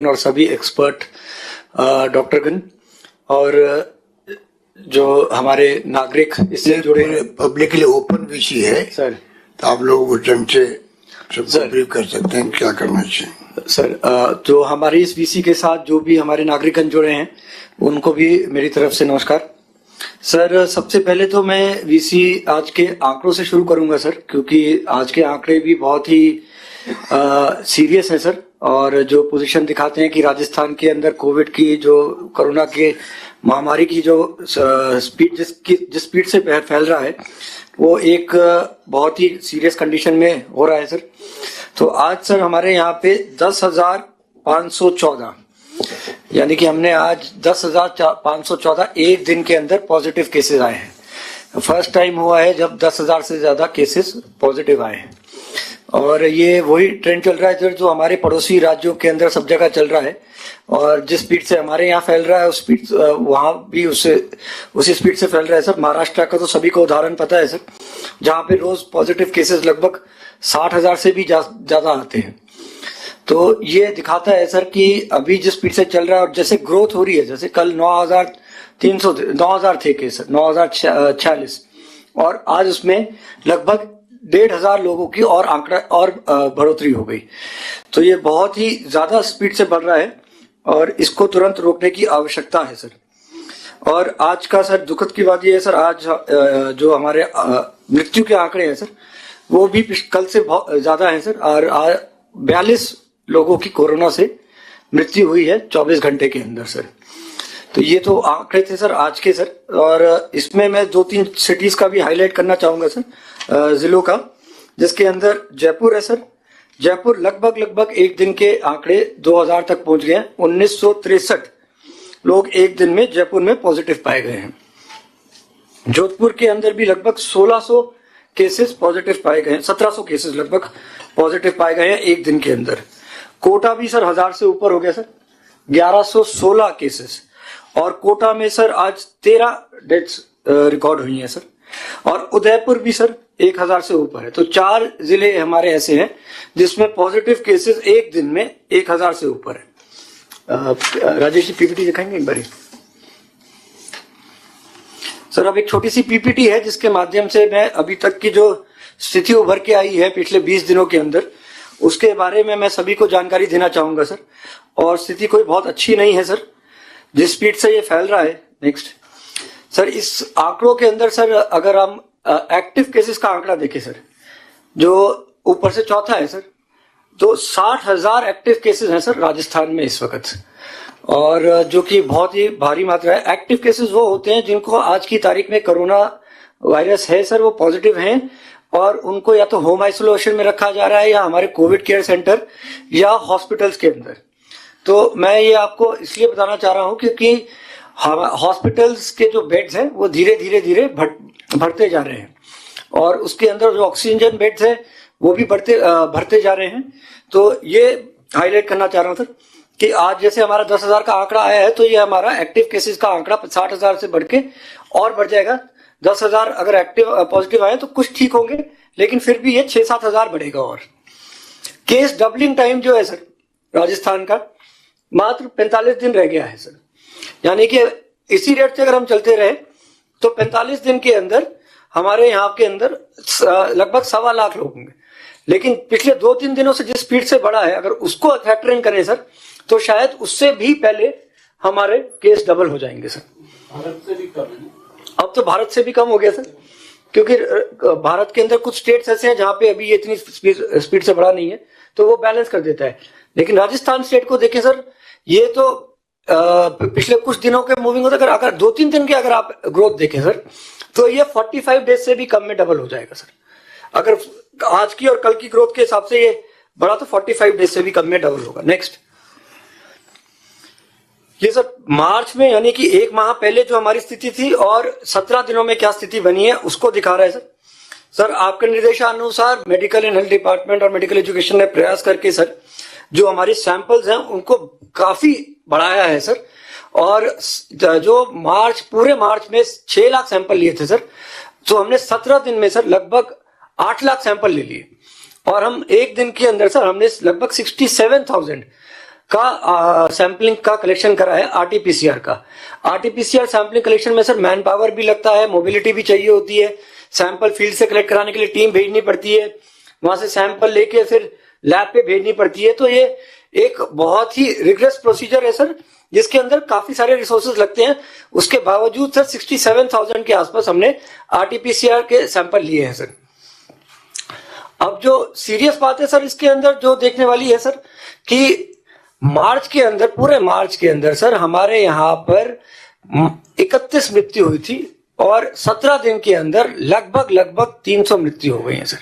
और सभी एक्सपर्ट डॉक्टरगण और जो हमारे नागरिक इससे जुड़े पब्लिक के लिए ओपन विषय है सर। तो आप लोग उस ढंग से सबको ब्रीफ कर सकते हैं क्या करना चाहिए सर। जो हमारे इस वीसी के साथ जो भी हमारे नागरिकगण जुड़े हैं उनको भी मेरी तरफ से नमस्कार सर। सबसे पहले तो मैं वीसी आज के आंकड़ों से शुरू करूंगा सर, क्योंकि आज के आंकड़े भी बहुत ही सीरियस है सर। और जो पोजीशन दिखाते हैं कि राजस्थान के अंदर कोविड की जो कोरोना के महामारी की जो स्पीड जिस स्पीड से फैल रहा है वो एक बहुत ही सीरियस कंडीशन में हो रहा है सर। तो आज सर हमारे यहाँ पे 10,514 यानी कि हमने आज 10,514 एक दिन के अंदर पॉजिटिव केसेस आए हैं। फर्स्ट टाइम हुआ है जब 10,000 से ज्यादा केसेस पॉजिटिव आए हैं। और ये वही ट्रेंड चल रहा है सर जो हमारे पड़ोसी राज्यों के अंदर सब जगह चल रहा है। और जिस स्पीड से हमारे यहाँ फैल रहा है उस स्पीड वहां भी उसी स्पीड से फैल रहा है सर। महाराष्ट्र का तो सभी को उदाहरण पता है सर, जहाँ पे रोज पॉजिटिव केसेस लगभग 60,000 से भी ज्यादा आते हैं। तो ये दिखाता है सर कि अभी जिस स्पीड से चल रहा है और जैसे ग्रोथ हो रही है, जैसे कल 9,000 थे केस, 9,046 और आज उसमें लगभग 1,500 लोगों की और आंकड़ा और बढ़ोतरी हो गई। तो ये बहुत ही ज्यादा स्पीड से बढ़ रहा है और इसको तुरंत रोकने की आवश्यकता है सर। और आज का सर दुखद की बात ये है सर, आज जो हमारे मृत्यु के आंकड़े हैं सर वो भी कल से बहुत ज्यादा है सर। और 42 लोगों की कोरोना से मृत्यु हुई है 24 घंटे के अंदर सर। तो ये तो आंकड़े थे सर आज के सर। और इसमें मैं 2-3 सिटीज का भी हाईलाइट करना चाहूंगा सर, जिलों का, जिसके अंदर जयपुर है सर। जयपुर लगभग एक दिन के आंकड़े 2,000 तक पहुंच गए हैं। 1963 लोग एक दिन में जयपुर में पॉजिटिव पाए गए हैं। जोधपुर के अंदर भी लगभग 1,600 केसेस पॉजिटिव पाए गए हैं। 1,700 केसेस लगभग पॉजिटिव पाए गए हैं एक दिन के अंदर। कोटा भी सर 1,000 से ऊपर हो गया सर, 1,116 केसेस। और कोटा में सर आज 13 डेथ्स रिकॉर्ड हुई हैं सर। और उदयपुर भी सर 1,000 से ऊपर है। तो 4 जिले हमारे ऐसे हैं जिसमें पॉजिटिव केसेस एक दिन में 1,000 से ऊपर है। राजेश जी पीपीटी दिखाएंगे एक बार सर। अब एक छोटी सी पीपीटी है जिसके माध्यम से मैं अभी तक की जो स्थिति उभर के आई है पिछले 20 दिनों के अंदर उसके बारे में मैं सभी को जानकारी देना चाहूंगा सर। और स्थिति कोई बहुत अच्छी नहीं है सर जिस स्पीड से ये फैल रहा है। नेक्स्ट सर, इस आंकड़ों के अंदर सर अगर हम एक्टिव केसेस का आंकड़ा देखें सर, जो ऊपर से चौथा है सर, तो 60,000 एक्टिव केसेस हैं सर राजस्थान में इस वक्त। और जो कि बहुत ही भारी मात्रा है। एक्टिव केसेस वो होते हैं जिनको आज की तारीख में कोरोना वायरस है सर, वो पॉजिटिव हैं और उनको या तो होम आइसोलेशन में रखा जा रहा है या हमारे कोविड केयर सेंटर या हॉस्पिटल्स के अंदर। तो मैं ये आपको इसलिए बताना चाह रहा हूं क्योंकि हॉस्पिटल्स के जो बेड्स हैं वो धीरे धीरे बढ़ते जा रहे हैं और उसके अंदर जो ऑक्सीजन बेड्स हैं वो भी भरते जा रहे हैं। तो ये हाईलाइट करना चाह रहा हूं सर कि आज जैसे हमारा 10,000 का आंकड़ा आया है तो ये हमारा एक्टिव केसेस का आंकड़ा 60,000 से बढ़ के और बढ़ जाएगा। 10,000 अगर एक्टिव पॉजिटिव आए तो कुछ ठीक होंगे, लेकिन फिर भी ये 6-7,000 बढ़ेगा। और केस डबलिंग टाइम जो है सर राजस्थान का मात्र 45 दिन रह गया है सर। यानी कि इसी रेट से अगर हम चलते रहे तो 45 दिन के अंदर हमारे यहाँ के अंदर लगभग 1.25 लाख लोग होंगे। लेकिन पिछले 2-3 दिनों से जिस स्पीड से बढ़ा है अगर उसको फैक्टर इन करें सर तो शायद उससे भी पहले हमारे केस डबल हो जाएंगे सर। भारत से भी कम है। अब तो भारत से भी कम हो गया सर, क्योंकि भारत के अंदर कुछ स्टेट्स ऐसे हैं जहां पे अभी ये इतनी स्पीड से बढ़ा नहीं है तो वो बैलेंस कर देता है। लेकिन राजस्थान स्टेट को देखें सर, ये तो पिछले कुछ दिनों के मूविंग होता है। अगर 2-3 दिन के अगर आप ग्रोथ देखें सर तो ये 45 डेज से भी कम में डबल हो जाएगा सर। अगर आज की और कल की ग्रोथ के हिसाब से ये बढ़ा तो 45 डेज से भी कम में डबल होगा। नेक्स्ट, ये सर मार्च में यानी कि 1 माह पहले जो हमारी स्थिति थी और 17 दिनों में क्या स्थिति बनी है उसको दिखा रहा है सर। सर आपके निर्देशानुसार मेडिकल एंड हेल्थ डिपार्टमेंट और मेडिकल एजुकेशन ने प्रयास करके सर जो हमारी सैंपल्स हैं उनको काफी बढ़ाया है सर। और जो पूरे मार्च में 6 लाख सैंपल लिए थे सर, तो हमने 17 दिन में सर लगभग 8 लाख सैंपल ले लिए। और हम एक दिन के अंदर सर हमने लगभग 67,000 का सैंपलिंग का कलेक्शन करा है आरटीपीसीआर का। आरटीपीसीआर सैंपलिंग कलेक्शन में सर मैन पावर भी लगता है, मोबिलिटी भी चाहिए होती है, सैंपल फील्ड से कलेक्ट कराने के लिए टीम भेजनी पड़ती है, वहां से सैंपल लेके फिर लैब पे भेजनी पड़ती है। तो ये एक बहुत ही रिग्रेस प्रोसीजर है सर, जिसके अंदर काफी सारे रिसोर्सेज लगते हैं। उसके बावजूद सर 67,000 के आसपास हमने आरटीपीसीआर के सैंपल लिए हैं सर। अब जो सीरियस बात है सर इसके अंदर जो देखने वाली है सर कि मार्च के अंदर, पूरे मार्च के अंदर सर हमारे यहाँ पर 31 मृत्यु हुई थी और 17 दिन के अंदर लगभग 300 मृत्यु हो गई है सर।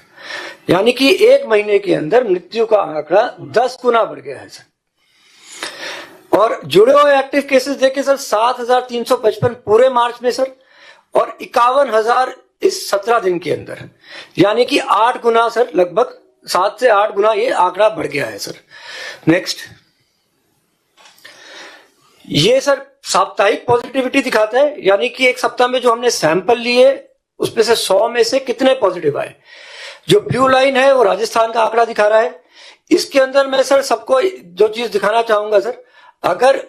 यानी कि एक महीने के अंदर मृत्यु का आंकड़ा 10 गुना बढ़ गया है सर। और जुड़े हुए एक्टिव केसेस देखे सर 7,355 पूरे मार्च में सर, और 51,000 इस 17 दिन के अंदर, यानी कि 8 गुना सर, लगभग 7 से 8 गुना ये आंकड़ा बढ़ गया है सर। नेक्स्ट, ये सर साप्ताहिक पॉजिटिविटी दिखाता है, यानी कि एक सप्ताह में जो हमने सैंपल लिए उसमें से 100 में से कितने पॉजिटिव आए। जो ब्लू लाइन है वो राजस्थान का आंकड़ा दिखा रहा है। इसके अंदर मैं सर सबको जो चीज दिखाना चाहूंगा सर, अगर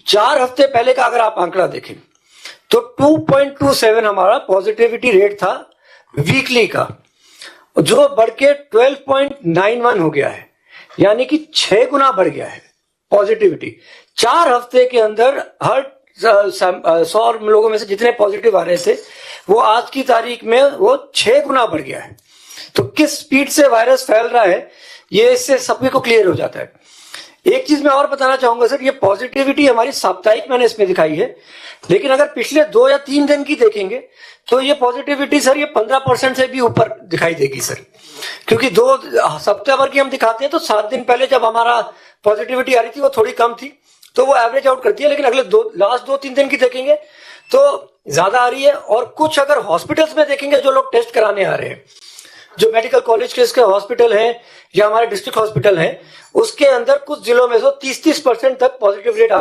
4 हफ्ते पहले का अगर आप आंकड़ा देखें तो 2.27 हमारा पॉजिटिविटी रेट था वीकली का, जो बढ़ के 12.91 हो गया है, यानी कि 6 गुना बढ़ गया है पॉजिटिविटी। 4 हफ्ते के अंदर हर 100 लोगों में से जितने पॉजिटिव आ रहे थे वो आज की तारीख में वो 6 गुना बढ़ गया है। तो किस स्पीड से वायरस फैल रहा है ये इससे सभी को क्लियर हो जाता है। एक चीज मैं और बताना चाहूंगा सर, ये पॉजिटिविटी हमारी साप्ताहिक मैंने इसमें दिखाई है, लेकिन अगर पिछले 2 या 3 दिन की देखेंगे तो ये पॉजिटिविटी सर ये 15% से भी ऊपर दिखाई देगी सर, क्योंकि 2 सप्ताह भर की हम दिखाते हैं तो 7 दिन पहले जब हमारा पॉजिटिविटी आ रही थी वो थोड़ी कम थी तो वो एवरेज आउट करती है, लेकिन अगले लास्ट 2-3 दिन की देखेंगे तो ज्यादा आ रही है। और कुछ अगर हॉस्पिटल्स में देखेंगे जो लोग टेस्ट कराने आ रहे हैं, जो मेडिकल कॉलेज के हॉस्पिटल हैं या हमारे डिस्ट्रिक्ट हॉस्पिटल हैं, उसके अंदर कुछ जिलों में 30% तक पॉजिटिव रेट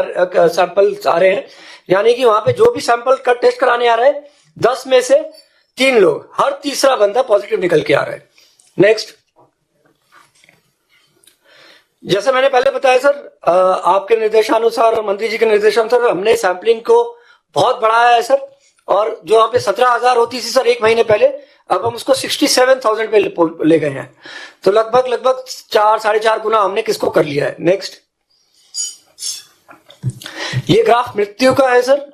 सैंपल आ रहे हैं, यानी कि वहां पे जो भी सैंपल का टेस्ट कराने आ रहा है 10 में से 3 लोग, हर तीसरा बंदा पॉजिटिव निकल के आ रहा है। नेक्स्ट, जैसे मैंने पहले बताया सर, आपके निर्देशानुसार और मंत्री जी के निर्देशानुसार हमने सैंपलिंग को बहुत बढ़ाया है सर, और जो यहाँ पे 17,000 होती थी सर एक महीने पहले, अब हम उसको 67,000 पे ले गए हैं। तो लगभग 4-4.5 गुना हमने किसको कर लिया है। नेक्स्ट, ये ग्राफ मृत्यु का है सर।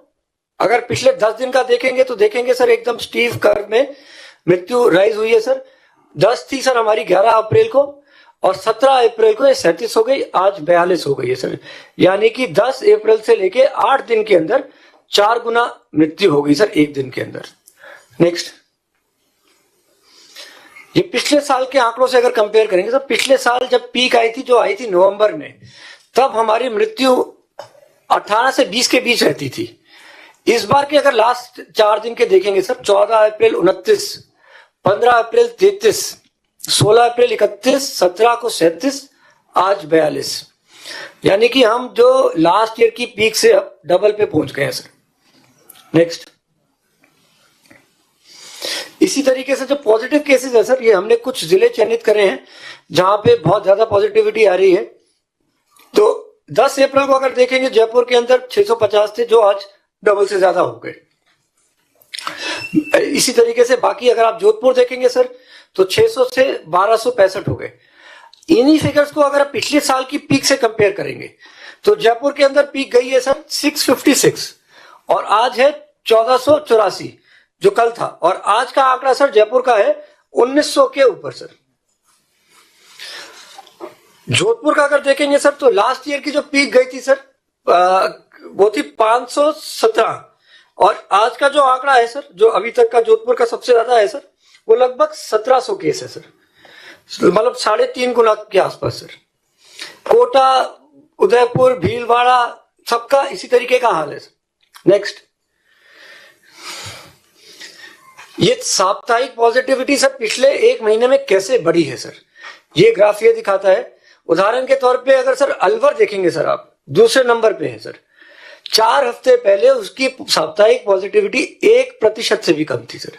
अगर पिछले 10 दिन का देखेंगे तो देखेंगे सर एकदम स्टीव कर्व में मृत्यु राइज हुई है सर। 10 थी सर हमारी 11 अप्रैल को, और 17 अप्रैल को ये 37 हो गई, आज 42 हो गई है सर, यानी कि 10 अप्रैल से लेके 8 दिन के अंदर 4 गुना मृत्यु हो गई सर एक दिन के अंदर। नेक्स्ट, ये पिछले साल के आंकड़ों से अगर कंपेयर करेंगे तो पिछले साल जब पीक आई थी, जो आई थी नवंबर में, तब हमारी मृत्यु 18 से 20 के बीच रहती थी। इस बार के अगर लास्ट 4 दिन के देखेंगे सर, 14 अप्रैल 29, 15 अप्रैल 33, 16 अप्रैल 31, 17 को 37, आज 42, यानी कि हम जो लास्ट ईयर की पीक से अब डबल पे पहुंच गए हैं सर। नेक्स्ट, इसी तरीके से जो पॉजिटिव केसेस है सर, ये हमने कुछ जिले चयनित करे हैं जहां पे बहुत ज्यादा पॉजिटिविटी आ रही है। तो 10 अप्रैल को अगर देखेंगे जयपुर के अंदर 650 थे, जो आज डबल से ज्यादा हो गए। इसी तरीके से बाकी अगर आप जोधपुर देखेंगे सर तो 600 से 1265 हो गए। इन्हीं फिगर्स को अगर आप पिछले साल की पीक से कंपेयर करेंगे तो जयपुर के अंदर पीक गई है सर 656, और आज है 1484 जो कल था, और आज का आंकड़ा सर जयपुर का है 1900 के ऊपर सर। जोधपुर का अगर देखेंगे सर तो लास्ट ईयर की जो पीक गई थी सर वो थी 517, और आज का जो आंकड़ा है सर, जो अभी तक का जोधपुर का सबसे ज्यादा है सर, वो लगभग 1700 केस है सर, मतलब 3.5 गुना के आसपास सर। कोटा, उदयपुर, भीलवाड़ा, सबका इसी तरीके का हाल है सर। नेक्स्ट, ये साप्ताहिक पॉजिटिविटी सर पिछले 1 महीने में कैसे बढ़ी है सर, ये ग्राफ ये दिखाता है। उदाहरण के तौर पे अगर सर अलवर देखेंगे सर, आप दूसरे नंबर पे है सर। 4 हफ्ते पहले उसकी साप्ताहिक पॉजिटिविटी 1% से भी कम थी सर,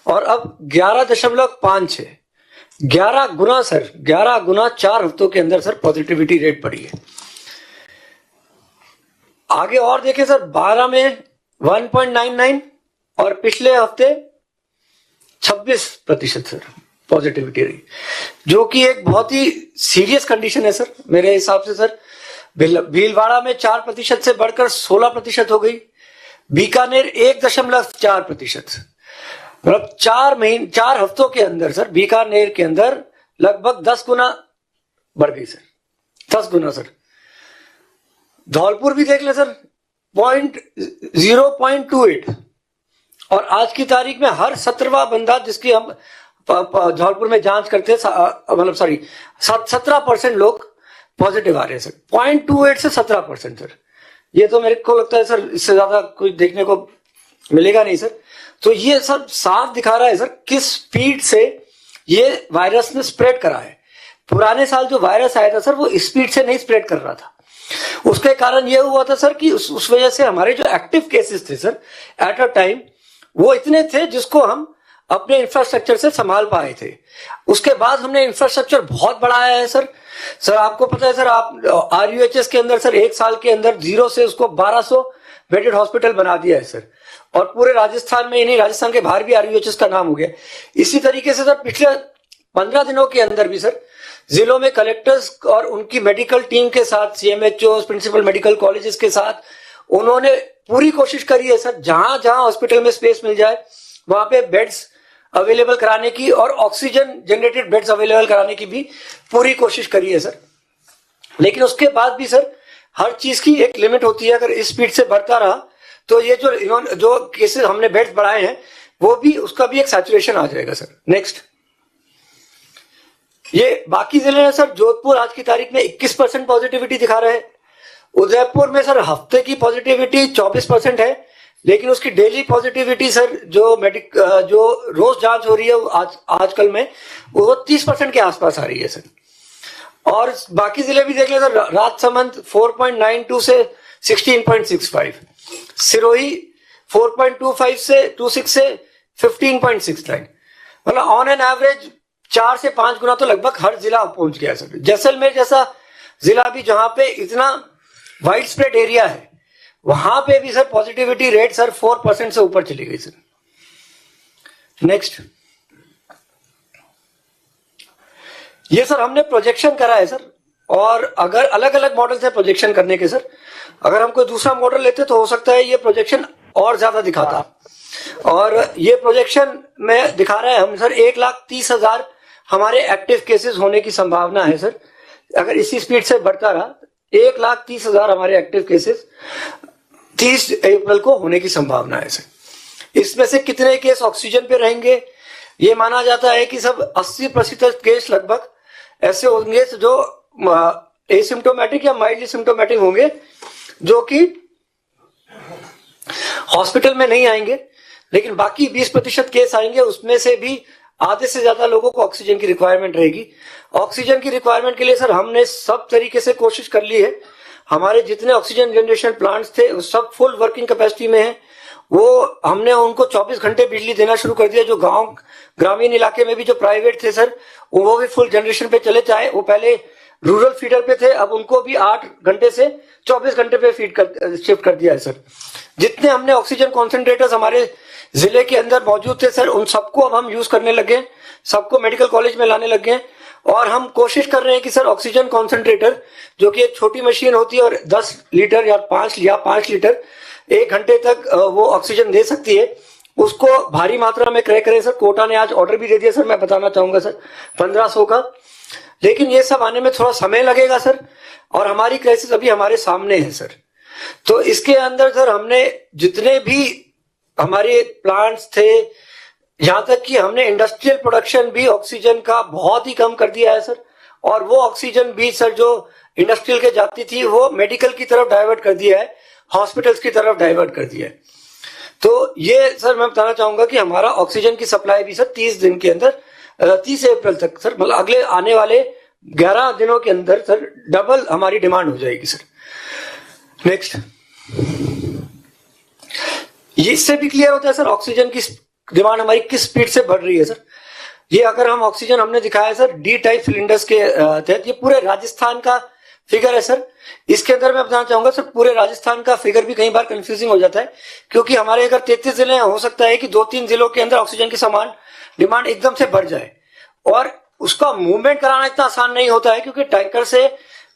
और अब 11.5 है, 11 गुना सर, 11 गुना 4 हफ्तों के अंदर सर पॉजिटिविटी रेट बढ़ी है। आगे और देखें सर, 12 में 1.99 और पिछले हफ्ते 26% सर पॉजिटिविटी रही, जो कि एक बहुत ही सीरियस कंडीशन है सर मेरे हिसाब से सर। भीलवाड़ा में 4% से बढ़कर 16% हो गई, बीकानेर 1.4%, मतलब 4 हफ्तों के अंदर सर बीकानेर के अंदर लगभग 10 गुना बढ़ गई सर, 10 गुना सर। धौलपुर भी देख ले सर, 0.28, और आज की तारीख में हर 17वां बंदा जिसकी हम धौलपुर में जांच करते हैं, मतलब सॉरी 17% लोग पॉजिटिव आ रहे हैं सर। 0.28 से 17% सर, ये तो मेरे को लगता है सर इससे ज्यादा कुछ देखने को मिलेगा नहीं सर। तो ये सब साफ दिखा रहा है सर किस स्पीड से ये वायरस ने स्प्रेड करा है। पुराने साल जो वायरस आया था सर वो स्पीड से नहीं स्प्रेड कर रहा था। उसके कारण ये हुआ था सर कि उस वजह से हमारे जो एक्टिव केसेस थे सर एट अ टाइम वो इतने थे जिसको हम अपने इंफ्रास्ट्रक्चर से संभाल पाए थे। उसके बाद हमने इंफ्रास्ट्रक्चर बहुत बढ़ाया है सर। सर आपको पता है सर, आप RUHS के अंदर सर 1 साल के अंदर 0 से उसको 1200 बेडेड हॉस्पिटल बना दिया है सर, और पूरे राजस्थान में ही नहीं, राजस्थान के बाहर भी RUHS का नाम हो गया। इसी तरीके से सर पिछले 15 दिनों के अंदर भी सर जिलों में कलेक्टर्स और उनकी मेडिकल टीम के साथ, CMHOs, प्रिंसिपल मेडिकल कॉलेजेस के साथ उन्होंने पूरी कोशिश करी है सर, जहां जहां हॉस्पिटल में स्पेस मिल जाए वहां पे बेड्स अवेलेबल कराने की और ऑक्सीजन जनरेटेड बेड्स अवेलेबल कराने की भी पूरी कोशिश करी है सर। लेकिन उसके बाद भी सर हर चीज की एक लिमिट होती है। अगर इस स्पीड से बढ़ता रहा तो ये जो केसेस हमने बेड्स बढ़ाए हैं वो भी, उसका भी एक सैचुरेशन आ जाएगा सर। नेक्स्ट, ये बाकी जिले हैं सर। जोधपुर आज की तारीख में 21% पॉजिटिविटी दिखा रहे हैं। उदयपुर में सर हफ्ते की पॉजिटिविटी 24% है, लेकिन उसकी डेली पॉजिटिविटी सर जो रोज जांच हो रही है आजकल में वो 30% के आसपास आ रही है सर। और बाकी जिले भी देख लें सर, राजसमंद 4.92 से 16.65, सिरोही 4.25 से 26 से 15.69, मतलब ऑन एन एवरेज 4 से 5 गुना तो लगभग हर जिला पहुंच गया सर। जैसलमेर जैसा जिला भी जहां पे इतना वाइड स्प्रेड एरिया है वहां पे भी सर पॉजिटिविटी रेट सर 4% से ऊपर चली गई सर। नेक्स्ट, ये सर हमने प्रोजेक्शन करा है सर, और अगर अलग अलग मॉडल से प्रोजेक्शन करने के सर, अगर हम कोई दूसरा मॉडल लेते तो हो सकता है ये प्रोजेक्शन और ज्यादा दिखाता। और ये प्रोजेक्शन में दिखा रहे हैं हम सर 1,30,000 हमारे एक्टिव केसेस होने की संभावना है सर। अगर इसी स्पीड से बढ़ता रहा 1,30,000 हमारे एक्टिव केसेस 30 अप्रैल को होने की संभावना है सर। इसमें से कितने केस ऑक्सीजन पे रहेंगे, ये माना जाता है कि सब 80% केस लगभग ऐसे होंगे जो एसिम्टोमेटिक या माइल्डली सिम्टोमेटिक होंगे, जो कि हॉस्पिटल में नहीं आएंगे। लेकिन बाकी 20% केस आएंगे, उसमें से भी आधे से ज्यादा लोगों को ऑक्सीजन की रिक्वायरमेंट रहेगी। ऑक्सीजन की रिक्वायरमेंट के लिए सर हमने सब तरीके से कोशिश कर ली है। हमारे जितने ऑक्सीजन जनरेशन प्लांट्स थे वो सब फुल वर्किंग कैपेसिटी में है। वो हमने उनको 24 घंटे बिजली देना शुरू कर दिया। जो गांव ग्रामीण इलाके में भी जो प्राइवेट थे सर वो भी फुल जनरेशन पे चले जाए। वो पहले रूरल फीडर पे थे, अब उनको भी 8 घंटे से 24 घंटे पे शिफ्ट कर दिया है सर। जितने हमने ऑक्सीजन कॉन्सेंट्रेटर्स हमारे जिले के अंदर मौजूद थे सर उन सबको अब हम यूज करने लगे, सबको मेडिकल कॉलेज में लाने लगे। और हम कोशिश कर रहे हैं कि सर ऑक्सीजन कॉन्सेंट्रेटर जो कि एक छोटी मशीन होती है और 10 लीटर या 5 लीटर 1 घंटे तक वो ऑक्सीजन दे सकती है, उसको भारी मात्रा में क्रय करें सर। कोटा ने आज ऑर्डर भी दे दिया सर, मैं बताना चाहूंगा सर 1500 का। लेकिन ये सब आने में थोड़ा समय लगेगा सर, और हमारी क्राइसिस अभी हमारे सामने है सर। तो इसके अंदर सर हमने जितने भी हमारे प्लांट्स थे, यहां तक कि हमने इंडस्ट्रियल प्रोडक्शन भी ऑक्सीजन का बहुत ही कम कर दिया है सर। और वो ऑक्सीजन भी सर जो इंडस्ट्रियल के जाती थी वो मेडिकल की तरफ डाइवर्ट कर दिया है, हॉस्पिटल्स की तरफ डाइवर्ट कर दिया है। तो ये सर मैं बताना चाहूंगा कि हमारा ऑक्सीजन की सप्लाई भी सर 30 दिन के अंदर 30 अप्रैल तक सर, मतलब अगले आने वाले 11 दिनों के अंदर सर डबल हमारी डिमांड हो जाएगी सर। नेक्स्ट, ये इससे भी क्लियर होता है सर ऑक्सीजन की डिमांड हमारी किस स्पीड से बढ़ रही है सर। ये अगर हम ऑक्सीजन हमने दिखाया सर D टाइप सिलेंडर्स के तहत, ये पूरे राजस्थान का फिगर है सर। इसके अंदर मैं बताना चाहूंगा सर, पूरे राजस्थान का फिगर भी कई बार कंफ्यूजिंग हो जाता है, क्योंकि हमारे अगर 33 जिले हैं, हो सकता है कि 2-3 जिलों के अंदर ऑक्सीजन की समान डिमांड एकदम से बढ़ जाए, और उसका मूवमेंट कराना इतना आसान नहीं होता है, क्योंकि टैंकर से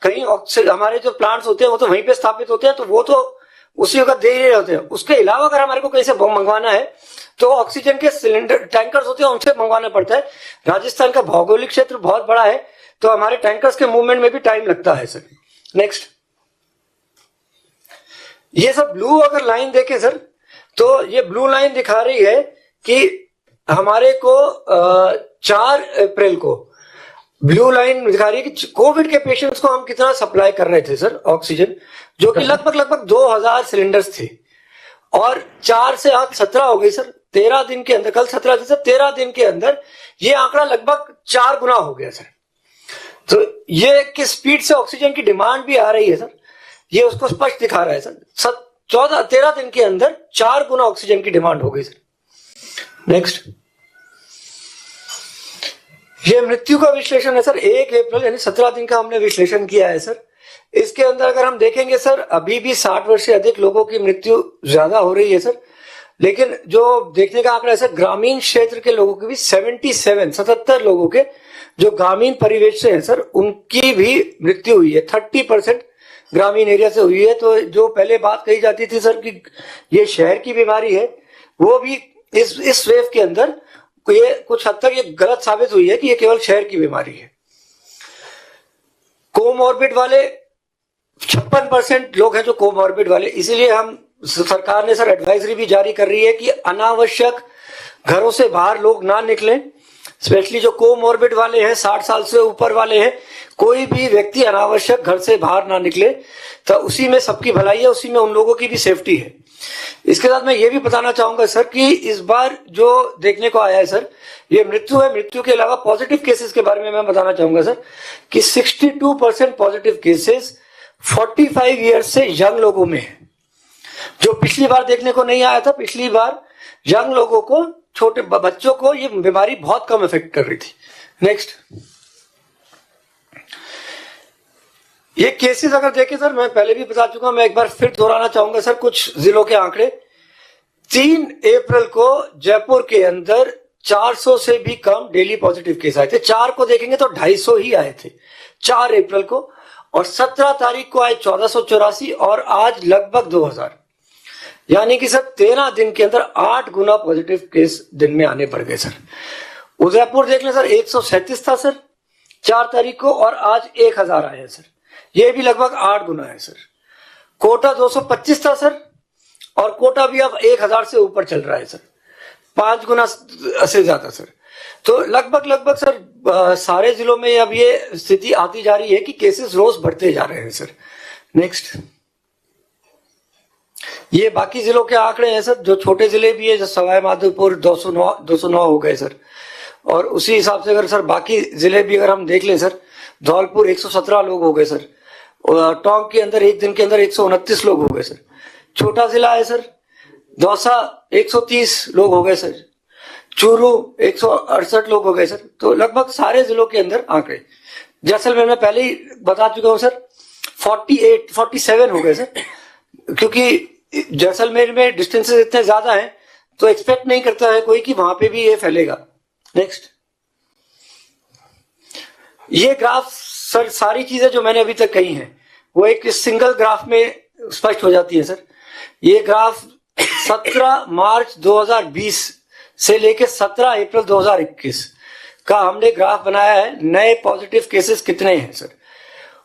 कहीं हमारे जो प्लांट्स होते हैं वो तो वहीं पे स्थापित होते हैं, तो वो तो उसी वक्त दे ही रहे होते हैं। उसके अलावा अगर हमारे को कहीं से मंगवाना है तो ऑक्सीजन के सिलेंडर टैंकर्स होते हैं, उनसे मंगवाना पड़ता है। राजस्थान का भौगोलिक क्षेत्र बहुत बड़ा है, तो हमारे टैंकर्स के मूवमेंट में भी टाइम लगता है सर। नेक्स्ट, ये सब ब्लू अगर लाइन देखें सर, तो ये ब्लू लाइन दिखा रही है कि हमारे को 4 अप्रैल को ब्लू लाइन दिखा रही है कि कोविड के पेशेंट्स को हम कितना सप्लाई कर रहे थे सर ऑक्सीजन, जो कि लगभग 2000 सिलेंडर्स थे, और 4 से आज 17 हो गई सर। 13 दिन के अंदर, कल 17 थी सर, 13 दिन के अंदर ये आंकड़ा लगभग 4 गुना हो गया सर। तो ये किस स्पीड से ऑक्सीजन की डिमांड भी आ रही है सर, ये उसको स्पष्ट दिखा रहा है सर। 13 दिन के अंदर 4 गुना ऑक्सीजन की डिमांड हो गई सर। नेक्स्ट, ये मृत्यु का विश्लेषण है सर, 1 अप्रैल यानी 17 दिन का हमने विश्लेषण किया है सर। इसके अंदर अगर हम देखेंगे सर, अभी भी 60 वर्ष से अधिक लोगों की मृत्यु ज्यादा हो रही है सर, लेकिन जो देखने का आंकड़ा है सर, ग्रामीण क्षेत्र के लोगों की भी 77 लोगों के जो ग्रामीण परिवेश से हैं सर, उनकी भी मृत्यु हुई है। 30% ग्रामीण एरिया से हुई है। तो जो पहले बात कही जाती थी सर कि ये शहर की बीमारी है, वो भी इस वेव के अंदर ये कुछ हद तक ये गलत साबित हुई है कि ये केवल शहर की बीमारी है। कोमॉर्बिड वाले 56% लोग हैं जो कोमॉर्बिड वाले, इसीलिए हम सरकार ने सर एडवाइजरी भी जारी कर रही है कि अनावश्यक घरों से बाहर लोग ना निकलें, स्पेशली जो कोमॉर्बिड वाले हैं, 60 साल से ऊपर वाले हैं, कोई भी व्यक्ति अनावश्यक घर से बाहर ना निकले। तो उसी में सबकी भलाई है, उसी में उन लोगों की भी सेफ्टी है। इसके साथ मैं ये भी बताना चाहूंगा सर कि इस बार जो देखने को आया है सर, ये मृत्यु है। मृत्यु के अलावा पॉजिटिव केसेस के बारे में मैं बताना चाहूंगा सर कि 62% पॉजिटिव केसेस 45 ईयर्स से यंग लोगों में है, जो पिछली बार देखने को नहीं आया था। पिछली बार यंग लोगों को, छोटे बच्चों को ये बीमारी बहुत कम इफेक्ट कर रही थी। नेक्स्ट, ये केसेस अगर देखें सर, मैं पहले भी बता चुका हूं, मैं एक बार फिर दोहराना चाहूंगा सर कुछ जिलों के आंकड़े। 3 अप्रैल को जयपुर के अंदर 400 से भी कम डेली पॉजिटिव केस आए थे। 4 को देखेंगे तो 250 ही आए थे 4 अप्रैल को, और 17 तारीख को आए 1484, और आज लगभग 2000, यानी कि सर 13 दिन के अंदर 8 गुना पॉजिटिव केस दिन में आने पड़ गए सर। उदयपुर देख लें सर, 137 था सर 4 तारीख को, और आज 1000 आए हैं सर, ये भी लगभग 8 गुना है सर। कोटा 225 था सर, और कोटा भी अब 1000 से ऊपर चल रहा है सर, 5 गुना से ज्यादा सर। तो लगभग सर सारे जिलों में अब ये स्थिति आती जा रही है कि केसेस रोज बढ़ते जा रहे हैं सर। नेक्स्ट, ये बाकी जिलों के आंकड़े हैं सर, जो छोटे जिले भी है, जो सवाई माधोपुर 209 हो गए सर, और उसी हिसाब से अगर सर बाकी जिले भी अगर हम देख लें सर, धौलपुर 117 लोग हो गए सर, टोंक के अंदर एक दिन के अंदर 129 लोग हो गए सर। छोटा जिला है सर दौसा, 130 लोग हो गए सर। चूरू 168 लोग हो गए सर। तो लगभग सारे जिलों के अंदर आंकड़े। जैसलमेर में पहले ही बता चुका हूं सर, 47 हो गए सर, क्योंकि जैसलमेर में डिस्टेंसेस इतने ज्यादा हैं तो एक्सपेक्ट नहीं करता है कोई कि वहां पे भी ये फैलेगा। नेक्स्ट, ये ग्राफ सर, सारी चीजें जो मैंने अभी तक कही हैं वो एक सिंगल ग्राफ में स्पष्ट हो जाती है सर। ये ग्राफ 17 मार्च 2020 से लेकर 17 अप्रैल 2021 का हमने ग्राफ बनाया है। नए पॉजिटिव केसेस कितने हैं सर,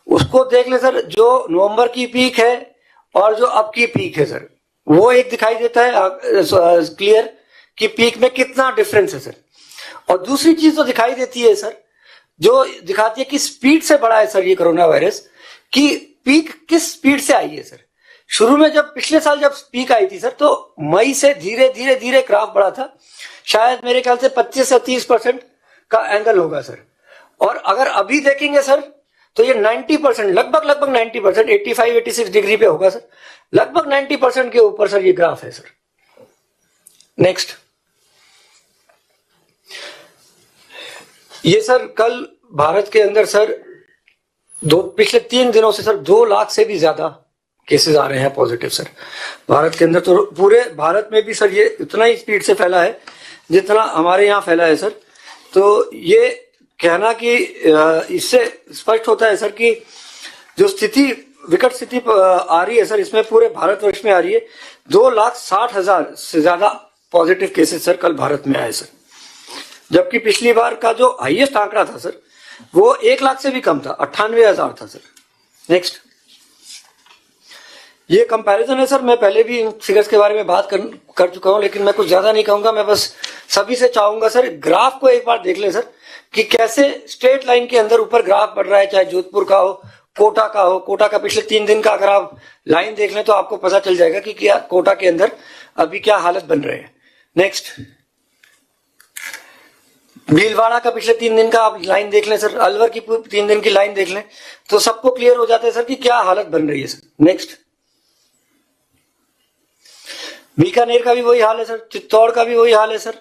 उसको देख ले सर। जो नवंबर की पीक है और जो अब की पीक है सर, वो एक दिखाई देता है क्लियर कि पीक में कितना डिफरेंस है सर। और दूसरी चीज तो दिखाई देती है सर, जो दिखाती है कि स्पीड से बढ़ा है सर ये कोरोना वायरस, कि पीक किस स्पीड से आई है सर। शुरू में जब पिछले साल जब पीक आई थी सर, तो मई से धीरे धीरे धीरे ग्राफ बढ़ा था, शायद मेरे ख्याल से 25 से 30% का एंगल होगा सर। और अगर अभी देखेंगे सर तो ये 90%, लगभग 90%, 85-86 डिग्री पे होगा सर, लगभग 90% के ऊपर सर ये ग्राफ है सर। नेक्स्ट, ये सर कल भारत के अंदर सर पिछले 3 दिनों से सर 2 लाख से भी ज्यादा केसेस आ रहे हैं पॉजिटिव सर भारत के अंदर। तो पूरे भारत में भी सर ये इतना ही स्पीड से फैला है जितना हमारे यहाँ फैला है सर। तो ये कहना कि इससे स्पष्ट होता है सर कि जो स्थिति विकट स्थिति आ रही है सर, इसमें पूरे भारतवर्ष में आ रही है। 2,60,000 से ज्यादा पॉजिटिव केसेस सर कल भारत में आए सर, जबकि पिछली बार का जो हाईएस्ट आंकड़ा था सर वो 1 लाख से भी कम था, 98,000 था सर। नेक्स्ट, ये कंपैरिजन है सर। मैं पहले भी इन फिगर्स के बारे में बात कर चुका हूं, लेकिन मैं कुछ ज्यादा नहीं कहूंगा। मैं बस सभी से चाहूंगा सर ग्राफ को एक बार देख लें सर कि कैसे स्ट्रेट लाइन के अंदर ऊपर ग्राफ बढ़ रहा है, चाहे जोधपुर का हो, कोटा का हो। कोटा का पिछले 3 दिन का अगर आप लाइन देख लें तो आपको पता चल जाएगा कि क्या कोटा के अंदर अभी क्या हालत बन रहे हैं। नेक्स्ट, भीलवाड़ा का पिछले 3 दिन का आप लाइन देख लें सर, अलवर की 3 दिन की लाइन देख लें तो सबको क्लियर हो जाता है सर कि क्या हालत बन रही है सर। नेक्स्ट, बीकानेर का भी वही हाल है सर, चित्तौड़ का भी वही हाल है सर,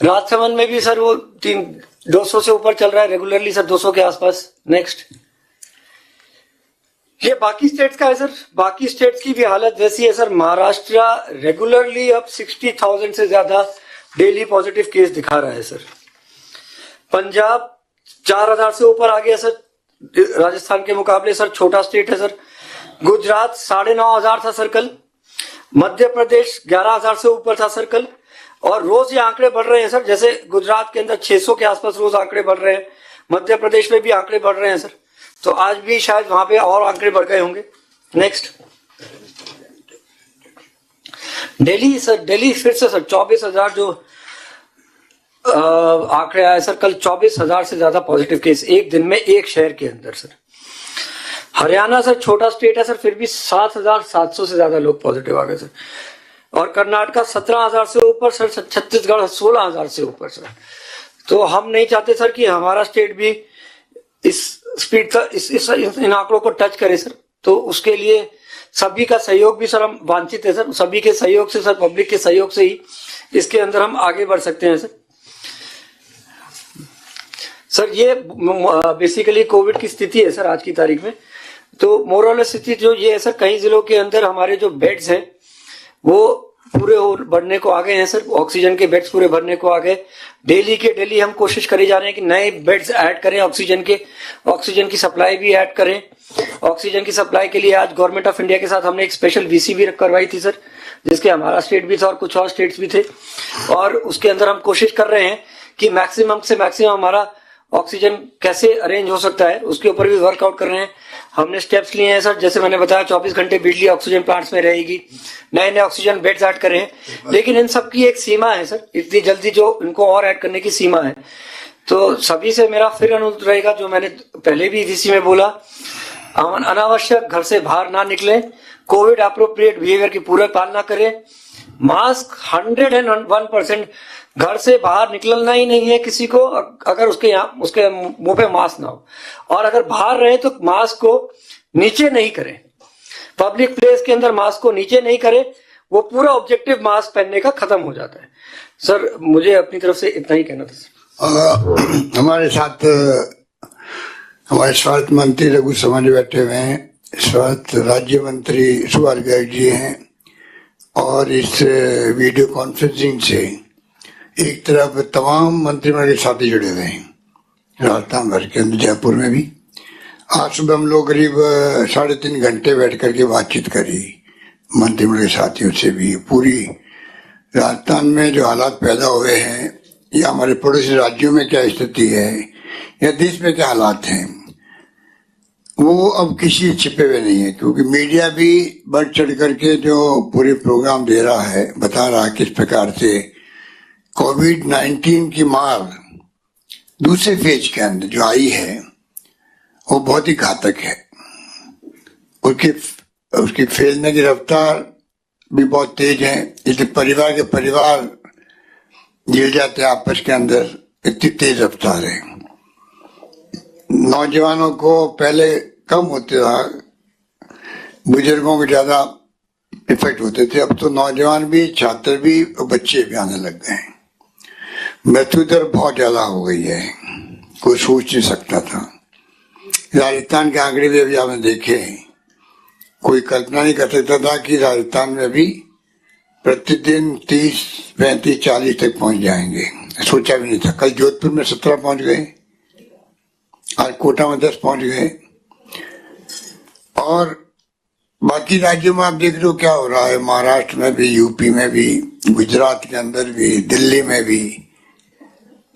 राजसमंद में भी सर वो 200 से ऊपर चल रहा है रेगुलरली सर, 200 के आसपास। नेक्स्ट, ये बाकी स्टेट्स का है सर। बाकी स्टेट्स की भी हालत वैसी है सर। महाराष्ट्र रेगुलरली अब 60,000 से ज्यादा डेली पॉजिटिव केस दिखा रहा है सर। पंजाब 4,000 से ऊपर आ गया सर, राजस्थान के मुकाबले सर, छोटा स्टेट है सर। गुजरात 9,500 था सर कल। मध्य प्रदेश 11,000 से ऊपर था सर कल। और रोज ये आंकड़े बढ़ रहे हैं सर, जैसे गुजरात के अंदर 600 के आसपास रोज आंकड़े बढ़ रहे हैं, मध्य प्रदेश में भी आंकड़े बढ़ रहे हैं सर। तो आज भी शायद वहां पे और आंकड़े बढ़ गए होंगे। नेक्स्ट, दिल्ली सर, दिल्ली फिर से सर 24,000 जो आंकड़े आए सर कल, 24,000 से ज्यादा पॉजिटिव केस एक दिन में एक शहर के अंदर सर। हरियाणा सर छोटा स्टेट है सर, फिर भी 7,700 से ज्यादा लोग पॉजिटिव आ गए सर। और कर्नाटका 17,000 से ऊपर सर, छत्तीसगढ़ 16,000 से ऊपर सर। तो हम नहीं चाहते सर कि हमारा स्टेट भी इस स्पीड तक इन आंकड़ों को टच करे सर। तो उसके लिए सभी का सहयोग भी सर हम वांछित है सर। सभी के सहयोग से सर, पब्लिक के सहयोग से ही इसके अंदर हम आगे बढ़ सकते हैं सर। सर ये बेसिकली कोविड की स्थिति है सर आज की तारीख में। तो मोरल स्थिति जो ये है सर, कई जिलों के अंदर हमारे जो बेड्स हैं वो पूरे बढ़ने को आ गए हैं सर। ऑक्सीजन के बेड्स पूरे भरने को आ गए। डेली के डेली हम कोशिश करी जा रहे हैं कि नए बेड्स ऐड करें, ऑक्सीजन की सप्लाई भी ऐड करें। ऑक्सीजन की सप्लाई के लिए आज गवर्नमेंट ऑफ इंडिया के साथ हमने एक स्पेशल वीसी भी करवाई थी सर, जिसके हमारा स्टेट भी था और कुछ और स्टेट्स भी थे। और उसके अंदर हम कोशिश कर रहे हैं कि मैक्सिमम से मैक्सिमम हमारा ऑक्सीजन कैसे अरेंज हो सकता है, उसके ऊपर भी वर्कआउट कर रहे हैं। हमने स्टेप्स लिए हैं सर, जैसे मैंने बताया 24 घंटे बिजली ऑक्सीजन प्लांट्स में रहेगी, नए ऑक्सीजन बेड्स ऐड कर रहे हैं। लेकिन इन सब की एक सीमा है सर, इतनी जल्दी जो इनको और ऐड करने की सीमा है। तो सभी से मेरा फिर अनुरोध रहेगा, जो मैंने पहले भी वीसी में बोला, अनावश्यक घर से बाहर ना निकले, कोविड अप्रोप्रिएट बिहेवियर की पूरा पालना करें। मास्क 101% घर से बाहर निकलना ही नहीं है किसी को, अगर उसके मुंह पे मास्क ना हो। और अगर बाहर रहे तो मास्क को नीचे नहीं करें, पब्लिक प्लेस के अंदर मास्क को नीचे नहीं करें, वो पूरा ऑब्जेक्टिव मास्क पहनने का खत्म हो जाता है। सर मुझे अपनी तरफ से इतना ही कहना था सर। हमारे साथ हमारे स्वास्थ्य मंत्री रघु समानी बैठे हुए हैं, स्वास्थ्य राज्य मंत्री सुभाष गर्ग जी हैं, और इस वीडियो कॉन्फ्रेंसिंग से एक तरफ तमाम मंत्रिमंडल के साथी जुड़े हुए हैं, राजस्थान भर के अंदर, जयपुर में भी। आज सुबह हम लोग करीब 3.5 घंटे बैठ करके बातचीत करी मंत्रिमंडल के साथियों से भी। पूरी राजस्थान में जो हालात पैदा हुए हैं, या हमारे पड़ोसी राज्यों में क्या स्थिति है, या देश में क्या हालात हैं, वो अब किसी छिपे हुए नहीं है। क्योंकि मीडिया भी बढ़ चढ़ करके जो पूरे प्रोग्राम दे रहा है, बता रहा है किस प्रकार से कोविड-19 की मार दूसरे फेज के अंदर जो आई है वो बहुत ही घातक है। उसकी फैलने की रफ्तार भी बहुत तेज है। इसलिए परिवार के परिवार गिर जाते हैं आपस के अंदर, इतनी तेज रफ्तार है। नौजवानों को पहले कम होते था, बुजुर्गों को ज्यादा इफेक्ट होते थे। अब तो नौजवान भी, छात्र भी और बच्चे भी आने लग गए हैं। मृत्यु दर बहुत ज्यादा हो गई है, कोई सोच नहीं सकता था। राजस्थान के आंकड़े भी अभी आपने देखे हैं। कोई कल्पना नहीं कर सकता था कि राजस्थान में भी प्रतिदिन 30, 35, 40 तक पहुंच जाएंगे। सोचा भी नहीं था। कल जोधपुर में 17 पहुंच गए, आज कोटा में 10 पहुंच गए। और बाकी राज्यों में आप देख रहे हो क्या हो रहा है। महाराष्ट्र में भी, यूपी में भी, गुजरात के अंदर भी, दिल्ली में भी,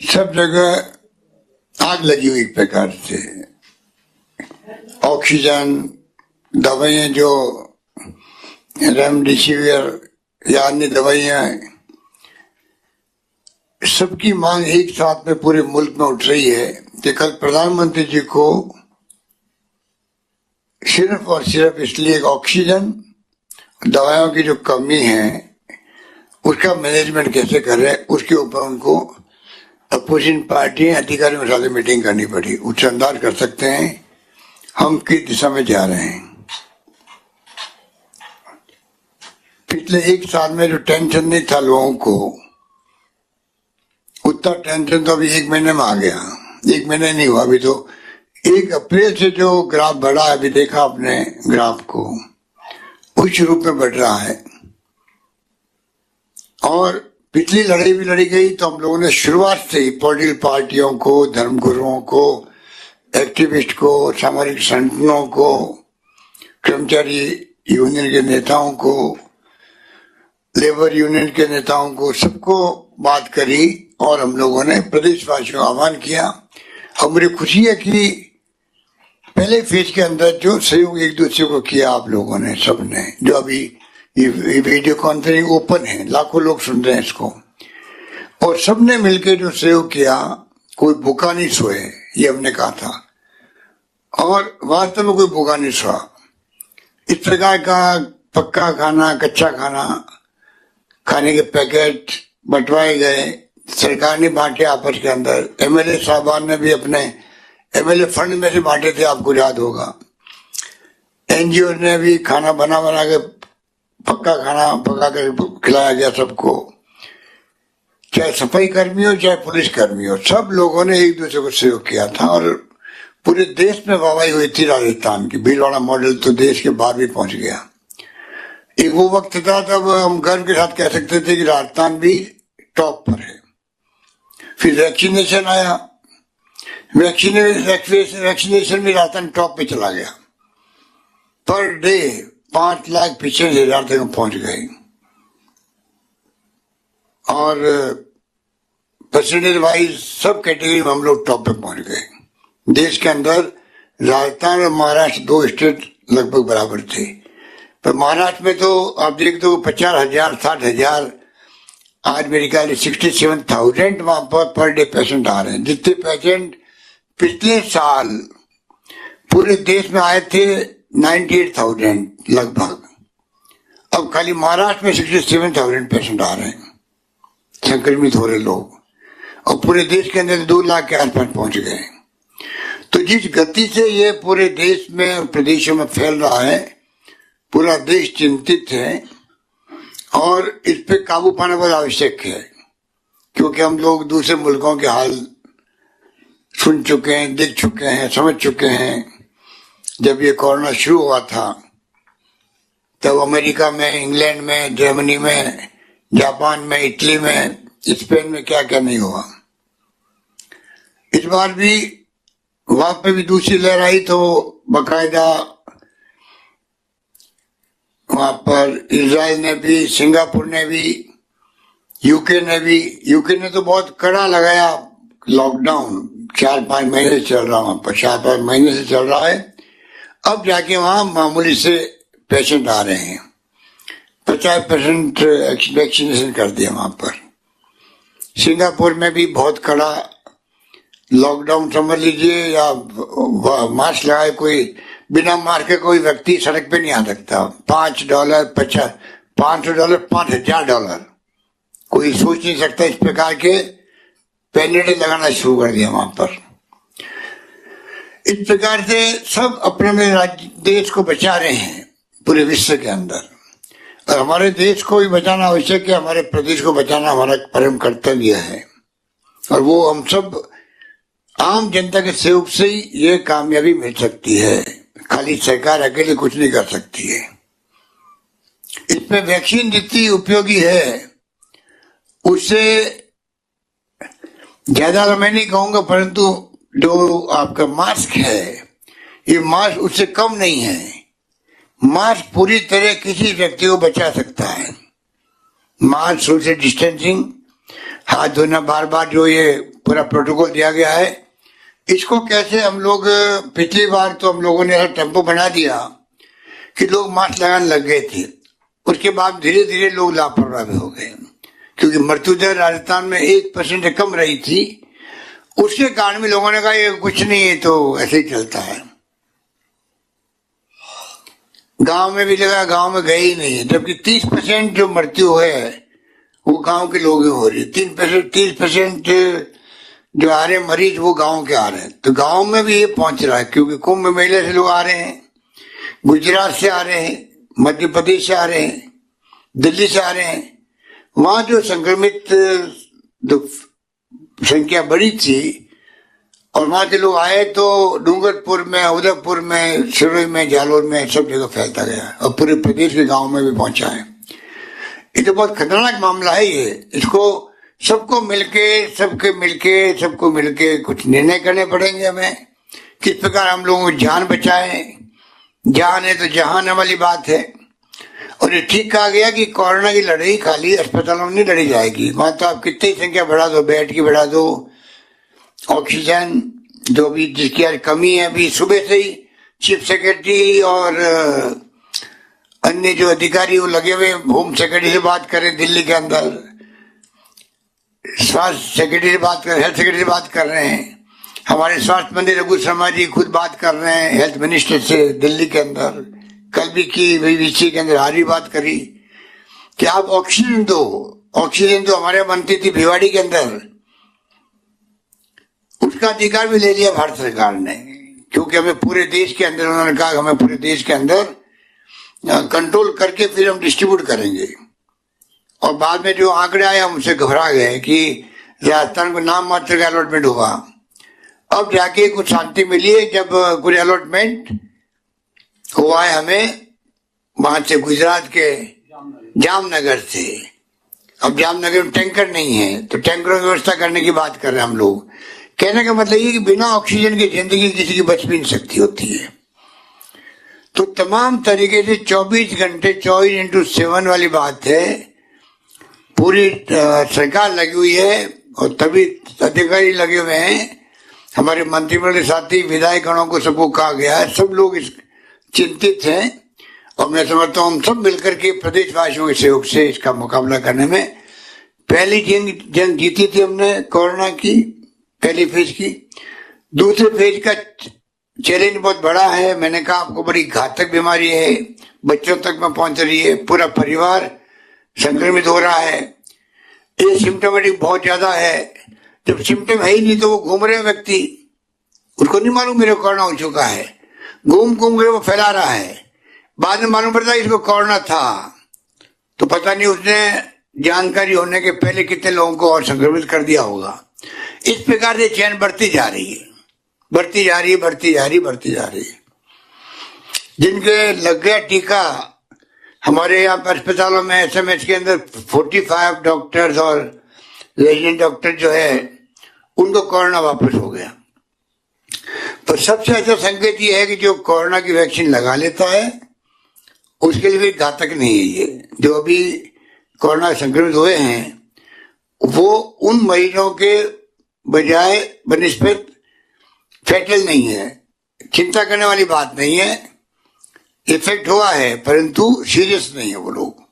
सब जगह आग लगी हुई एक प्रकार से। ऑक्सीजन, दवाइयां जो रेमडेसिविर या अन्य दवाइयां, सबकी मांग एक साथ में पूरे मुल्क में उठ रही है कि कल प्रधानमंत्री जी को सिर्फ और सिर्फ इसलिए ऑक्सीजन, दवाइयों की जो कमी है उसका मैनेजमेंट कैसे करें, उसके ऊपर उनको अपोजिशन पार्टी अधिकारियों के साथ मीटिंग करनी पड़ी। उच्च अंदाज कर सकते हैं हम किस दिशा में जा रहे हैं। पिछले एक साल में जो टेंशन नहीं था लोगों को, उतना टेंशन तो अभी एक महीने में आ गया। एक महीने नहीं हुआ अभी तो 1 अप्रैल से जो ग्राफ बढ़ा है, अभी देखा आपने ग्राफ को, उच्च रूप में बढ़ रहा है। और पिछली लड़ाई भी लड़ी गई तो हम लोगों ने शुरुआत से ही पॉलिटिकल पार्टियों को, धर्मगुरुओं को, एक्टिविस्ट को, सामाजिक संगठनों को, कर्मचारी यूनियन के नेताओं को, लेबर यूनियन के नेताओं को, सबको बात करी और हम लोगों ने प्रदेशवासियों का आह्वान किया। और मुझे खुशी है कि पहले फेज के अंदर जो सहयोग एक दूसरे को किया आप लोगों ने, सबने, जो अभी ये वीडियो कॉन्फ्रेंसिंग ओपन है, लाखों लोग सुन रहे हैं इसको, और सबने मिलकर जो सहयोग किया, कोई भूखा नहीं सोए, ये हमने कहा था। और वास्तव में कोई भूखा नहीं सोआ। इस प्रकार का पक्का खाना, कच्चा खाना, खाने के पैकेट बंटवाए गए, सरकार ने बांटे आपस के अंदर। एमएलए साहबान ने भी अपने एमएलए फंड में से बांटे थे, आपको याद होगा। एनजीओ ने भी खाना बना के, पक्का खाना पका कर खिलाया गया सबको, चाहे सफाई कर्मी हो चाहे पुलिस कर्मी हो, सब लोगों ने एक दूसरे को सहयोग किया था। और पूरे देश में वाहवाही हुई थी राजस्थान की। भीलवाड़ा मॉडल तो देश के बाहर भी पहुंच गया। एक वो वक्त था तब हम गर्व के साथ कह सकते थे कि राजस्थान भी टॉप पर है। फिर वैक्सीनेशन आया, वैक्सीनेशन भी राजस्थान टॉप पे चला गया। पर डे 5,65,000 तक हम पहुंच गए। और परसेंटेज वाइज सब कैटेगरी में हम लोग टॉप पे पहुंच गए। देश के अंदर राजस्थान और महाराष्ट्र 2 स्टेट लगभग बराबर थे। पर महाराष्ट्र में तो आप देख दो 50,000, 60,000, आज मेरे ख्याल 67,000 वहां पर डे पेशेंट आ रहे हैं। जितने पेशेंट पिछले साल पूरे देश में आए थे 98,000 लगभग, अब खाली महाराष्ट्र में 67,000 पेशेंट आ रहे हैं, संक्रमित हो रहे लोग। और पूरे देश के अंदर 2 लाख के आसपास पहुंच गए। तो जिस गति से ये पूरे देश में और प्रदेशों में फैल रहा है, पूरा देश चिंतित है और इस पे काबू पाना बहुत आवश्यक है। क्योंकि हम लोग दूसरे मुल्कों के हाल सुन चुके हैं, देख चुके हैं, समझ चुके हैं। जब ये कोरोना शुरू हुआ था तब अमेरिका में, इंग्लैंड में, जर्मनी में, जापान में, इटली में, स्पेन में क्या क्या नहीं हुआ। इस बार भी वहां पे भी दूसरी लहर आई तो बकायदा वहां पर इजराइल ने भी, सिंगापुर ने भी, यूके ने तो बहुत कड़ा लगाया लॉकडाउन। 4-5 महीने से चल रहा, वहां पर 4-5 महीने से चल रहा है। अब जाके वहां मामूली से पेशेंट आ रहे हैं। 50% वैक्सीनेशन कर दिया वहां पर। सिंगापुर में भी बहुत कड़ा लॉकडाउन समझ लीजिए, या मास्क लगाए कोई, बिना मास्क के कोई व्यक्ति सड़क पे नहीं आ सकता। $5, $500, $5,000 कोई सोच नहीं सकता। इस प्रकार के पैलेट लगाना शुरू कर दिया वहां पर। इस प्रकार से सब अपने राज्य देश को बचा रहे हैं पूरे विश्व के अंदर। और हमारे देश को भी बचाना आवश्यक है, हमारे प्रदेश को बचाना हमारा परम कर्तव्य है। और वो हम सब आम जनता के सहयोग से ही ये कामयाबी मिल सकती है, खाली सरकार अकेले कुछ नहीं कर सकती है। इसमें वैक्सीन जितनी उपयोगी है उससे ज्यादा तो मैं नहीं कहूंगा, परंतु जो आपका मास्क है ये मास्क उससे कम नहीं है। मास्क पूरी तरह किसी व्यक्ति को बचा सकता है। मास्क, सोशल डिस्टेंसिंग, हाथ धोना बार बार, जो ये पूरा प्रोटोकॉल दिया गया है, इसको कैसे हम लोग, पिछली बार तो हम लोगों ने टेम्पो बना दिया कि लोग मास्क लगाने लग गए थे, उसके बाद धीरे धीरे लोग लापरवाह भी हो गए, क्योंकि मृत्यु दर राजस्थान में 1% से कम रही थी। उसके कारण भी लोगों ने कहा ये कुछ नहीं है, तो ऐसे ही चलता है। गांव में भी लगा, गांव में गए ही नहीं, जबकि 30% जो मृत्यु है वो गांव के लोग हो रही है। 30% जो आ रहे मरीज वो गांव के आ रहे हैं, तो गांव में भी ये पहुंच रहा है, क्योंकि कुंभ मेले से लोग आ रहे हैं, गुजरात से आ रहे हैं, मध्य प्रदेश से आ रहे हैं, दिल्ली से आ रहे हैं। वहां जो संक्रमित संख्या बड़ी थी और वहां के लोग आए तो डूंगरपुर में, उदयपुर में, सिरोही में, जालोर में, सब जगह फैलता गया और पूरे प्रदेश के गांव में भी पहुंचा है। ये तो बहुत खतरनाक मामला है ये। इसको सबको मिलके कुछ निर्णय करने पड़ेंगे हमें, किस प्रकार हम लोगों की जान बचाएं। जान है तो जहान वाली बात है। और ये ठीक कहा गया कि कोरोना की लड़ाई खाली अस्पतालों में नहीं लड़ी जाएगी, वहां तो आप कितनी संख्या बढ़ा दो, बेड की बढ़ा दो, ऑक्सीजन जो भी जिसकी आज कमी है, अभी सुबह से ही चीफ सेक्रेटरी और अन्य जो अधिकारी वो लगे हुए होम सेक्रेटरी से बात करें, दिल्ली के अंदर स्वास्थ्य सेक्रेटरी से बात कर, हेल्थ सेक्रेटरी से बात कर रहे हैं। हमारे स्वास्थ्य मंत्री रघु शर्मा जी खुद बात कर रहे हैं हेल्थ मिनिस्टर से दिल्ली के अंदर, कल भी की बीबीसी के अंदर हारी बात करी कि आप ऑक्सीजन दो। ऑक्सीजन तो हमारे मंत्री थी भिवाड़ी के अंदर, उसका अधिकार भी ले लिया भारत सरकार ने, क्योंकि हमें पूरे देश के अंदर, उन्होंने कहा हमें पूरे देश के अंदर कंट्रोल करके फिर हम डिस्ट्रीब्यूट करेंगे। और बाद में जो आंकड़े आए हम उससे घबरा गए कि राजस्थान को नाम मात्र का अलॉटमेंट हुआ। अब जाके कुछ शांति मिली है जब कुछ अलॉटमेंट हुआ है हमें वहां से, गुजरात के जामनगर से। अब जामनगर में टैंकर नहीं है तो टैंकरों की व्यवस्था करने की बात कर रहे हैं हम लोग। कहने का मतलब ये कि बिना ऑक्सीजन की जिंदगी किसी की बच भी नहीं सकती होती है। तो तमाम तरीके से 24 घंटे 24/7 वाली बात है। पूरी सरकार लगी हुई है और तभी अधिकारी लगे हुए हैं, हमारे मंत्रिमंडल साथी विधायकगणों को सबको कहा गया है, सब लोग इस चिंतित हैं। और मैं समझता हूँ हम सब मिलकर के प्रदेशवासियों के सहयोग से इसका मुकाबला करने में, पहली जंग जीती थी हमने कोरोना की, पहली फेज की। दूसरे फेज का चैलेंज बहुत बड़ा है। मैंने कहा आपको बड़ी घातक बीमारी है, बच्चों तक में पहुंच रही है, पूरा परिवार संक्रमित हो रहा है, ये सिम्टोमेटिक बहुत ज्यादा है। जब सिम्टम है ही नहीं तो वो घूम रहे व्यक्ति, उसको नहीं मालूम मेरे कोरोना हो चुका है, घूम के वो फैला रहा है। बाद में मालूम पड़ता है इसको कोरोना था, तो पता नहीं उसने जानकारी होने के पहले कितने लोगों को और संक्रमित कर दिया होगा। इस प्रकार से चैन बढ़ती जा रही है। जिनके लग गया टीका, हमारे यहाँ पर अस्पतालों में एसएमएच के अंदर 45 डॉक्टर्स और रेजिडेंट डॉक्टर जो है उनको कोरोना वापस हो गया। पर सबसे अच्छा संकेत ये है कि जो कोरोना की वैक्सीन लगा लेता है उसके लिए भी घातक नहीं है। ये जो अभी कोरोना संक्रमित हुए हैं वो उन मरीजों के बजाय बनिस्बत फैटल नहीं है, चिंता करने वाली बात नहीं है। इफेक्ट हुआ है परंतु सीरियस नहीं है वो लोग।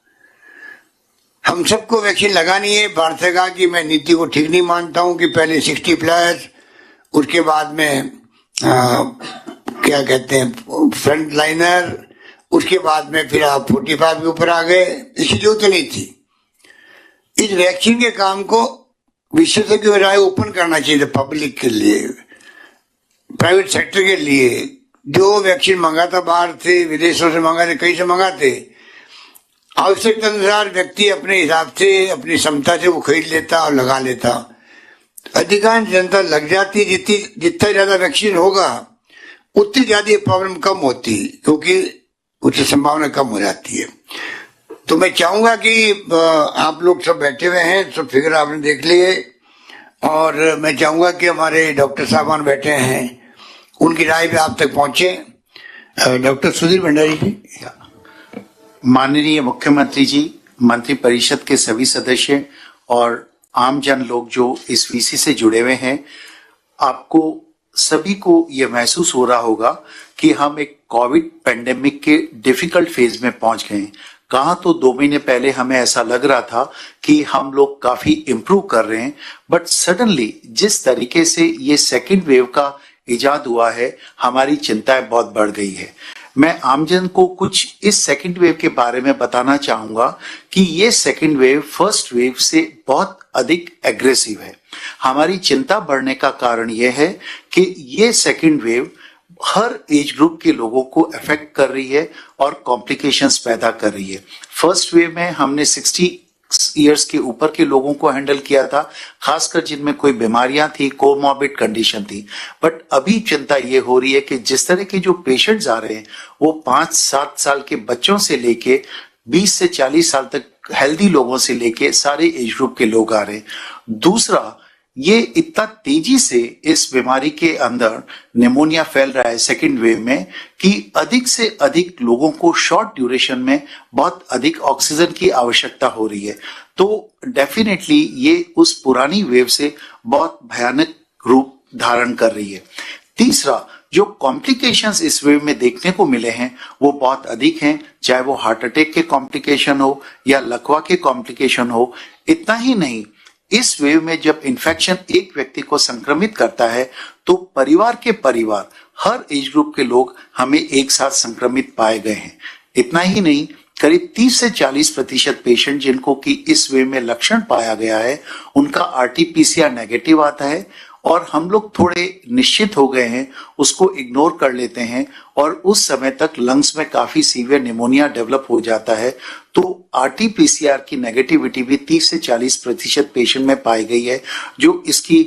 हम सबको वैक्सीन लगानी है। भारत सरकार की मैं नीति को ठीक नहीं मानता हूं कि पहले 60+, उसके बाद में क्या कहते हैं फ्रंट लाइनर, उसके बाद में फिर आप 45 के ऊपर आ गए। इसकी जरूरत नहीं थी। इस वैक्सीन के काम को विशेषज्ञ की राय ओपन करना चाहिए पब्लिक के लिए, प्राइवेट सेक्टर के लिए। जो वैक्सीन मंगाता बाहर से, विदेशों से मंगाते, कहीं से मंगाते, आवश्यकता अनुसार व्यक्ति अपने हिसाब से, अपनी क्षमता से वो खरीद लेता और लगा लेता। अधिकांश जनता लग जाती है, जितना ज्यादा वैक्सीन होगा उतनी ज्यादा ये प्रॉब्लम कम होती है, क्योंकि उसकी संभावना कम हो जाती है। तो मैं चाहूंगा कि आप लोग सब बैठे हुए हैं, सब फिगर आपने देख लिए, और मैं चाहूंगा कि हमारे डॉक्टर साहबान बैठे हैं, उनकी राय भी आप तक पहुंचे। डॉक्टर सुधीर भंडारी जी। माननीय मुख्यमंत्री जी, मंत्री परिषद के सभी सदस्य और आम जन लोग जो इस वीसी से जुड़े हुए हैं, आपको सभी को यह महसूस हो रहा होगा कि हम एक कोविड पेंडेमिक के डिफिकल्ट फेज में पहुंच गए हैं। कहा तो 2 महीने पहले हमें ऐसा लग रहा था कि हम लोग काफी इम्प्रूव कर रहे हैं, बट सडनली जिस तरीके से ये सेकेंड वेव का इजाद हुआ है, हमारी चिंताएं बहुत बढ़ गई है। मैं आमजन को कुछ इस सेकेंड वेव के बारे में बताना चाहूंगा कि ये सेकेंड वेव फर्स्ट वेव से बहुत अधिक एग्रेसिव है। हमारी चिंता बढ़ने का कारण यह है कि ये सेकेंड वेव हर एज ग्रुप के लोगों को अफेक्ट कर रही है और कॉम्प्लिकेशंस पैदा कर रही है। फर्स्ट वेव में हमने 60 ईयर्स के ऊपर के लोगों को हैंडल किया था, खासकर जिनमें कोई बीमारियां थी, कोमॉर्बिड कंडीशन थी। बट अभी चिंता ये हो रही है कि जिस तरह के जो पेशेंट्स आ रहे हैं वो 5-7 साल के बच्चों से लेके 20 से 40 साल तक हेल्दी लोगों से लेके सारे एज ग्रुप के लोग आ रहे हैं। दूसरा, ये इतना तेजी से इस बीमारी के अंदर निमोनिया फैल रहा है सेकेंड वेव में कि अधिक से अधिक लोगों को शॉर्ट ड्यूरेशन में बहुत अधिक ऑक्सीजन की आवश्यकता हो रही है। तो डेफिनेटली ये उस पुरानी वेव से बहुत भयानक रूप धारण कर रही है। तीसरा, जो कॉम्प्लिकेशंस इस वेव में देखने को मिले हैं वो बहुत अधिक हैं, चाहे वो हार्ट अटैक के कॉम्प्लिकेशन हो या लकवा के कॉम्प्लिकेशन हो। इतना ही नहीं, इस वेव में जब इन्फेक्शन एक व्यक्ति को संक्रमित करता है तो परिवार के परिवार हर एज ग्रुप के लोग हमें एक साथ संक्रमित पाए गए हैं। इतना ही नहीं, करीब 30 से 40% पेशेंट जिनको कि इस वेव में लक्षण पाया गया है उनका RT-PCR नेगेटिव आता है और हम लोग थोड़े निश्चित हो गए हैं, उसको इग्नोर कर लेते हैं और उस समय तक लंग्स में काफी सीवियर निमोनिया डेवलप हो जाता है। तो RT-PCR की नेगेटिविटी भी 30 से 40% पेशेंट में पाई गई है, जो इसकी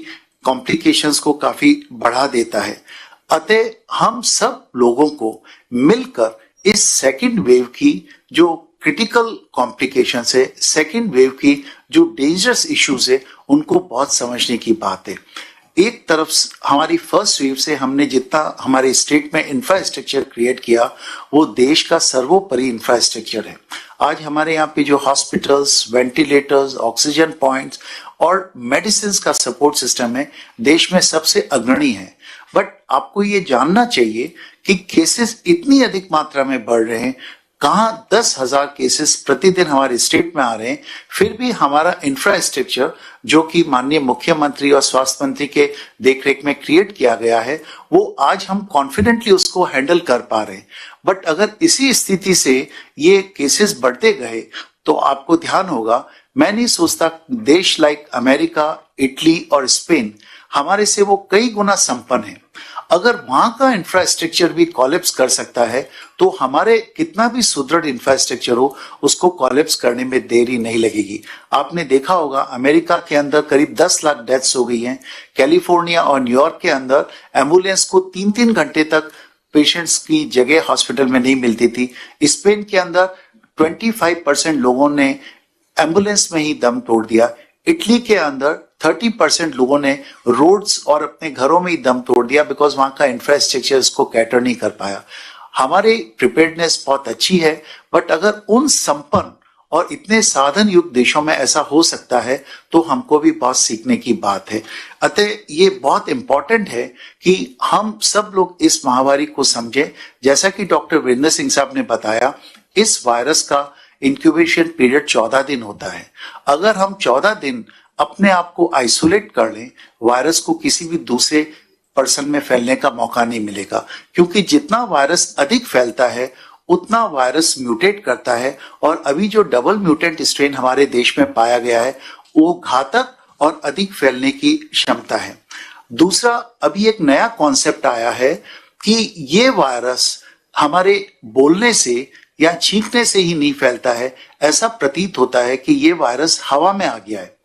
कॉम्प्लिकेशंस को काफी बढ़ा देता है। अतः हम सब लोगों को मिलकर इस सेकेंड वेव की जो क्रिटिकल कॉम्प्लिकेशंस है, सेकेंड वेव की जो डेंजरस इश्यूज है, उनको बहुत समझने की बात है। एक तरफ हमारी फर्स्ट वेव से हमने जितना हमारे स्टेट में इंफ्रास्ट्रक्चर क्रिएट किया वो देश का सर्वोपरि इंफ्रास्ट्रक्चर है। आज हमारे यहाँ पे जो हॉस्पिटल्स, वेंटिलेटर्स, ऑक्सीजन पॉइंट्स और मेडिसिन का सपोर्ट सिस्टम है, देश में सबसे अग्रणी है। बट आपको ये जानना चाहिए कि केसेस इतनी अधिक मात्रा में बढ़ रहे हैं, कहां 10,000 केसेस प्रतिदिन हमारे स्टेट में आ रहे हैं, फिर भी हमारा इंफ्रास्ट्रक्चर जो कि माननीय मुख्यमंत्री और स्वास्थ्य मंत्री के देखरेख में क्रिएट किया गया है, वो आज हम कॉन्फिडेंटली उसको हैंडल कर पा रहे हैं। बट अगर इसी स्थिति से ये केसेस बढ़ते गए तो आपको ध्यान होगा, मैं नहीं सोचता देश लाइक अमेरिका, इटली और स्पेन हमारे से वो कई गुना संपन्न है। अगर वहां का इंफ्रास्ट्रक्चर भी कॉलेप्स कर सकता है तो हमारे कितना भी सुदृढ़ इंफ्रास्ट्रक्चर हो उसको कॉलेप्स करने में देरी नहीं लगेगी। आपने देखा होगा अमेरिका के अंदर करीब 10 लाख डेथ्स हो गई हैं। कैलिफोर्निया और न्यूयॉर्क के अंदर एम्बुलेंस को 3-3 घंटे तक पेशेंट्स की जगह हॉस्पिटल में नहीं मिलती थी। स्पेन के अंदर 25% लोगों ने एम्बुलेंस में ही दम तोड़ दिया। इटली के अंदर 30% लोगों ने रोड्स और अपने घरों में ही दम तोड़ दिया बिकॉज वहां का इंफ्रास्ट्रक्चर इसको कैटर नहीं कर पाया। हमारी प्रिपेयर्डनेस बहुत अच्छी है, बट अगर उन संपन्न और इतने साधन युक्त देशों में ऐसा हो सकता है तो हमको भी बहुत सीखने की बात है। अतः ये बहुत इंपॉर्टेंट है कि हम सब लोग इस महामारी को समझें। जैसा कि डॉक्टर वीरेंद्र सिंह साहब ने बताया, इस वायरस का इंक्यूबेशन पीरियड 14 दिन होता है। अगर हम 14 दिन अपने आप को आइसोलेट कर लें, वायरस को किसी भी दूसरे पर्सन में फैलने का मौका नहीं मिलेगा, क्योंकि जितना वायरस अधिक फैलता है उतना वायरस म्यूटेट करता है। और अभी जो डबल म्यूटेंट स्ट्रेन हमारे देश में पाया गया है वो घातक और अधिक फैलने की क्षमता है। दूसरा, अभी एक नया कॉन्सेप्ट आया है कि ये वायरस हमारे बोलने से या छींकने से ही नहीं फैलता है, ऐसा प्रतीत होता है कि ये वायरस हवा में आ गया है।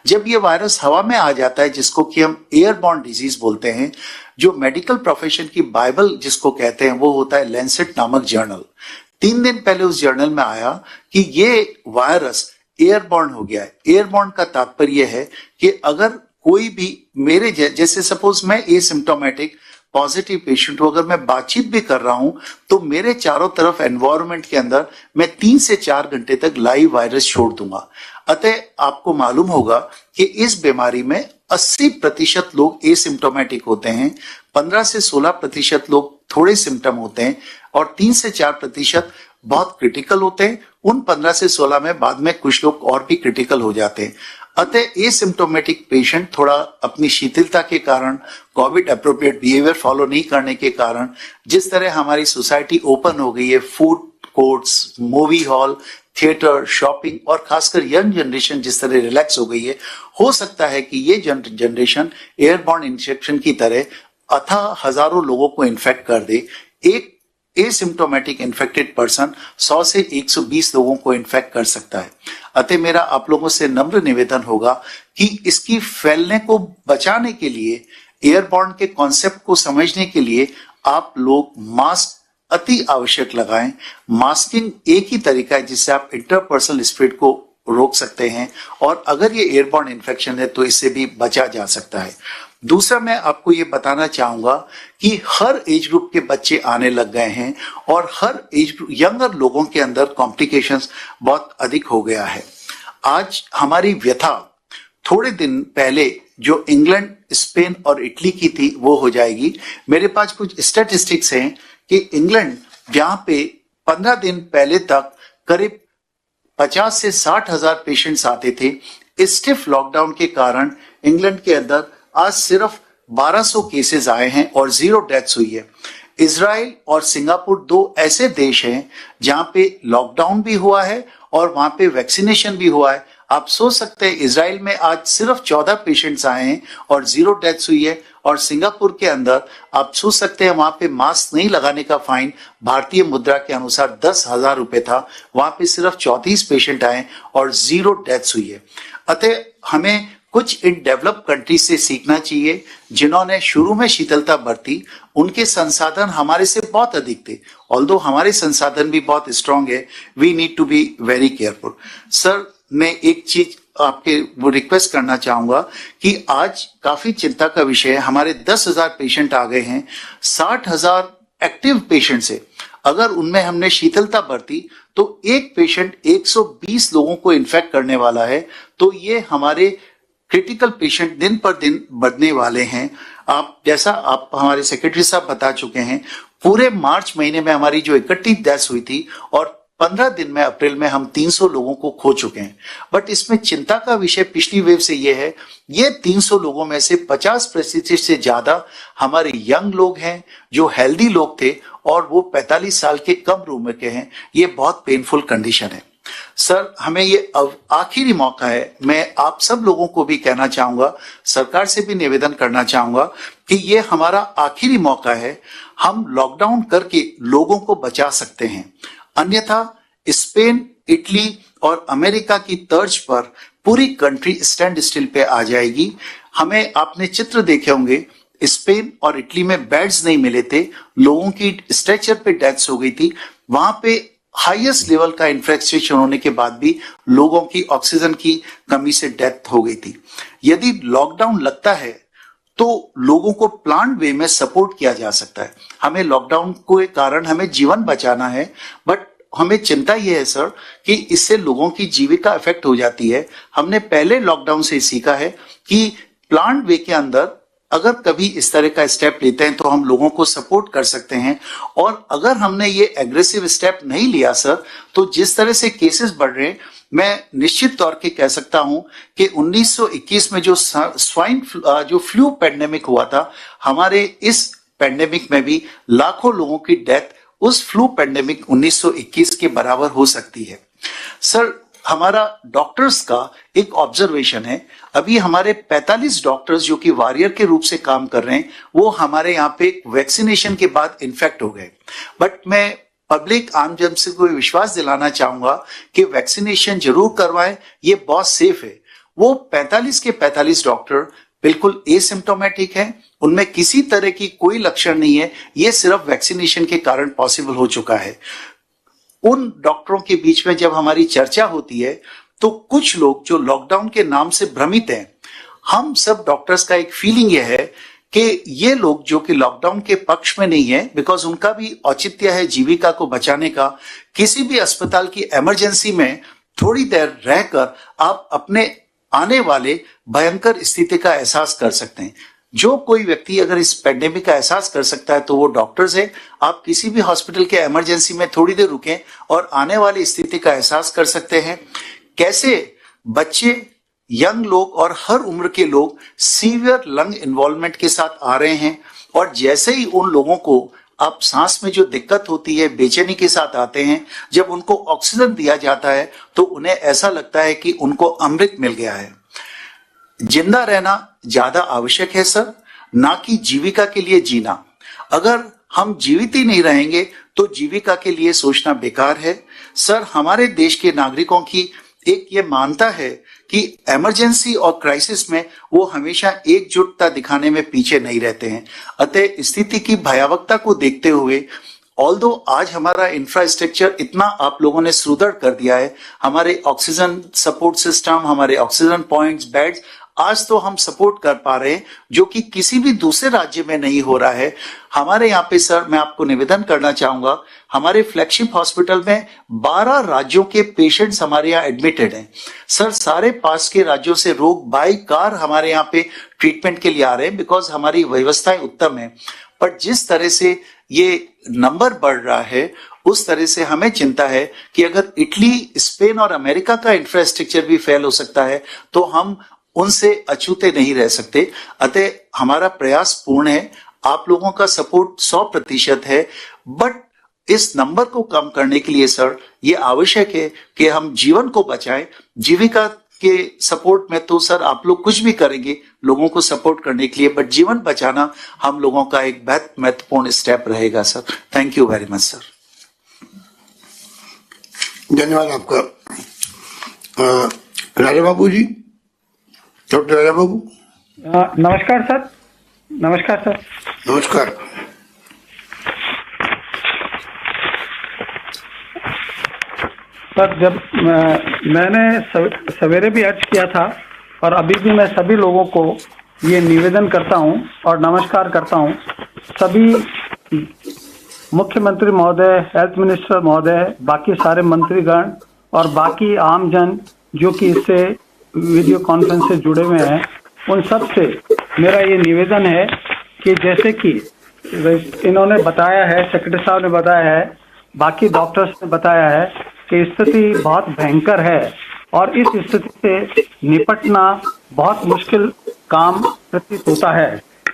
जब ये वायरस हवा में आ जाता है, जिसको कि हम एयरबॉर्न डिजीज बोलते हैं, जो मेडिकल प्रोफेशन की बाइबल जिसको कहते हैं वो होता है लैंसेट नामक जर्नल। 3 दिन पहले उस जर्नल में आया कि ये वायरस एयरबॉर्न हो गया है। एयरबॉर्न का तात्पर्य है कि अगर कोई भी मेरे जैसे सपोज मैं एसिम्प्टोमेटिक पॉजिटिव पेशेंट हूं, अगर मैं बातचीत भी कर रहा हूं तो मेरे चारों तरफ एनवायरनमेंट के अंदर मैं 3 से 4 घंटे तक लाइव वायरस छोड़ दूंगा। अतः आपको मालूम होगा कि इस बीमारी में 80% लोग एसिम्प्टोमेटिक होते हैं, 15 से 16% लोग थोड़े सिम्टम होते हैं और 3 से 4% बहुत क्रिटिकल होते हैं। उन 15 से 16 में बाद में कुछ लोग और भी क्रिटिकल हो जाते हैं। अतः एसिम्प्टोमेटिक पेशेंट थोड़ा अपनी शिथिलता के कारण, कोविड अप्रोप्रिएट बिहेवियर फॉलो नहीं करने के कारण, जिस तरह हमारी सोसाइटी ओपन हो गई है, food courts, movie hall, theatre, shopping और खासकर यंग जनरेशन जिस तरह रिलैक्स हो गई है, हो सकता है कि ये जनरेशन एयरबॉर्न इन्फेक्शन की तरह अथाह हजारों लोगों को इन्फेक्ट कर दे। एक एसिम्प्टोमेटिक इन्फेक्टेड पर्सन 100 से 120 लोगों को इन्फेक्ट कर सकता है। अतः मेरा आप लोगों से नम्र निवेदन होगा कि इसकी फैलने को बचाने के लिए, एयरबॉर्न के कॉन्सेप्ट को समझने के लिए आप लोग मास्क अति आवश्यक लगाएं। मास्किंग एक ही तरीका है जिससे आप इंटरपर्सनल स्प्रेड को रोक सकते हैं और अगर ये एयरबॉर्न इन्फेक्शन है तो इससे भी बचा जा सकता है। दूसरा, मैं आपको ये बताना चाहूंगा कि हर एज ग्रुप के बच्चे आने लग गए हैं और हर एज ग्रुप यंगर लोगों के अंदर कॉम्प्लिकेशंस बहुत अधिक हो गया है। आज हमारी व्यथा थोड़े दिन पहले जो इंग्लैंड, स्पेन और इटली की थी वो हो जाएगी। मेरे पास कुछ स्टैटिस्टिक्स हैं कि इंग्लैंड, जहां पे 15 दिन पहले तक करीब 50 से 60 हजार पेशेंट्स आते थे, स्टिफ लॉकडाउन के कारण इंग्लैंड के अंदर आज सिर्फ 1200 केसेस आए हैं और 0 डेथ्स हुई है। इजराइल और सिंगापुर 2 ऐसे देश हैं जहां पे लॉकडाउन भी हुआ है और वहां पे वैक्सीनेशन भी हुआ है। आप सोच सकते हैं इजराइल में आज सिर्फ 14 पेशेंट्स आए हैं और 0 डेथ्स हुई है, और सिंगापुर के अंदर आप सोच सकते हैं वहां पे मास्क नहीं लगाने का फाइन भारतीय मुद्रा के अनुसार 10,000 रुपए था, वहां पे सिर्फ 34 पेशेंट आए और 0 डेथ्स हुई है। अतः हमें कुछ इन डेवलप कंट्री से सीखना चाहिए जिन्होंने शुरू में शीतलता बरती। उनके संसाधन हमारे से बहुत अधिक थे, ऑल्दो हमारे संसाधन भी बहुत स्ट्रांग है। We need to be very careful. Sir, मैं एक चीज आपके वो रिक्वेस्ट करना चाहूंगा कि आज काफी चिंता का विषय है, हमारे 10,000 पेशेंट आ गए हैं, 60,000 एक्टिव पेशेंट्स है। अगर उनमें हमने शीतलता बरती तो एक पेशेंट 120 लोगों को इन्फेक्ट करने वाला है, तो ये हमारे क्रिटिकल पेशेंट दिन पर दिन बढ़ने वाले हैं। आप हमारे सेक्रेटरी साहब बता चुके हैं, पूरे मार्च महीने में हमारी जो 31 डेथ्स हुई थी और 15 दिन में अप्रैल में हम 300 लोगों को खो चुके हैं। बट इसमें चिंता का विषय पिछली वेव से ये है, ये 300 लोगों में से 50% से ज्यादा हमारे यंग लोग हैं जो हेल्दी लोग थे और वो 45 साल के कम उम्र के हैं। ये बहुत पेनफुल कंडीशन है। सर, हमें ये आखिरी मौका है। मैं आप सब लोगों को भी कहना चाहूंगा, सरकार से भी निवेदन करना चाहूंगा कि ये हमारा आखिरी मौका है। हम लॉकडाउन करके लोगों को बचा सकते हैं, अन्यथा स्पेन, इटली और अमेरिका की तर्ज पर पूरी कंट्री स्टैंड स्टिल पे आ जाएगी। हमें, आपने चित्र देखे होंगे, स्पेन और इटली में बेड्स नहीं मिले थे, लोगों की स्ट्रेचर पे डेथ्स हो गई थी। वहां पे हाईएस्ट लेवल का इन्फेक्शन होने के बाद भी लोगों की ऑक्सीजन की कमी से डेथ हो गई थी। यदि लॉकडाउन लगता है तो लोगों को प्लान वे में सपोर्ट किया जा सकता है। हमें लॉकडाउन के कारण हमें जीवन बचाना है, बट हमें चिंता यह है सर कि इससे लोगों की जीविका इफेक्ट हो जाती है। हमने पहले लॉकडाउन से सीखा है कि प्लान वे के अंदर अगर कभी इस तरह का स्टेप लेते हैं तो हम लोगों को सपोर्ट कर सकते हैं। और अगर हमने ये एग्रेसिव स्टेप नहीं लिया सर, तो जिस तरह से केसेस बढ़ रहे हैं, मैं निश्चित तौर पे कह सकता हूं कि 1921 में जो जो फ्लू पेंडेमिक हुआ था, हमारे इस पेंडेमिक में भी लाखों लोगों की डेथ उस फ्लू पेंडेमिक 1921 के बराबर हो सकती है। सर, हमारा डॉक्टर्स का एक ऑब्जर्वेशन है, अभी हमारे 45 डॉक्टर्स जो कि वॉरियर के रूप से काम कर रहे हैं, वो हमारे यहाँ पे वैक्सीनेशन के बाद इन्फेक्ट हो गए। बट मैं पब्लिक आम जन से कोई विश्वास दिलाना चाहूंगा कि वैक्सीनेशन जरूर करवाएं, ये बहुत सेफ है। वो 45 के 45 डॉक्टर बिल्कुल एसिम्प्टोमेटिक हैं, उनमें किसी तरह की कोई लक्षण नहीं है, ये सिर्फ वैक्सीनेशन के कारण पॉसिबल हो चुका है। उन डॉक्टरों के बीच में जब हमारी चर्चा होती है तो कुछ लोग जो लॉकडाउन के नाम से भ्रमित हैं, हम सब डॉक्टर्स का एक फीलिंग यह है कि ये लोग जो कि लॉकडाउन के पक्ष में नहीं है, बिकॉज उनका भी औचित्य है जीविका को बचाने का, किसी भी अस्पताल की इमरजेंसी में थोड़ी देर रहकर आप अपने आने वाले भयंकर स्थिति का एहसास कर सकते हैं। जो कोई व्यक्ति अगर इस पेंडेमिक का एहसास कर सकता है तो वो डॉक्टर्स है। आप किसी भी हॉस्पिटल के इमरजेंसी में थोड़ी देर रुकें और आने वाली स्थिति का एहसास कर सकते हैं। कैसे बच्चे, यंग लोग और हर उम्र के लोग सीवियर लंग इन्वॉल्वमेंट के साथ आ रहे हैं, और जैसे ही उन लोगों को अब सांस में जो दिक्कत होती है, बेचैनी के साथ आते हैं, जब उनको ऑक्सीजन दिया जाता है तो उन्हें ऐसा लगता है कि उनको अमृत मिल गया है। जिंदा रहना ज्यादा आवश्यक है सर, ना कि जीविका के लिए जीना। अगर हम जीवित ही नहीं रहेंगे तो जीविका के लिए सोचना बेकार है। सर, हमारे देश के नागरिकों की एक ये मानता है कि इमरजेंसी और क्राइसिस में वो हमेशा एकजुटता दिखाने में पीछे नहीं रहते हैं। अतः स्थिति की भयावहता को देखते हुए, ऑल्दो आज हमारा इंफ्रास्ट्रक्चर इतना आप लोगों ने सुदृढ़ कर दिया है, हमारे ऑक्सीजन सपोर्ट सिस्टम, हमारे ऑक्सीजन पॉइंट्स, बेड्स, आज तो हम सपोर्ट कर पा रहे हैं जो कि किसी भी दूसरे राज्य में नहीं हो रहा है। हमारे यहाँ पे सर, मैं आपको निवेदन करना चाहूंगा, हमारे फ्लैगशिप हॉस्पिटल में 12 राज्यों के पेशेंट्स हमारे यहाँ एडमिटेड हैं। सर, सारे पास के राज्यों से लोग बाई कार हमारे यहाँ पे ट्रीटमेंट के लिए आ रहे हैं, बिकॉज हमारी व्यवस्थाएं उत्तम है। पर जिस तरह से ये नंबर बढ़ रहा है, उस तरह से हमें चिंता है कि अगर इटली, स्पेन और अमेरिका का इंफ्रास्ट्रक्चर भी फेल हो सकता है तो हम उनसे अछूते नहीं रह सकते। अतः हमारा प्रयास पूर्ण है, आप लोगों का सपोर्ट 100% है, बट इस नंबर को कम करने के लिए सर ये आवश्यक है कि हम जीवन को बचाएं। जीविका के सपोर्ट में तो सर आप लोग कुछ भी करेंगे लोगों को सपोर्ट करने के लिए, बट जीवन बचाना हम लोगों का एक बहुत महत्वपूर्ण स्टेप रहेगा sir. Thank you very much sir. धन्यवाद आपका। राजा बाबू जी, डॉक्टर राजा बाबू। नमस्कार सर। नमस्कार सर। नमस्कार। सर, जब मैंने सवेरे भी अर्ज किया था और अभी भी मैं सभी लोगों को ये निवेदन करता हूं और नमस्कार करता हूं, सभी मुख्यमंत्री महोदय, हेल्थ मिनिस्टर महोदय, बाकी सारे मंत्रीगण और बाकी आम जन जो कि इससे वीडियो कॉन्फ्रेंस से जुड़े हुए हैं, उन सब से मेरा ये निवेदन है कि जैसे कि इन्होंने बताया है, सेक्रेटरी साहब ने बताया है, बाकी डॉक्टर्स ने बताया है कि स्थिति बहुत भयंकर है और इस स्थिति से निपटना बहुत मुश्किल काम प्रतीत होता है।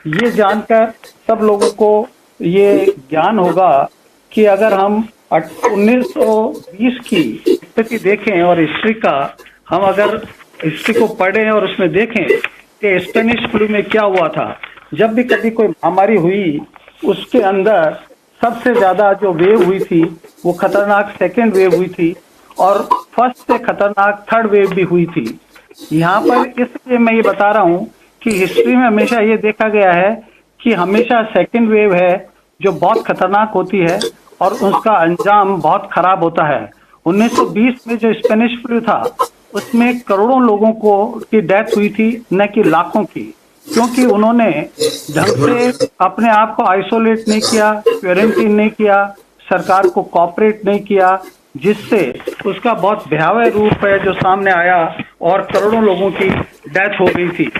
ये जानकर सब लोगों को ये ज्ञान होगा कि अगर हम 1920 की स्थिति देखें और हिस्ट्री का, हम अगर हिस्ट्री को पढ़ें और उसमें देखें कि स्पेनिश फ्लू में क्या हुआ था, जब भी कभी कोई महामारी हुई उसके अंदर सबसे ज्यादा जो वेव हुई थी वो खतरनाक सेकेंड वेव हुई थी और फर्स्ट से खतरनाक थर्ड वेव भी हुई थी। यहाँ पर इसलिए मैं ये बता रहा हूँ कि हिस्ट्री में हमेशा ये देखा गया है कि हमेशा सेकेंड वेव है जो बहुत खतरनाक होती है और उसका अंजाम बहुत खराब होता है। 1920 में जो स्पेनिश फ्लू था उसमें करोड़ों लोगों को की डेथ हुई थी, न कि लाखों की, क्योंकि उन्होंने ढंग से अपने आप को आइसोलेट नहीं किया, क्वारंटीन नहीं किया, सरकार को कोऑपरेट नहीं किया, जिससे उसका बहुत भयावह रूप है जो सामने आया और करोड़ों लोगों की डेथ हो गई थी।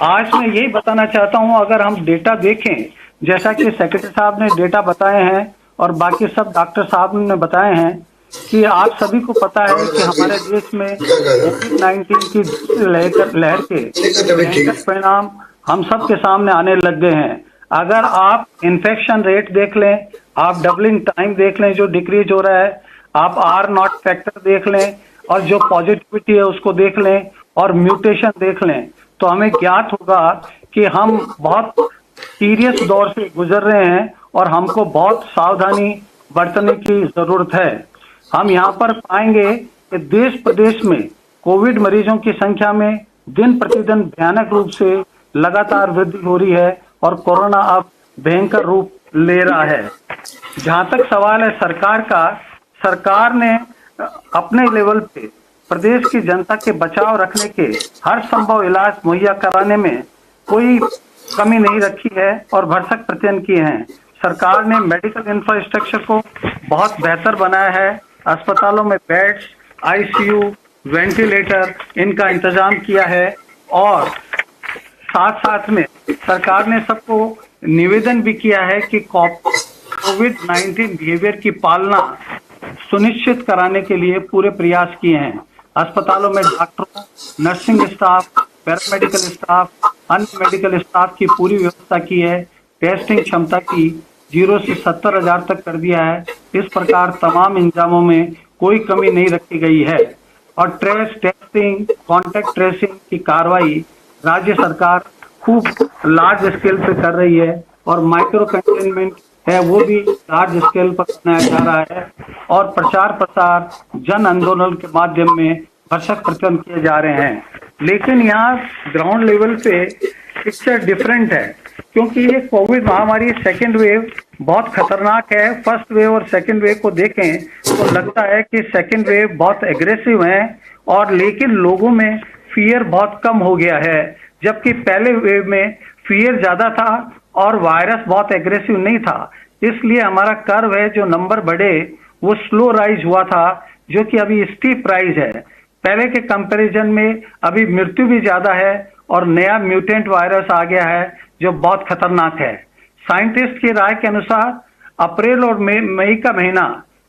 आज मैं यही बताना चाहता हूं, अगर हम डेटा देखें, जैसा कि सेक्रेटरी साहब ने डेटा बताए हैं और बाकी सब डॉक्टर साहब ने बताए हैं कि आप सभी को पता है कि हमारे देश में कोविड-19 की लहर के परिणाम हम सब के सामने आने लग गए हैं। अगर आप इन्फेक्शन रेट देख लें, आप डबलिंग टाइम देख लें जो डिक्रीज हो रहा है, आप R0 फैक्टर देख लें और जो पॉजिटिविटी है उसको देख लें और म्यूटेशन देख लें, तो हमें ज्ञात होगा कि हम बहुत सीरियस दौर से गुजर रहे हैं और हमको बहुत सावधानी बरतने की जरूरत है। हम यहाँ पर पाएंगे कि देश प्रदेश में कोविड मरीजों की संख्या में दिन प्रतिदिन भयानक रूप से लगातार वृद्धि हो रही है और कोरोना अब भयंकर रूप ले रहा है। जहां तक सवाल है सरकार का, सरकार ने अपने लेवल पे प्रदेश की जनता के बचाव रखने के हर संभव इलाज मुहैया कराने में कोई कमी नहीं रखी है और भरसक प्रयत्न किए हैं। सरकार ने मेडिकल इंफ्रास्ट्रक्चर को बहुत बेहतर बनाया है। अस्पतालों में बेड्स, आईसीयू, वेंटिलेटर इनका इंतजाम किया है और साथ साथ में सरकार ने सबको निवेदन भी किया है कि कोविड-19 बिहेवियर की पालना सुनिश्चित कराने के लिए पूरे प्रयास किए हैं। अस्पतालों में डॉक्टरों, नर्सिंग स्टाफ, पैरामेडिकल स्टाफ, अन्य मेडिकल स्टाफ की पूरी व्यवस्था की है। टेस्टिंग क्षमता की 0 से 70,000 तक कर दिया है। इस प्रकार तमाम इंतजामों में कोई कमी नहीं रखी गई है और टेस्टिंग, कॉन्टैक्ट ट्रेसिंग की कार्रवाई राज्य सरकार खूब लार्ज स्केल पे कर रही है और माइक्रो कंटेनमेंट है वो भी लार्ज स्केल पर बनाया जा रहा है और प्रचार प्रसार जन आंदोलन के माध्यम में भरसक प्रयत्न किए जा रहे हैं। लेकिन यहाँ ग्राउंड लेवल पे पिक्चर डिफरेंट है क्योंकि ये कोविड महामारी सेकेंड वेव बहुत खतरनाक है। फर्स्ट वेव और सेकेंड वेव को देखें तो लगता है कि सेकेंड वेव बहुत एग्रेसिव है और लेकिन लोगों में फियर बहुत कम हो गया है, जबकि पहले वेव में फियर ज्यादा था और वायरस बहुत एग्रेसिव नहीं था। इसलिए हमारा कर्व है जो नंबर बढ़े वो स्लो राइज हुआ था, जो कि अभी स्टीप राइज है। पहले के कंपैरिजन में अभी मृत्यु भी ज्यादा है और नया म्यूटेंट वायरस आ गया है जो बहुत खतरनाक है। साइंटिस्ट की राय के अनुसार अप्रैल और मई का महीना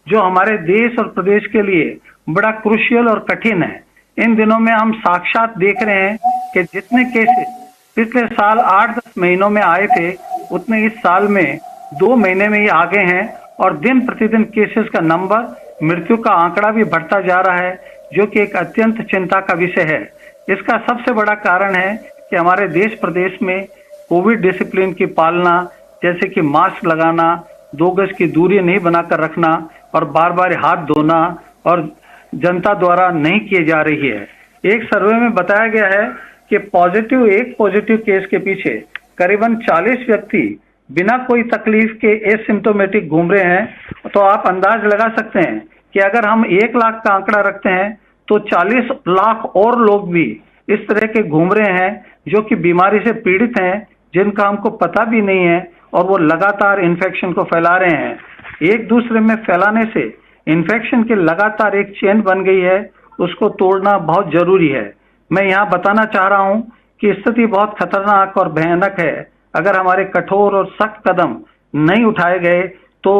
जो हमारे देश और प्रदेश के लिए बड़ा क्रूशियल और कठिन है। इन दिनों में हम साक्षात देख रहे हैं कि जितने केसेस पिछले साल 8-10 महीनों में आए थे उतने इस साल में 2 महीने में ही आ गए हैं और दिन प्रतिदिन केसेस का नंबर, मृत्यु का आंकड़ा भी बढ़ता जा रहा है, जो कि एक अत्यंत चिंता का विषय है। इसका सबसे बड़ा कारण है कि हमारे देश प्रदेश में कोविड डिसिप्लिन की पालना, जैसे कि मास्क लगाना, 2 गज की दूरी नहीं बनाकर रखना और बार बार हाथ धोना और जनता द्वारा नहीं किए जा रही है। एक सर्वे में बताया गया है कि एक पॉजिटिव केस के पीछे करीबन 40 व्यक्ति बिना कोई तकलीफ के एसिम्प्टोमेटिक घूम रहे हैं। तो आप अंदाज लगा सकते हैं कि अगर हम 1 लाख का आंकड़ा रखते हैं तो 40 लाख और लोग भी इस तरह के घूम रहे हैं जो कि बीमारी से पीड़ित हैं, जिनका हमको पता भी नहीं है और वो लगातार इन्फेक्शन को फैला रहे हैं। एक दूसरे में फैलाने से इन्फेक्शन की लगातार एक चेन बन गई है, उसको तोड़ना बहुत जरूरी है। मैं यहाँ बताना चाह रहा हूँ कि स्थिति बहुत खतरनाक और भयानक है। अगर हमारे कठोर और सख्त कदम नहीं उठाए गए तो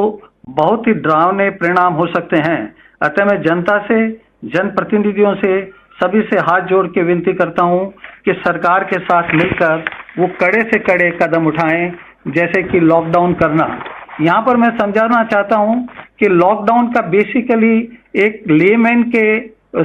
बहुत ही डरावने परिणाम हो सकते हैं। अतः मैं जनता से, जनप्रतिनिधियों से, सभी से हाथ जोड़ के विनती करता हूँ कि सरकार के साथ मिलकर वो कड़े से कड़े कदम उठाएं, जैसे कि लॉकडाउन करना। यहाँ पर मैं समझाना चाहता हूँ कि लॉकडाउन का बेसिकली एक लेमैन के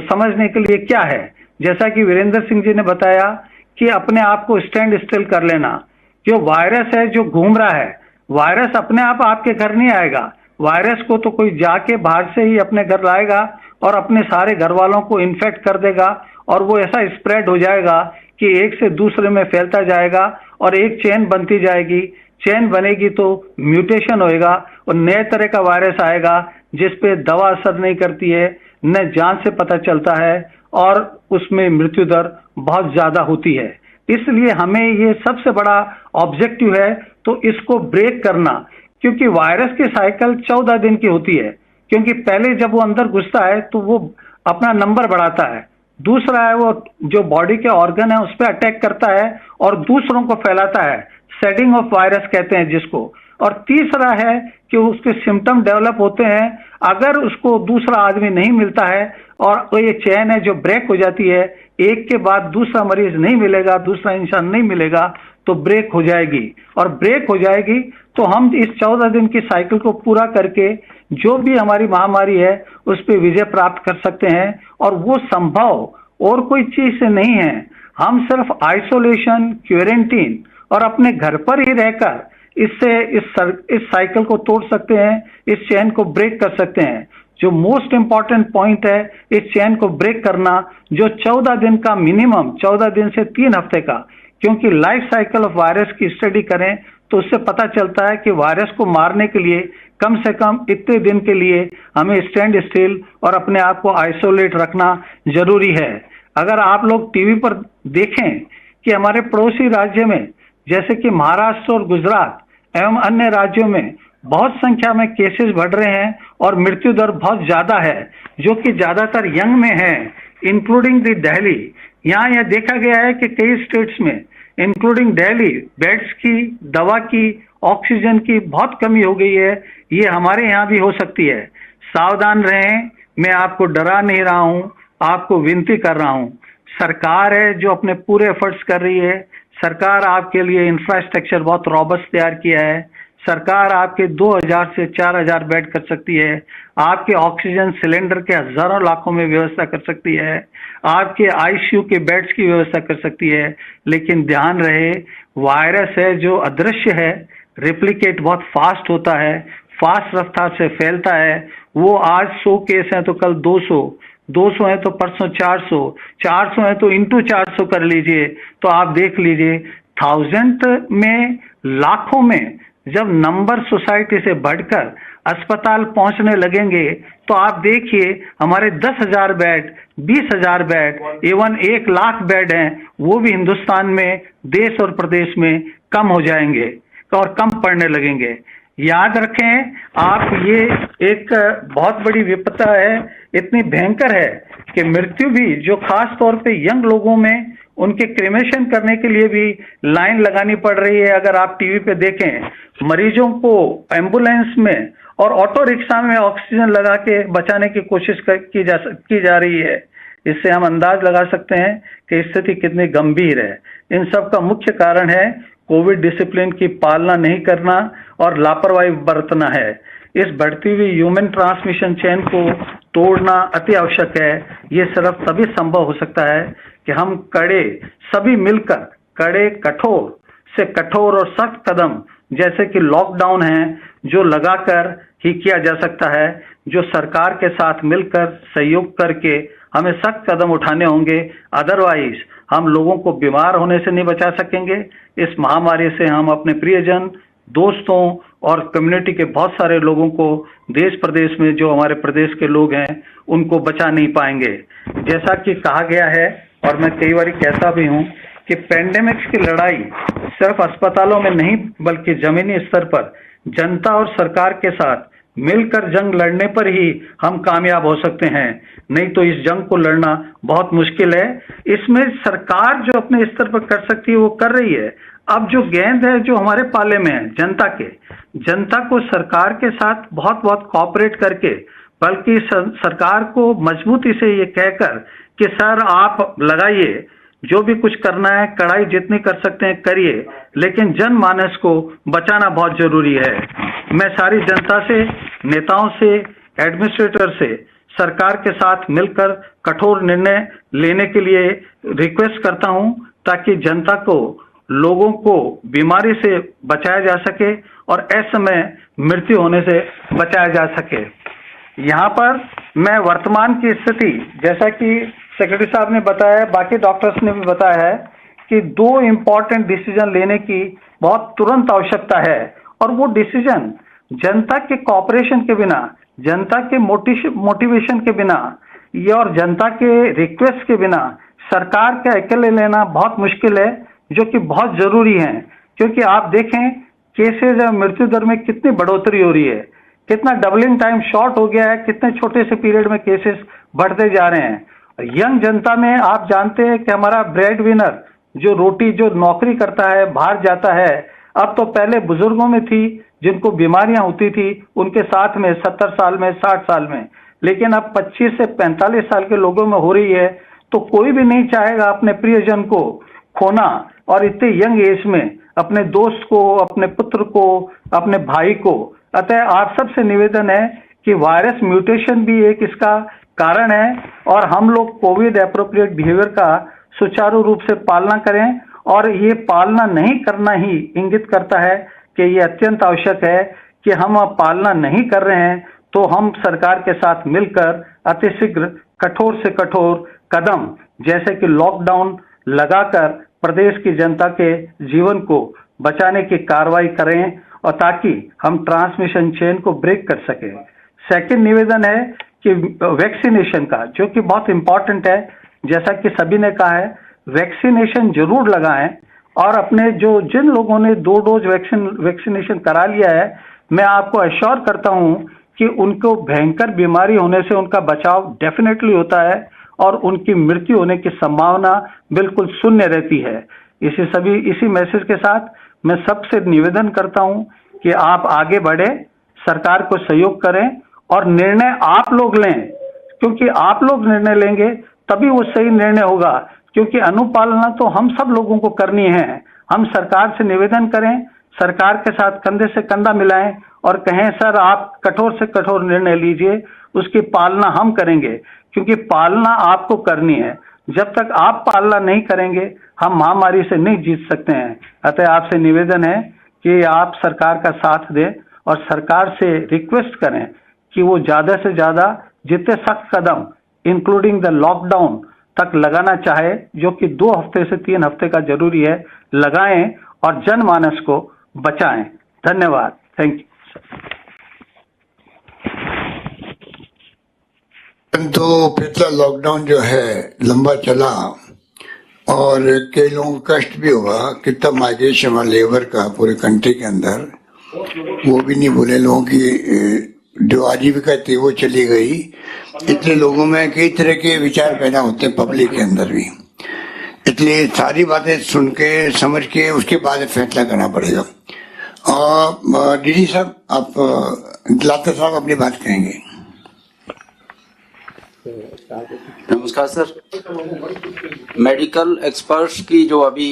समझने के लिए क्या है, जैसा कि वीरेंद्र सिंह जी ने बताया कि अपने आप को स्टैंड स्टिल कर लेना। जो वायरस है जो घूम रहा है, वायरस अपने आप आपके घर नहीं आएगा। वायरस को तो कोई जाके बाहर से ही अपने घर लाएगा और अपने सारे घर वालों को इन्फेक्ट कर देगा और वो ऐसा स्प्रेड हो जाएगा कि एक से दूसरे में फैलता जाएगा और एक चेन बनती जाएगी। चेन बनेगी तो म्यूटेशन होएगा और नए तरह का वायरस आएगा जिस पे दवा असर नहीं करती है, न जान से पता चलता है और उसमें मृत्यु दर बहुत ज्यादा होती है। इसलिए हमें ये सबसे बड़ा ऑब्जेक्टिव है तो इसको ब्रेक करना, क्योंकि वायरस की साइकिल 14 दिन की होती है। क्योंकि पहले जब वो अंदर घुसता है तो वो अपना नंबर बढ़ाता है, दूसरा है वो जो बॉडी के ऑर्गन है उस पर अटैक करता है और दूसरों को फैलाता है, शेडिंग ऑफ वायरस कहते हैं जिसको। और तीसरा है कि उसके सिम्टम डेवलप होते हैं अगर उसको दूसरा आदमी नहीं मिलता है और तो ये चेन है जो ब्रेक हो जाती है, एक के बाद दूसरा मरीज नहीं मिलेगा, दूसरा इंसान नहीं मिलेगा तो ब्रेक हो जाएगी। और ब्रेक हो जाएगी तो हम इस 14 दिन की साइकिल को पूरा करके जो भी हमारी महामारी है उस पर विजय प्राप्त कर सकते हैं। और वो संभव और कोई चीज से नहीं है। हम सिर्फ आइसोलेशन, क्वारंटीन और अपने घर पर ही रहकर इससे इस साइकिल को तोड़ सकते हैं, इस चेन को ब्रेक कर सकते हैं। जो मोस्ट इंपॉर्टेंट पॉइंट है इस चेन को ब्रेक करना, जो 14 दिन का मिनिमम 14 दिन से 3 हफ्ते का, क्योंकि लाइफ साइकिल ऑफ वायरस की स्टडी करें तो उससे पता चलता है कि वायरस को मारने के लिए कम से कम इतने दिन के लिए हमें स्टैंड स्टिल और अपने आप को आइसोलेट रखना जरूरी है। अगर आप लोग टीवी पर देखें कि हमारे पड़ोसी राज्य में जैसे कि महाराष्ट्र और गुजरात एवं अन्य राज्यों में बहुत संख्या में केसेस बढ़ रहे हैं और मृत्यु दर बहुत ज्यादा है, जो कि ज्यादातर यंग में है, इंक्लूडिंग द दिल्ली। यहाँ यह देखा गया है कि कई स्टेट्स में इंक्लूडिंग दिल्ली बेड्स की, दवा की, ऑक्सीजन की बहुत कमी हो गई है। ये हमारे यहाँ भी हो सकती है। सावधान रहें, मैं आपको डरा नहीं रहा हूँ, आपको विनती कर रहा हूँ। सरकार है जो अपने पूरे एफर्ट्स कर रही है। सरकार आपके लिए इंफ्रास्ट्रक्चर बहुत रॉबस्ट तैयार किया है। सरकार आपके 2000 से 4000 बेड कर सकती है, आपके ऑक्सीजन सिलेंडर के हजारों लाखों में व्यवस्था कर सकती है, आपके आईसीयू के बेड्स की व्यवस्था कर सकती है। लेकिन ध्यान रहे, वायरस है जो अदृश्य है, रेप्लिकेट बहुत फास्ट होता है, फास्ट रफ्तार से फैलता है। वो आज 100 केस हैं तो कल 200, 200 है तो परसों 400, 400 है तो इंटू 400 कर लीजिए, तो आप देख लीजिए 1000 में, लाखों में जब नंबर सोसाइटी से बढ़कर अस्पताल पहुंचने लगेंगे तो आप देखिए हमारे 10,000 bed, 20,000 bed, even 1 lakh bed हैं, वो भी हिंदुस्तान में देश और प्रदेश में कम हो जाएंगे और कम पड़ने लगेंगे। याद रखें आप, ये एक बहुत बड़ी विपदा है, इतनी भयंकर है कि मृत्यु भी जो खास तौर पे यंग लोगों में उनके क्रेमेशन करने के लिए भी लाइन लगानी पड़ रही है। अगर आप टीवी पे देखें, मरीजों को एम्बुलेंस में और ऑटो रिक्शा में ऑक्सीजन लगा के बचाने की कोशिश की जा रही है। इससे हम अंदाज लगा सकते हैं कि स्थिति कितनी गंभीर है। इन सब का मुख्य कारण है कोविड डिसिप्लिन की पालना नहीं करना और लापरवाही बरतना है। इस बढ़ती हुई ह्यूमन ट्रांसमिशन चेन को तोड़ना अति आवश्यक है। ये सिर्फ तभी संभव हो सकता है कि हम सभी मिलकर कड़े, कठोर से कठोर और सख्त कदम, जैसे कि लॉकडाउन है, जो लगाकर ही किया जा सकता है, जो सरकार के साथ मिलकर सहयोग करके हमें सख्त कदम उठाने होंगे। अदरवाइज हम लोगों को बीमार होने से नहीं बचा सकेंगे। इस महामारी से हम अपने प्रियजन, दोस्तों और कम्युनिटी के बहुत सारे लोगों को, देश प्रदेश में जो हमारे प्रदेश के लोग हैं, उनको बचा नहीं पाएंगे। जैसा कि कहा गया है और मैं कई बार कहता भी हूं कि पेंडेमिक्स की लड़ाई सिर्फ अस्पतालों में नहीं बल्कि जमीनी स्तर पर जनता और सरकार के साथ मिलकर जंग लड़ने पर ही हम कामयाब हो सकते हैं। नहीं तो इस जंग को लड़ना बहुत मुश्किल है। इसमें सरकार जो अपने स्तर पर कर सकती है वो कर रही है। अब जो गेंद है जो हमारे पाले में है जनता को सरकार के साथ बहुत कोऑपरेट करके, बल्कि सरकार को मजबूती से ये कहकर कि सर आप लगाइए, जो भी कुछ करना है, कड़ाई जितनी कर सकते हैं करिए, लेकिन जनमानस को बचाना बहुत जरूरी है। मैं सारी जनता से, नेताओं से, एडमिनिस्ट्रेटर से सरकार के साथ मिलकर कठोर निर्णय लेने के लिए रिक्वेस्ट करता हूं, ताकि जनता को, लोगों को बीमारी से बचाया जा सके और ऐसे में मृत्यु होने से बचाया जा सके। यहाँ पर मैं वर्तमान की स्थिति, जैसा कि सेक्रेटरी साहब ने बताया, बाकी डॉक्टर्स ने भी बताया है कि 2 इम्पोर्टेंट डिसीजन लेने की बहुत तुरंत आवश्यकता है। और वो डिसीजन जनता के कोऑपरेशन के बिना, जनता के मोटिवेशन के बिना और जनता के रिक्वेस्ट के बिना सरकार के अकेले लेना बहुत मुश्किल है, जो कि बहुत जरूरी है। क्योंकि आप देखें केसेज और मृत्यु दर में कितनी बढ़ोतरी हो रही है, कितना डबलिंग टाइम शॉर्ट हो गया है, कितने छोटे से पीरियड में केसेस बढ़ते जा रहे हैं। यंग जनता में आप जानते हैं कि हमारा ब्रेड विनर जो नौकरी करता है, बाहर जाता है, अब तो पहले बुजुर्गों में थी जिनको बीमारियां होती थी, उनके साथ में 70 साल में, 60 साल में, लेकिन अब 25 से 45 साल के लोगों में हो रही है। तो कोई भी नहीं चाहेगा अपने प्रियजन को खोना, और इतने यंग एज में अपने दोस्त को, अपने पुत्र को, अपने भाई को। अतः आप सबसे निवेदन है कि वायरस म्यूटेशन भी एक इसका कारण है, और हम लोग कोविड एप्रोप्रिएट बिहेवियर का सुचारू रूप से पालना करें। और ये पालना नहीं करना ही इंगित करता है कि ये अत्यंत आवश्यक है कि हम अब पालना नहीं कर रहे हैं तो हम सरकार के साथ मिलकर अतिशीघ्र कठोर से कठोर कदम जैसे कि लॉकडाउन लगाकर प्रदेश की जनता के जीवन को बचाने की कार्रवाई करें और ताकि हम ट्रांसमिशन चेन को ब्रेक कर सके। सेकंड निवेदन है कि वैक्सीनेशन का, जो कि बहुत इंपॉर्टेंट है, जैसा कि सभी ने कहा है, वैक्सीनेशन जरूर लगाएं और अपने जिन लोगों ने 2 डोज वैक्सीनेशन करा लिया है, मैं आपको एश्योर करता हूं कि उनको भयंकर बीमारी होने से उनका बचाव डेफिनेटली होता है और उनकी मृत्यु होने की संभावना बिल्कुल शून्य रहती है। इसी मैसेज के साथ मैं सबसे निवेदन करता हूं कि आप आगे बढ़े, सरकार को सहयोग करें और निर्णय आप लोग लें, क्योंकि आप लोग निर्णय लेंगे तभी वो सही निर्णय होगा, क्योंकि अनुपालना तो हम सब लोगों को करनी है। हम सरकार से निवेदन करें, सरकार के साथ कंधे से कंधा मिलाएं और कहें सर आप कठोर से कठोर निर्णय लीजिए, उसकी पालना हम करेंगे, क्योंकि पालना आपको करनी है। जब तक आप पालना नहीं करेंगे हम महामारी से नहीं जीत सकते हैं। अतः आपसे निवेदन है कि आप सरकार का साथ दें और सरकार से रिक्वेस्ट करें कि वो ज्यादा से ज्यादा जितने सख्त कदम इंक्लूडिंग द लॉकडाउन तक लगाना चाहे, जो कि 2 हफ्ते से 3 हफ्ते का जरूरी है, लगाएं और जनमानस को बचाएं। धन्यवाद। Thank you. तो पिछला लॉकडाउन जो है लंबा चला और कई लोगों को कष्ट भी हुआ। कितना माइग्रेशन हुआ लेबर का पूरे कंट्री के अंदर, वो भी नहीं भूले। लोगों की जो आजीविका थी वो चली गई। इतने लोगों में कई तरह के विचार पैदा होते हैं पब्लिक के अंदर भी, इसलिए सारी बातें सुन के समझ के उसके बाद फैसला करना पड़ेगा। और डीडी साहब, आप लाता साहब अपनी बात कहेंगे। नमस्कार सर। मेडिकल एक्सपर्ट्स की जो अभी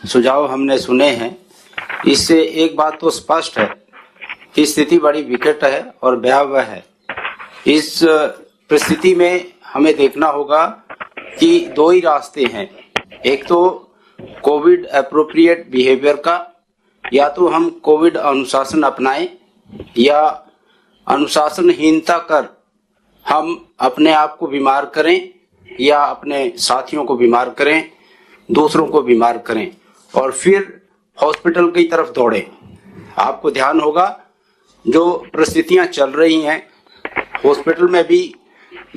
सुझाव हमने सुने हैं, इससे एक बात तो स्पष्ट है कि स्थिति बड़ी विकट है और भयावह है। इस परिस्थिति में हमें देखना होगा कि 2 ही रास्ते हैं। एक तो कोविड एप्रोप्रिएट बिहेवियर का, या तो हम कोविड अनुशासन अपनाएं, या अनुशासनहीनता कर हम अपने आप को बीमार करें या अपने साथियों को बीमार करें, दूसरों को बीमार करें और फिर हॉस्पिटल की तरफ दौड़ें। आपको ध्यान होगा जो परिस्थितियां चल रही हैं, हॉस्पिटल में भी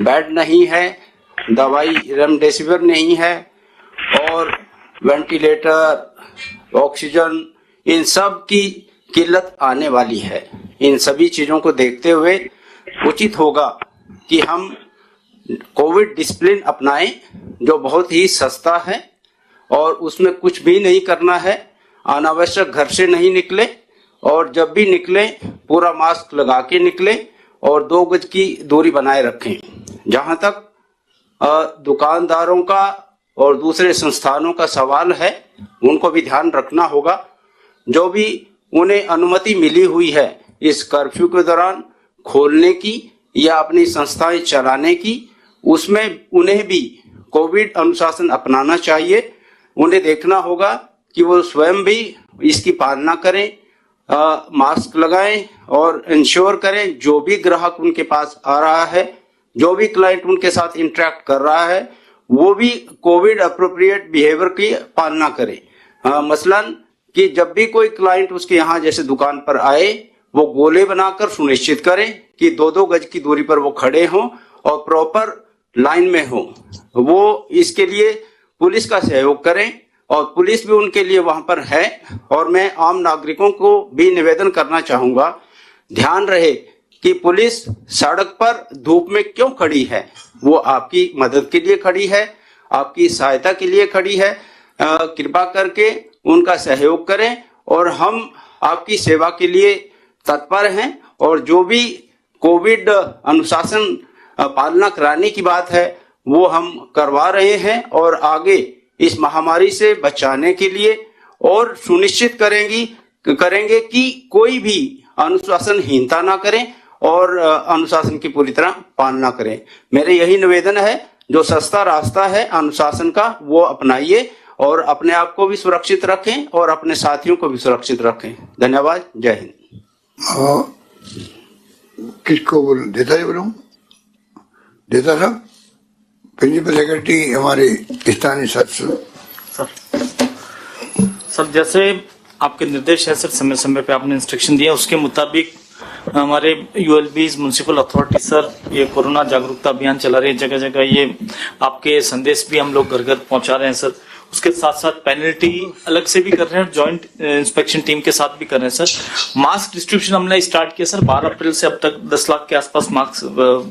बेड नहीं है, दवाई रेमडेसिविर नहीं है और वेंटिलेटर, ऑक्सीजन, इन सब की किल्लत आने वाली है। इन सभी चीजों को देखते हुए उचित होगा कि हम कोविड डिसिप्लिन अपनाएं, जो बहुत ही सस्ता है और उसमें कुछ भी नहीं करना है। अनावश्यक घर से नहीं निकले और जब भी निकले पूरा मास्क लगा के निकले और 2 गज की दूरी बनाए रखें। जहां तक दुकानदारों का और दूसरे संस्थानों का सवाल है, उनको भी ध्यान रखना होगा। जो भी उन्हें अनुमति मिली हुई है इस कर्फ्यू के दौरान खोलने की या अपनी संस्थाएं चलाने की, उसमें उन्हें भी कोविड अनुशासन अपनाना चाहिए। उन्हें देखना होगा कि वो स्वयं भी इसकी पालना करें, मास्क लगाएं और इंश्योर करें जो भी ग्राहक उनके पास आ रहा है, जो भी क्लाइंट उनके साथ इंटरेक्ट कर रहा है, वो भी कोविड अप्रोप्रिएट बिहेवियर की पालना करे। मसलन कि जब भी कोई क्लाइंट उसके यहाँ जैसे दुकान पर आए, वो गोले बनाकर सुनिश्चित करें कि 2-2 गज की दूरी पर वो खड़े हों और प्रॉपर लाइन में हों। वो इसके लिए पुलिस का सहयोग करें और पुलिस भी उनके लिए वहां पर है। और मैं आम नागरिकों को भी निवेदन करना चाहूंगा, ध्यान रहे कि पुलिस सड़क पर धूप में क्यों खड़ी है। वो आपकी मदद के लिए खड़ी है, आपकी सहायता के लिए खड़ी है। कृपा करके उनका सहयोग करें और हम आपकी सेवा के लिए तत्पर हैं। और जो भी कोविड अनुशासन पालना कराने की बात है वो हम करवा रहे हैं और आगे इस महामारी से बचाने के लिए और सुनिश्चित करेंगे कि कोई भी अनुशासनहीनता ना करें और अनुशासन की पूरी तरह पालना करें। मेरे यही निवेदन है, जो सस्ता रास्ता है अनुशासन का वो अपनाइए और अपने आप को भी सुरक्षित रखें और अपने साथियों को भी सुरक्षित रखें। धन्यवाद। जय हिंद। किसको बोल देता है बोलूं? देता साहब, प्रिंसिपल सेक्रेटरी हमारे स्थानीय सदस्य। सर जैसे आपके निर्देश है सर, समय समय पे आपने इंस्ट्रक्शन दिया, उसके मुताबिक हमारे यूएलबीज म्युनिसिपल अथॉरिटी सर ये कोरोना जागरूकता अभियान चला रही है जगह जगह। ये आपके संदेश भी हम लोग घर घर पहुंचा रहे हैं सर। उसके साथ साथ पेनल्टी अलग से भी कर रहे हैं, जॉइंट इंस्पेक्शन टीम के साथ भी कर रहे हैं सर। मास्क डिस्ट्रीब्यूशन हमने स्टार्ट किया सर, 12 अप्रैल से अब तक 10 लाख के आसपास मास्क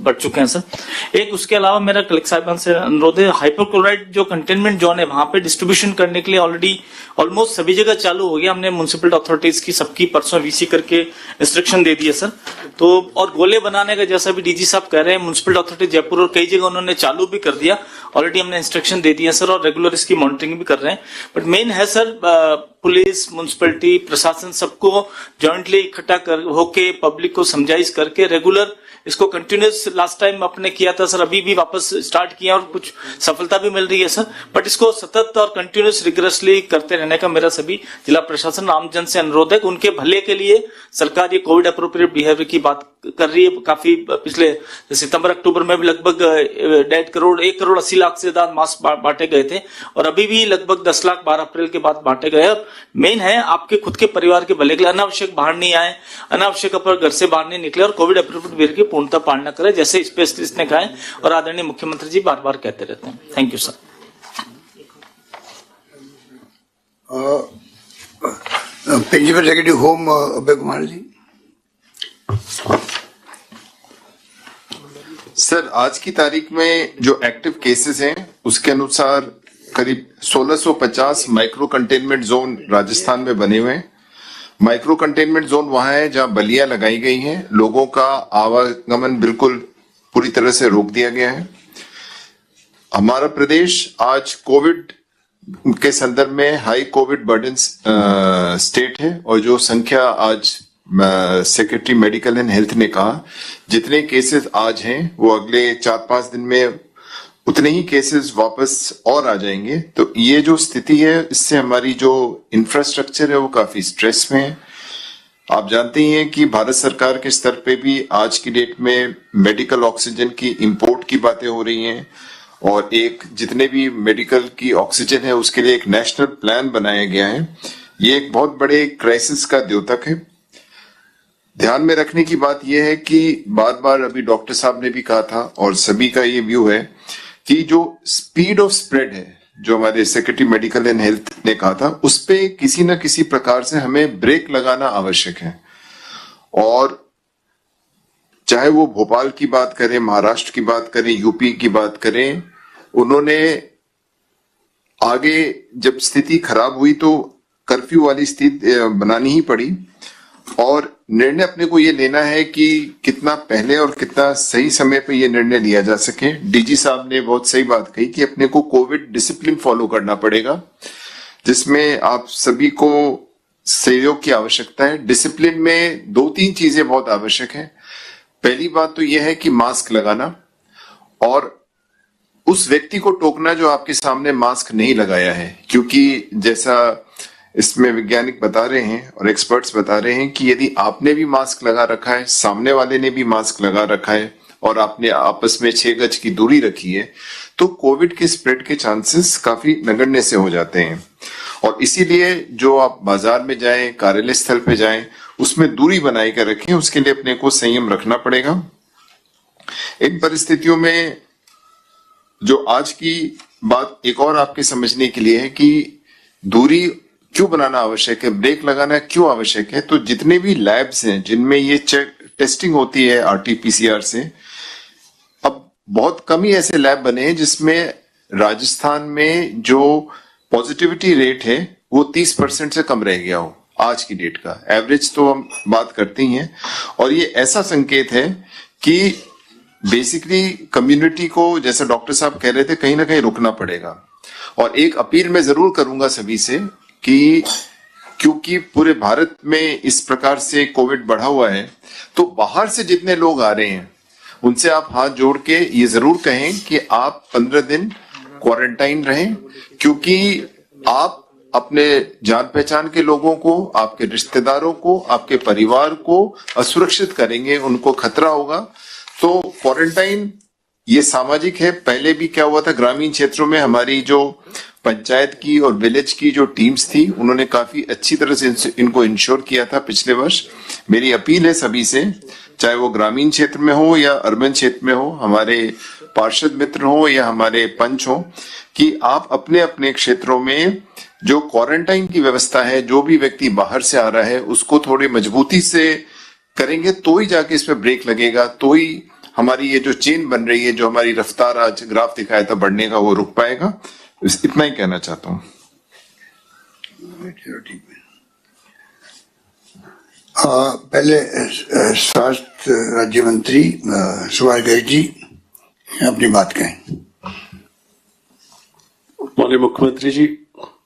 बढ़ चुके हैं सर। एक उसके अलावा मेरा कलेक्टर साहिबान से अनुरोध है, हाइपोक्लोराइड जो कंटेनमेंट जोन है वहां पे डिस्ट्रीब्यूशन करने के लिए ऑलरेडी ऑलमोस्ट सभी जगह चालू हो गया। हमने म्युनिसिपल अथॉरिटीज की सबकी परसों वीसी करके इंस्ट्रक्शन दे दिए सर। तो और गोले बनाने का जैसा भी डीजी साहब कह रहे हैं, म्युनिसिपल अथॉरिटी जयपुर और कई जगह उन्होंने चालू भी कर दिया, ऑलरेडी हमने इंस्ट्रक्शन दे दिया सर, और रेगुलर इसकी मॉनिटरिंग भी कर रहे हैं। बट मेन है सर पुलिस, म्युनिसिपैलिटी, प्रशासन सबको जॉइंटली इकट्ठा कर होके पब्लिक को समझाइश करके रेगुलर इसको कंटिन्यूस लास्ट टाइम अपने किया था सर, अभी भी वापस स्टार्ट किया और कुछ सफलता भी मिल रही है सर। बट इसको सतत और कंटिन्यूस रिगरसली करते रहने का मेरा सभी जिला प्रशासन आमजन से अनुरोध है कि उनके भले के लिए सरकार ये कोविड अप्रोप्रिएट बिहेवियर की बात कर रही है। काफी पिछले सितंबर अक्टूबर में भी लगभग 1 करोड़ 80 लाख से ज्यादा मास्क बांटे गए थे, और अभी भी लगभग 10 लाख 12 अप्रैल के बाद बांटे गए। मेन है आपके खुद के परिवार के भले के लिए अनावश्यक बाहर नहीं आए, अनावश्यक अपने घर से बाहर नहीं निकले, और कोविड अप्रोप्रिएट बिहेवियर की पूर्णतः पालना करें, जैसे स्पेशलिस्ट ने कहा है और आदरणीय मुख्यमंत्री जी बार बार कहते रहते हैं। Thank you sir. Principal secretary home Abhay Kumar ji. Sir आज की तारीख में जो एक्टिव केसेस हैं उसके अनुसार करीब 1650 माइक्रो कंटेनमेंट जोन राजस्थान में बने हुए हैं। माइक्रो कंटेनमेंट जोन वहां है जहां बलियां लगाई गई हैं, लोगों का आवागमन बिल्कुल पूरी तरह से रोक दिया गया है। हमारा प्रदेश आज कोविड के संदर्भ में हाई कोविड बर्डन स्टेट है, और जो संख्या आज सेक्रेटरी मेडिकल एंड हेल्थ ने कहा जितने केसेस आज हैं वो अगले 4-5 दिन में उतने ही केसेस वापस और आ जाएंगे। तो ये जो स्थिति है इससे हमारी जो इंफ्रास्ट्रक्चर है वो काफी स्ट्रेस में है। आप जानते ही हैं कि भारत सरकार के स्तर पे भी आज की डेट में मेडिकल ऑक्सीजन की इंपोर्ट की बातें हो रही हैं, और एक जितने भी मेडिकल की ऑक्सीजन है उसके लिए एक नेशनल प्लान बनाया गया है। ये एक बहुत बड़े क्राइसिस का द्योतक है। ध्यान में रखने की बात यह है कि बार बार अभी डॉक्टर साहब ने भी कहा था और सभी का ये व्यू है कि जो स्पीड ऑफ स्प्रेड है, जो हमारे सेक्रेटरी मेडिकल एंड हेल्थ ने कहा था, उस पे किसी न किसी प्रकार से हमें ब्रेक लगाना आवश्यक है। और चाहे वो भोपाल की बात करें, महाराष्ट्र की बात करें, यूपी की बात करें, उन्होंने आगे जब स्थिति खराब हुई तो कर्फ्यू वाली स्थिति बनानी ही पड़ी, और निर्णय अपने को ये लेना है कि कितना पहले और कितना सही समय पे ये निर्णय लिया जा सके। डीजी साहब ने बहुत सही बात कही कि अपने को कोविड डिसिप्लिन फॉलो करना पड़ेगा, जिसमें आप सभी को सहयोग की आवश्यकता है। डिसिप्लिन में 2-3 चीजें बहुत आवश्यक है। पहली बात तो यह है कि मास्क लगाना, और उस व्यक्ति को टोकना जो आपके सामने मास्क नहीं लगाया है, क्योंकि जैसा इसमें वैज्ञानिक बता रहे हैं और एक्सपर्ट्स बता रहे हैं कि यदि आपने भी मास्क लगा रखा है, सामने वाले ने भी मास्क लगा रखा है, और आपने आपस में 6 गज की दूरी रखी है, तो कोविड के स्प्रेड के चांसेस काफी नगण्य से हो जाते हैं। और इसीलिए जो आप बाजार में जाएं, कार्यालय स्थल पे जाएं, उसमें दूरी बनाए कर रखें, उसके लिए अपने को संयम रखना पड़ेगा। इन परिस्थितियों में जो आज की बात एक और आपके समझने के लिए है कि दूरी क्यों बनाना आवश्यक है, ब्रेक लगाना क्यों आवश्यक है। तो जितने भी लैब्स हैं जिनमें ये टेस्टिंग होती है RT-PCR से, अब बहुत कम ही ऐसे लैब बने हैं जिसमें राजस्थान में जो पॉजिटिविटी रेट है वो 30% से कम रह गया हो। आज की डेट का एवरेज तो हम बात करते ही हैं, और ये ऐसा संकेत है कि बेसिकली कम्युनिटी को, जैसा डॉक्टर साहब कह रहे थे, कहीं ना कहीं रुकना पड़ेगा। और एक अपील मैं जरूर करूंगा सभी से कि क्योंकि पूरे भारत में इस प्रकार से कोविड बढ़ा हुआ है, तो बाहर से जितने लोग आ रहे हैं उनसे आप हाथ जोड़ के ये जरूर कहें कि आप 15 दिन क्वारंटाइन रहें, क्योंकि आप अपने जान पहचान के लोगों को, आपके रिश्तेदारों को, आपके परिवार को असुरक्षित करेंगे, उनको खतरा होगा। तो क्वारंटाइन ये सामाजिक है। पहले भी क्या हुआ था, ग्रामीण क्षेत्रों में हमारी जो पंचायत की और विलेज की जो टीम्स थी, उन्होंने काफी अच्छी तरह से इनको इंश्योर किया था पिछले वर्ष। मेरी अपील है सभी से, चाहे वो ग्रामीण क्षेत्र में हो या अर्बन क्षेत्र में हो, हमारे पार्षद मित्र हो या हमारे पंच हो, कि आप अपने अपने क्षेत्रों में जो क्वारंटाइन की व्यवस्था है, जो भी व्यक्ति बाहर से आ रहा है, उसको थोड़ी मजबूती से करेंगे तो ही जाके इस पे ब्रेक लगेगा, तो ही हमारी ये जो चेन बन रही है, जो हमारी रफ्तार आज ग्राफ दिखाया था बढ़ने का, वो रुक पाएगा। इतना ही कहना चाहता हूं। पहले स्वास्थ्य राज्य मंत्री सुभाष गर्ग जी अपनी बात कहें। माननीय मुख्यमंत्री जी,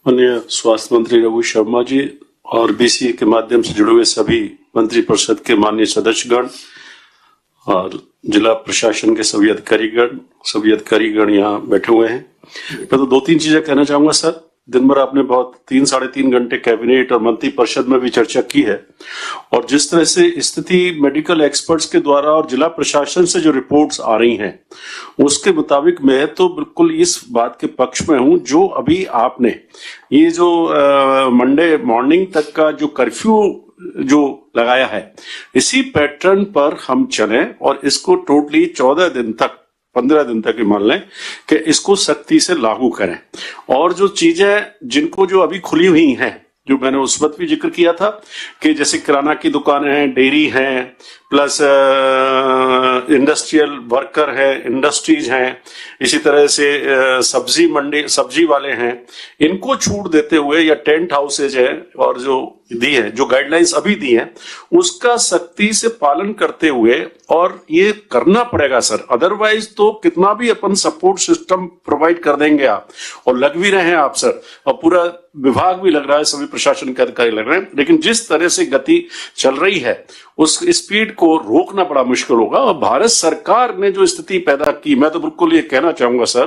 माननीय स्वास्थ्य मंत्री रघु शर्मा जी और बीसी के माध्यम से जुड़े हुए सभी मंत्री परिषद के माननीय सदस्यगण और जिला प्रशासन के सभी अधिकारीगण यहाँ बैठे हुए हैं। मैं तो 2-3 चीजें कहना चाहूंगा सर। दिन भर आपने बहुत 3-3.5 घंटे कैबिनेट और मंत्री परिषद में भी चर्चा की है, और जिस तरह से स्थिति मेडिकल एक्सपर्ट्स के द्वारा और जिला प्रशासन से जो रिपोर्ट्स आ रही हैं, उसके मुताबिक मैं तो बिल्कुल इस बात के पक्ष में हूं, जो अभी आपने ये जो मंडे मॉर्निंग तक का जो कर्फ्यू जो लगाया है, इसी पैटर्न पर हम चलें और इसको टोटली 14 दिन तक 15 दिन तक ही मान लें कि इसको सख्ती से लागू करें। और जो चीजें जिनको जो अभी खुली हुई हैं, जो मैंने उस वक्त भी जिक्र किया था कि जैसे किराना की दुकानें हैं, डेयरी हैं, प्लस इंडस्ट्रियल वर्कर है, इंडस्ट्रीज हैं, इसी तरह से सब्जी मंडी, सब्जी वाले हैं, इनको छूट देते हुए, या टेंट हाउसेज है और जो दी है, जो गाइडलाइंस अभी दी हैं, उसका सख्ती से पालन करते हुए, और ये करना पड़ेगा सर, अदरवाइज तो कितना भी अपन सपोर्ट सिस्टम प्रोवाइड कर देंगे आप, और लग भी रहे हैं आप सर, और पूरा विभाग भी लग रहा है, सभी प्रशासन के अधिकारी लग रहे हैं, लेकिन जिस तरह से गति चल रही है उस स्पीड को रोकना बड़ा मुश्किल होगा। और भारत सरकार ने जो स्थिति पैदा की, मैं तो बिल्कुल ये कहना चाहूंगा सर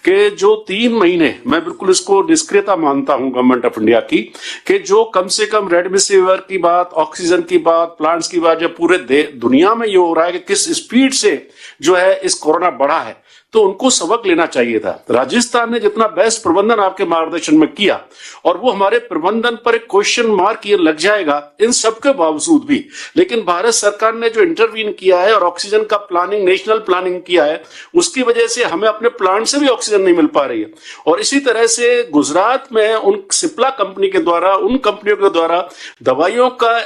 कि जो 3 महीने, मैं बिल्कुल इसको निष्क्रियता मानता हूं गवर्नमेंट ऑफ इंडिया की, कि जो कम से कम रेमडेसिविर की बात, ऑक्सीजन की बात, प्लांट्स की बात, जब पूरे दुनिया में ये हो रहा है कि किस स्पीड से जो है इस कोरोना बढ़ा है, तो उनको सबक लेना चाहिए था। राजस्थान ने जितना बेस्ट प्रबंधन आपके मार्गदर्शन में किया, और वो हमारे प्रबंधन पर एक क्वेश्चन मार्क ये लग जाएगा इन सब के बावजूद भी, लेकिन भारत सरकार ने जो इंटरवीन किया है और ऑक्सीजन का प्लानिंग, नेशनल प्लानिंग किया है, उसकी वजह से हमें अपने प्लांट से भी ऑक्सीजन नहीं मिल पा रही है। और इसी तरह से गुजरात में उन सिप्ला कंपनी के द्वारा, उन कंपनियों के द्वारा दवाइयों का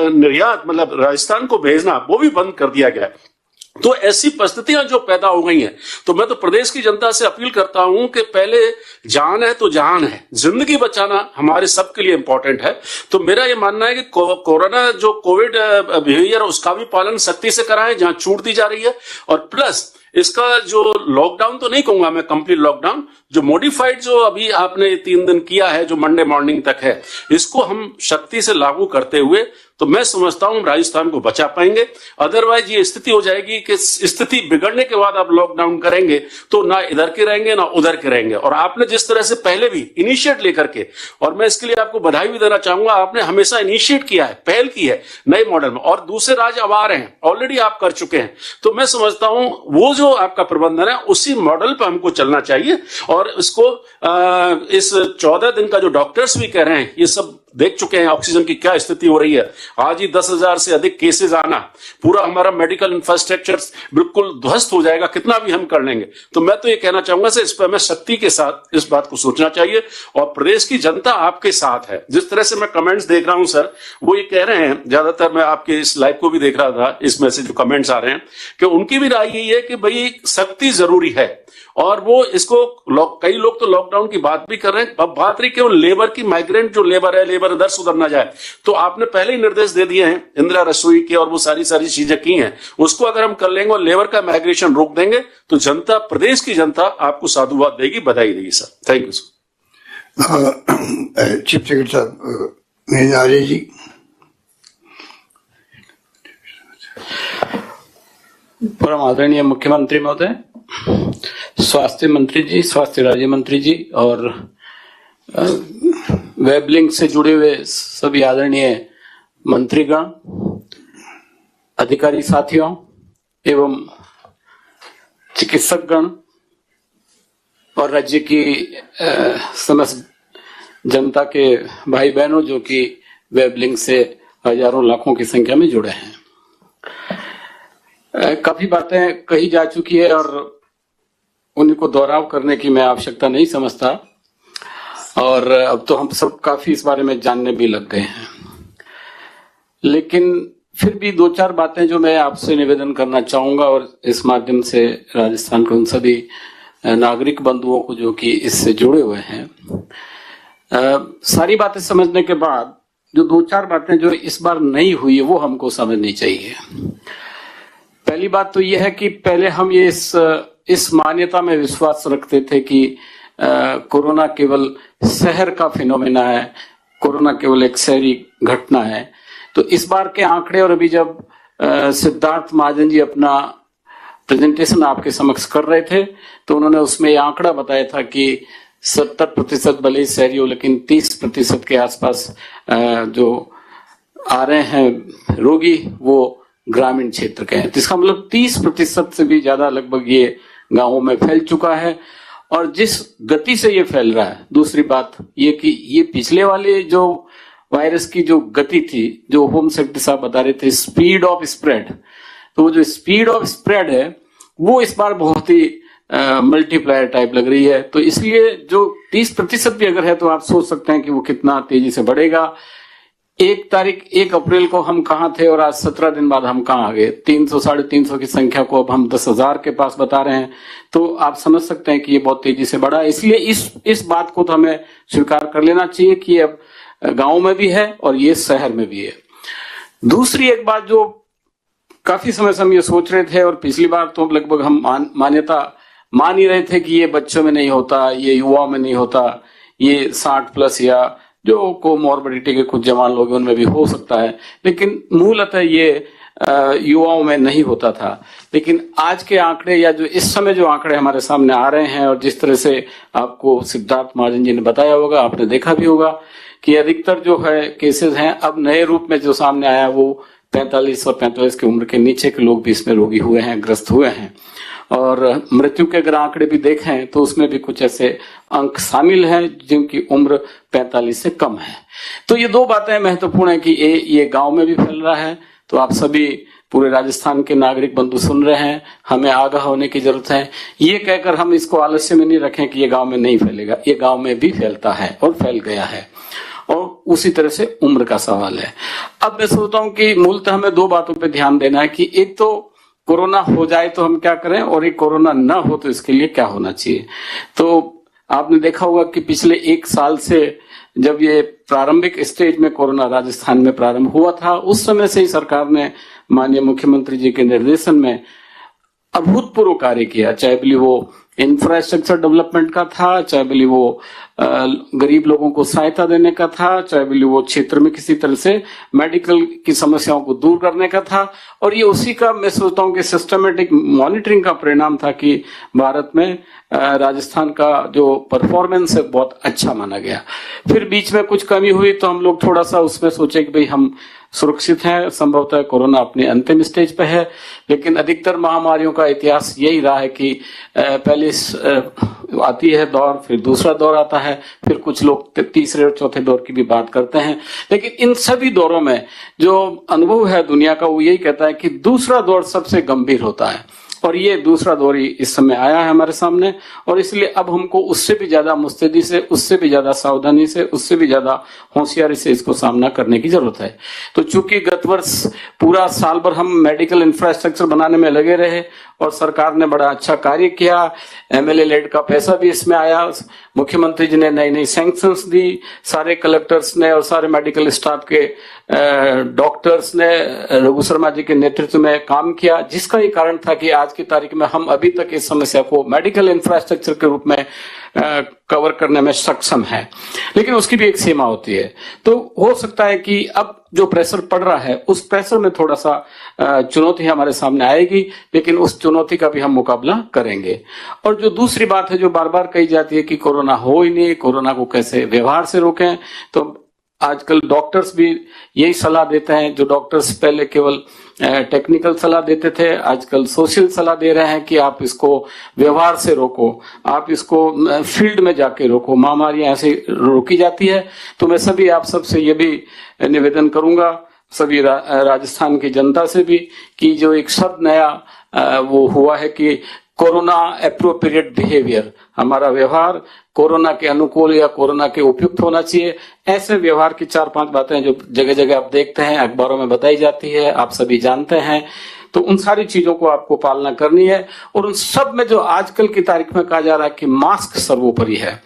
निर्यात, मतलब राजस्थान को भेजना, वो भी बंद कर दिया गया है। तो ऐसी परिस्थितियां जो पैदा हो गई हैं, तो मैं तो प्रदेश की जनता से अपील करता हूं कि पहले जान है तो जहान है, जिंदगी बचाना हमारे सबके लिए इंपॉर्टेंट है। तो मेरा ये मानना है कि कोरोना जो कोविड बिहेवियर, उसका भी पालन सख्ती से कराएं जहां छूट दी जा रही है, और प्लस इसका जो लॉकडाउन तो नहीं कहूंगा मैं कंप्लीट लॉकडाउन, जो मॉडिफाइड जो अभी आपने 3 दिन किया है, जो मंडे मॉर्निंग तक है, इसको हम सख्ती से लागू करते हुए, तो मैं समझता हूं राजस्थान को बचा पाएंगे। अदरवाइज ये स्थिति हो जाएगी कि स्थिति बिगड़ने के बाद आप लॉकडाउन करेंगे तो ना इधर के रहेंगे ना उधर के रहेंगे। और आपने जिस तरह से पहले भी इनिशिएट लेकर के, और मैं इसके लिए आपको बधाई भी देना चाहूंगा, आपने हमेशा इनिशिएट किया है, पहल की है नए मॉडल में, और दूसरे राज्य अब आ रहे हैं, ऑलरेडी आप कर चुके हैं। तो मैं समझता हूं वो जो आपका प्रबंधन है उसी मॉडल पर हमको चलना चाहिए। और इसको इस 14 दिन का जो डॉक्टर्स भी कह रहे हैं, ये सब देख चुके हैं ऑक्सीजन की क्या स्थिति हो रही है। आज ही 10,000 से अधिक केसेस आना, पूरा हमारा मेडिकल इंफ्रास्ट्रक्चर बिल्कुल ध्वस्त हो जाएगा, कितना भी हम कर लेंगे। तो मैं तो ये कहना चाहूंगा सर, इस पर हमें सख्ती के साथ इस बात को सोचना चाहिए, और प्रदेश की जनता आपके साथ है। जिस तरह से मैं कमेंट्स देख रहा हूं सर, वो ये कह रहे हैं, ज्यादातर मैं आपके इस लाइव को भी देख रहा था, इसमें से जो कमेंट्स आ रहे हैं, कि उनकी भी राय यही है कि भाई सख्ती जरूरी है, और वो इसको कई लोग तो लॉकडाउन की बात भी कर रहे हैं। अब बात रही केवल लेबर की, माइग्रेंट जो लेबर है, लेबर इधर सुधर ना जाए, तो आपने पहले ही निर्देश दे दिए हैं इंदिरा रसोई के, और वो सारी चीजें की हैं, उसको अगर हम कर लेंगे और लेबर का माइग्रेशन रोक देंगे, तो जनता, प्रदेश की जनता आपको साधुवाद देगी, बधाई देगी sir. Thank you sir. Chief secretary साहब आर्य जी। परम आदरणीय मुख्यमंत्री महोदय, स्वास्थ्य मंत्री जी, स्वास्थ्य राज्य मंत्री जी, और वेब लिंक से जुड़े हुए सभी आदरणीय मंत्रीगण, अधिकारी साथियों एवं चिकित्सकगण और राज्य की समस्त जनता के भाई बहनों जो कि वेब लिंक से हजारों लाखों की संख्या में जुड़े हैं। काफी बातें कही जा चुकी है और उन्हीं को दोहराव करने की मैं आवश्यकता नहीं समझता, और अब तो हम सब काफी इस बारे में जानने भी लग गए हैं। लेकिन फिर भी दो चार बातें जो मैं आपसे निवेदन करना चाहूंगा और इस माध्यम से राजस्थान के उन सभी नागरिक बंधुओं को जो कि इससे जुड़े हुए हैं, सारी बातें समझने के बाद जो दो चार बातें जो इस बार नहीं हुई है वो हमको समझनी चाहिए। पहली बात तो यह है कि पहले हम ये इस मान्यता में विश्वास रखते थे कि कोरोना केवल शहर का फिनोमेना है, कोरोना केवल एक शहरी घटना है। तो इस बार के आंकड़े, और अभी जब सिद्धार्थ महाजन जी अपना प्रेजेंटेशन आपके समक्ष कर रहे थे तो उन्होंने उसमें ये आंकड़ा बताया था कि 70% भले ही शहरी हो लेकिन 30% के आसपास जो आ रहे हैं रोगी वो ग्रामीण क्षेत्र के हैं। तो इसका मतलब 30% से भी ज्यादा लगभग ये गांवों में फैल चुका है। और जिस गति से ये फैल रहा है, दूसरी बात ये कि ये पिछले वाले जो वायरस की जो गति थी, जो होम सेक्रेटरी साहब बता रहे थे स्पीड ऑफ स्प्रेड, तो वो जो स्पीड ऑफ स्प्रेड है वो इस बार बहुत ही मल्टीप्लायर टाइप लग रही है। तो इसलिए जो 30% भी अगर है तो आप सोच सकते हैं कि वो कितना तेजी से बढ़ेगा। 1 अप्रैल को हम कहाँ थे और आज 17 दिन बाद हम कहाँ आ गए। 300 साढ़े 300 की संख्या को अब हम 10,000 के पास बता रहे हैं, तो आप समझ सकते हैं कि ये बहुत तेजी से बढ़ा है। इसलिए इस बात को तो हमें स्वीकार कर लेना चाहिए कि अब गांव में भी है और ये शहर में भी है। दूसरी एक बात जो काफी समय से हम ये सोच रहे थे और पिछली बार तो लगभग हम मान्यता मान ही रहे थे कि ये बच्चों में नहीं होता, ये युवाओं में नहीं होता, ये 60+ या जो कोमॉर्बिडिटी के कुछ जवान लोग उनमें भी हो सकता है, लेकिन मूलतः ये युवाओं में नहीं होता था। लेकिन आज के आंकड़े या जो इस समय जो आंकड़े हमारे सामने आ रहे हैं और जिस तरह से आपको सिद्धार्थ महाजन जी ने बताया होगा, आपने देखा भी होगा कि अधिकतर जो है केसेस हैं अब नए रूप में जो सामने आया वो 45 और 45 की उम्र के नीचे के लोग भी इसमें रोगी हुए हैं, ग्रस्त हुए हैं। और मृत्यु के अगर आंकड़े भी देखें तो उसमें भी कुछ ऐसे अंक शामिल हैं जिनकी उम्र 45 से कम है। तो ये दो बातें महत्वपूर्ण है कि ये गांव में भी फैल रहा है। तो आप सभी पूरे राजस्थान के नागरिक बंधु सुन रहे हैं, हमें आगाह होने की जरूरत है। ये कहकर हम इसको आलस्य में नहीं रखें कि ये गांव में नहीं फैलेगा, ये गांव में भी फैलता है और फैल गया है। और उसी तरह से उम्र का सवाल है। अब मैं सोचता हूं कि मूलतः हमें दो बातों पर ध्यान देना है कि एक तो कोरोना हो जाए तो हम क्या करें, और एक कोरोना ना हो तो इसके लिए क्या होना चाहिए। तो आपने देखा होगा कि पिछले 1 साल से जब ये प्रारंभिक स्टेज में कोरोना राजस्थान में प्रारंभ हुआ था, उस समय से ही सरकार ने माननीय मुख्यमंत्री जी के निर्देशन में अभूतपूर्व कार्य किया। चाहे बोली वो इंफ्रास्ट्रक्चर डेवलपमेंट का था, चाहे बोली वो गरीब लोगों को सहायता देने का था, चाहे बोली वो क्षेत्र में किसी तरह से मेडिकल की समस्याओं को दूर करने का था। और ये उसी का मैं सोचता हूँ कि सिस्टमेटिक मॉनिटरिंग का परिणाम था कि भारत में राजस्थान का जो परफॉर्मेंस है बहुत अच्छा माना गया। फिर बीच में कुछ कमी हुई तो हम लोग थोड़ा सा उसमें सोचे कि भाई हम सुरक्षित हैं, संभवतः कोरोना अपने अंतिम स्टेज पे है। लेकिन अधिकतर महामारियों का इतिहास यही रहा है कि पहले आती है दौर, फिर दूसरा दौर आता है, फिर कुछ लोग तीसरे और चौथे दौर की भी बात करते हैं। लेकिन इन सभी दौरों में जो अनुभव है दुनिया का वो यही कहता है कि दूसरा दौर सबसे गंभीर होता है। और ये दूसरा दौर ही इस समय आया है हमारे सामने, और इसलिए अब हमको उससे भी ज्यादा मुस्तैदी से, उससे भी ज्यादा सावधानी से, उससे भी ज्यादा होशियारी से इसको सामना करने की जरूरत है। तो चूंकि गत वर्ष पूरा साल भर हम मेडिकल इंफ्रास्ट्रक्चर बनाने में लगे रहे और सरकार ने बड़ा अच्छा कार्य किया, MLA लेड का पैसा भी इसमें आया, मुख्यमंत्री जी ने नई नई सैंक्शंस दी, सारे कलेक्टर्स ने और सारे मेडिकल स्टाफ के डॉक्टर्स ने रघु शर्मा जी के नेतृत्व में काम किया, जिसका ये कारण था कि आज की तारीख में हम अभी तक इस समस्या को मेडिकल इंफ्रास्ट्रक्चर के रूप में कवर करने में सक्षम है, लेकिन उसकी भी एक सीमा होती है। तो हो सकता है कि अब जो प्रेशर पड़ रहा है उस प्रेशर में थोड़ा सा चुनौती हमारे सामने आएगी, लेकिन उस चुनौती का भी हम मुकाबला करेंगे। और जो दूसरी बात है जो बार बार कही जाती है कि कोरोना हो ही नहीं, कोरोना को कैसे व्यवहार से रोकें, तो आजकल डॉक्टर्स भी यही सलाह देते हैं। जो डॉक्टर्स पहले केवल टेक्निकल सलाह देते थे, आजकल सोशल सलाह दे रहे हैं कि आप इसको व्यवहार से रोको, आप इसको फील्ड में जाके रोको, महामारियां ऐसे रोकी जाती है। तो मैं सभी आप सबसे ये भी निवेदन करूंगा, सभी राजस्थान की जनता से भी, कि जो एक शब्द नया वो हुआ है कि कोरोना एप्रोप्रिएट बिहेवियर, हमारा व्यवहार कोरोना के अनुकूल या कोरोना के उपयुक्त होना चाहिए। ऐसे व्यवहार की 4-5 बातें जो जगह जगह आप देखते हैं, अखबारों में बताई जाती है, आप सभी जानते हैं, तो उन सारी चीजों को आपको पालना करनी है। और उन सब में जो आजकल की तारीख में कहा जा रहा है कि मास्क सर्वोपरि है,